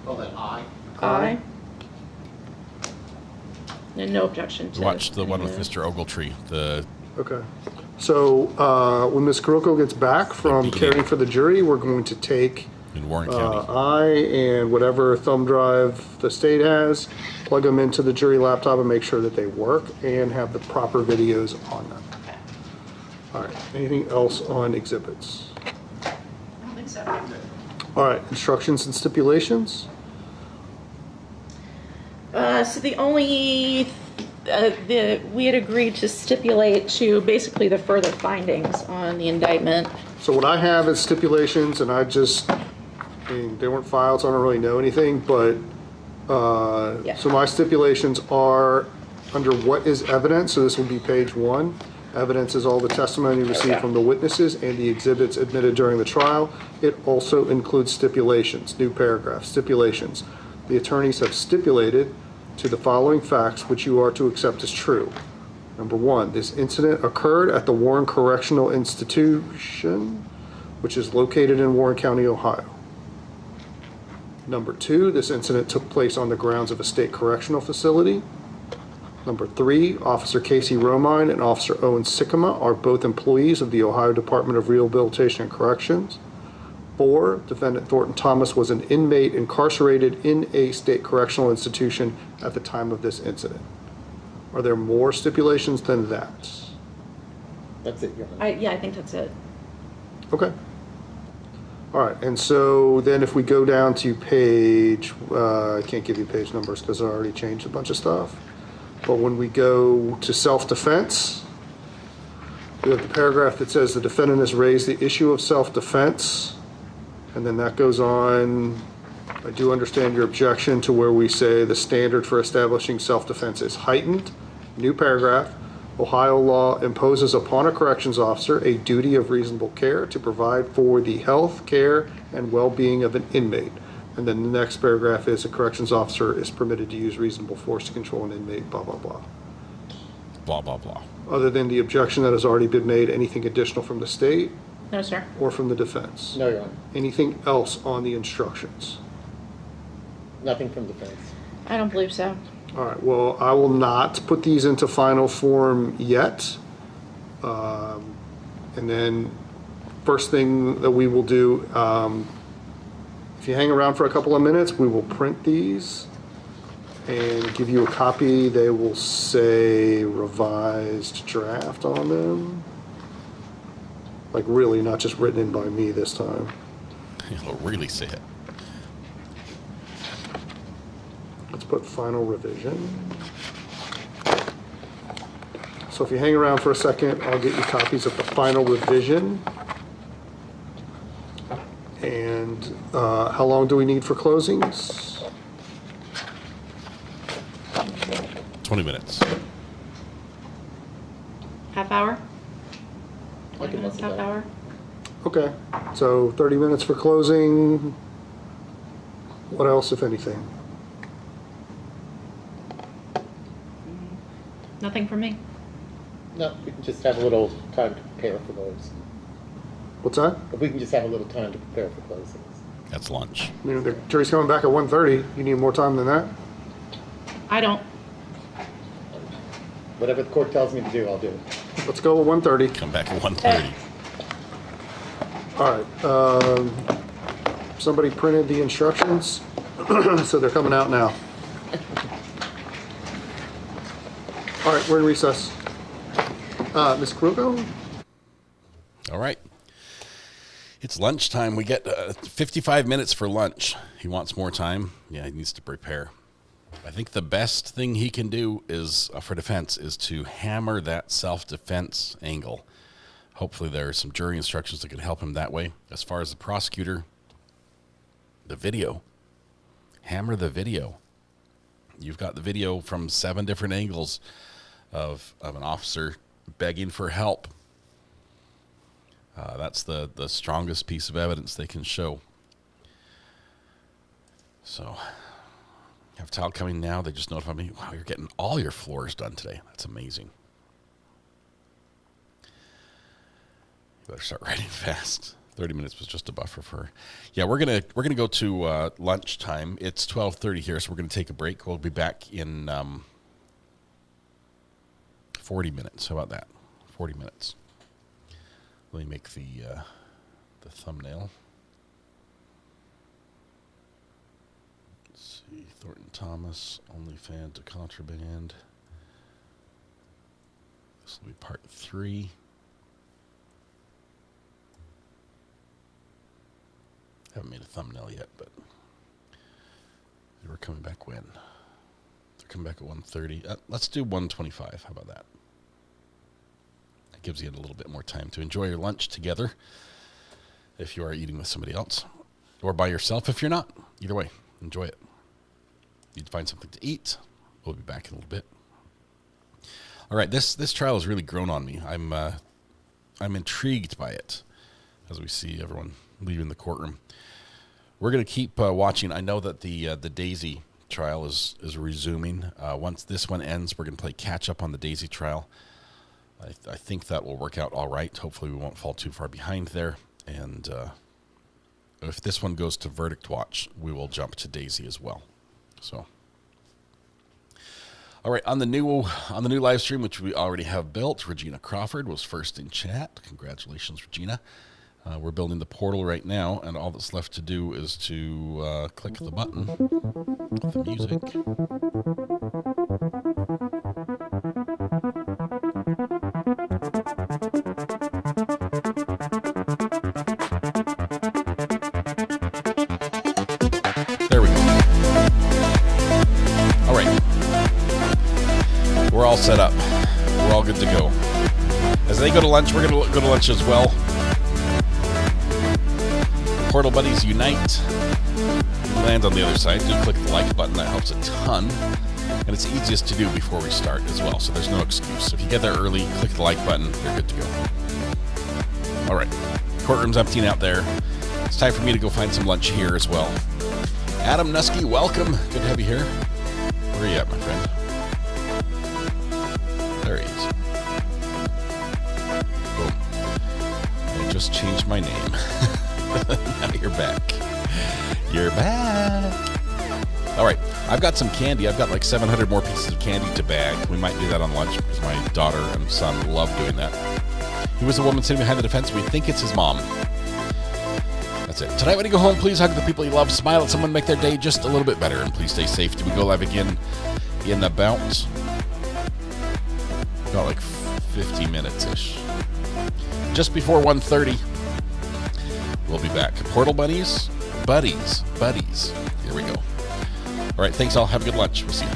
Call that I. I. And no objection to Watch the one with Mr. Ogletree. Okay. So when Ms. Carrilco gets back from caring for the jury, we're going to take in Warren County. I and whatever thumb drive the state has, plug them into the jury laptop and make sure that they work and have the proper videos on them. All right. Anything else on exhibits? I don't think so. All right. Instructions and stipulations? So the only, we had agreed to stipulate to basically the further findings on the indictment. So what I have is stipulations, and I mean, they weren't filed, so I don't really know anything, but, so my stipulations are under what is evidence, so this will be page 1. Evidence is all the testimony received from the witnesses and the exhibits admitted during the trial. It also includes stipulations, new paragraph, stipulations. The attorneys have stipulated to the following facts which you are to accept as true. Number 1, this incident occurred at the Warren Correctional Institution which is located in Warren County, Ohio. Number 2, this incident took place on the grounds of a state correctional facility. Number 3, Officer Casey Romine and Officer Owen Sikkema are both employees of the Ohio Department of Rehabilitation and Corrections. 4, Defendant Thornton Thomas was an inmate incarcerated in a state correctional institution at the time of this incident. Are there more stipulations than that? That's it, Your Honor. Yeah, I think that's it. Okay. All right, and so then if we go down to page, I can't give you page numbers because I already changed a bunch of stuff. But when we go to self-defense, we have the paragraph that says the defendant has raised the issue of self-defense. And then that goes on, I do understand your objection to where we say the standard for establishing self-defense is heightened. New paragraph. Ohio law imposes upon a corrections officer a duty of reasonable care to provide for the health, care, and well-being of an inmate. And then the next paragraph is a corrections officer is permitted to use reasonable force to control an inmate, blah, blah, blah. Blah, blah, blah. Other than the objection that has already been made, anything additional from the state? No, sir. Or from the defense? No, Your Honor. Anything else on the instructions? Nothing from defense. I don't believe so. All right, well, I will not put these into final form yet. And then first thing that we will do, if you hang around for a couple of minutes, we will print these and give you a copy. They will say revised draft on them. Like really, not just written in by me this time. It'll really say it. Let's put final revision. So if you hang around for a second, I'll get you copies of the final revision. And how long do we need for closings? 20 minutes. Half hour? I can Minutes, half hour? Okay, so 30 minutes for closing. What else, if anything? Nothing for me. No, we can just have a little time to prepare for those. What's that? If we can just have a little time to prepare for closings. That's lunch. I mean, the jury's coming back at 1:30. You need more time than that? I don't. Whatever the court tells me to do, I'll do it. Let's go at 1:30. Come back at 1:30. All right. Somebody printed the instructions, so they're coming out now. All right, we're in recess. Ms. Krugo? All right. It's lunchtime. We get 55 minutes for lunch. He wants more time. Yeah, he needs to prepare. I think the best thing he can do is for defense is to hammer that self-defense angle. Hopefully there are some jury instructions that can help him that way. As far as the prosecutor, the video. Hammer the video. You've got the video from 7 different angles of an officer begging for help. That's the strongest piece of evidence they can show. So, have tile coming now. They just notified me, wow, you're getting all your floors done today. That's amazing. You better start writing fast. 30 minutes was just a buffer for. Yeah, we're gonna go to lunchtime. It's 12:30 here, so we're gonna take a break. We'll be back in 40 minutes. How about that? 40 minutes. Let me make the thumbnail. Let's see, Thornton Thomas, OnlyFans to Contraband. This will be part 3. Haven't made a thumbnail yet, but we're coming back when? They're coming back at 1:30. Let's do 1:25. How about that? That gives you a little bit more time to enjoy your lunch together if you are eating with somebody else, or by yourself if you're not. Either way, enjoy it. Need to find something to eat. We'll be back in a little bit. All right, this trial has really grown on me. I'm intrigued by it as we see everyone leaving the courtroom. We're going to keep watching. I know that the Daisy trial is resuming. Once this one ends, we're going to play catch up on the Daisy trial. I think that will work out all right. Hopefully we won't fall too far behind there. And if this one goes to Verdict Watch, we will jump to Daisy as well. So, all right, on the new live stream, which we already have built, Regina Crawford was first in chat. Congratulations, Regina. We're building the portal right now, and all that's left to do is to click the button with the music. There we go. All right. We're all set up. We're all good to go. As they go to lunch, we're going to go to lunch as well. Portal Buddies Unite. You land on the other side. Do click the like button. That helps a ton. And it's easiest to do before we start as well, so there's no excuse. If you get there early, click the like button. You're good to go. All right. Courtroom's emptying out there. It's time for me to go find some lunch here as well. Adam Nusky, welcome. Good to have you here. Where are you at, my friend? There he is. Boom. I just changed my name. Now you're back. You're back. All right. I've got some candy. I've got like 700 more pieces of candy to bag. We might do that on lunch because my daughter and son love doing that. Who was the woman sitting behind the defense? We think it's his mom. That's it. Tonight when you go home, please hug the people you love. Smile at someone, make their day just a little bit better. And please stay safe. Do we go live again in about like 50 minutes-ish. Just before 1:30. We'll be back. Portal Buddies. Here we go. All right, thanks all. Have a good lunch. We'll see you.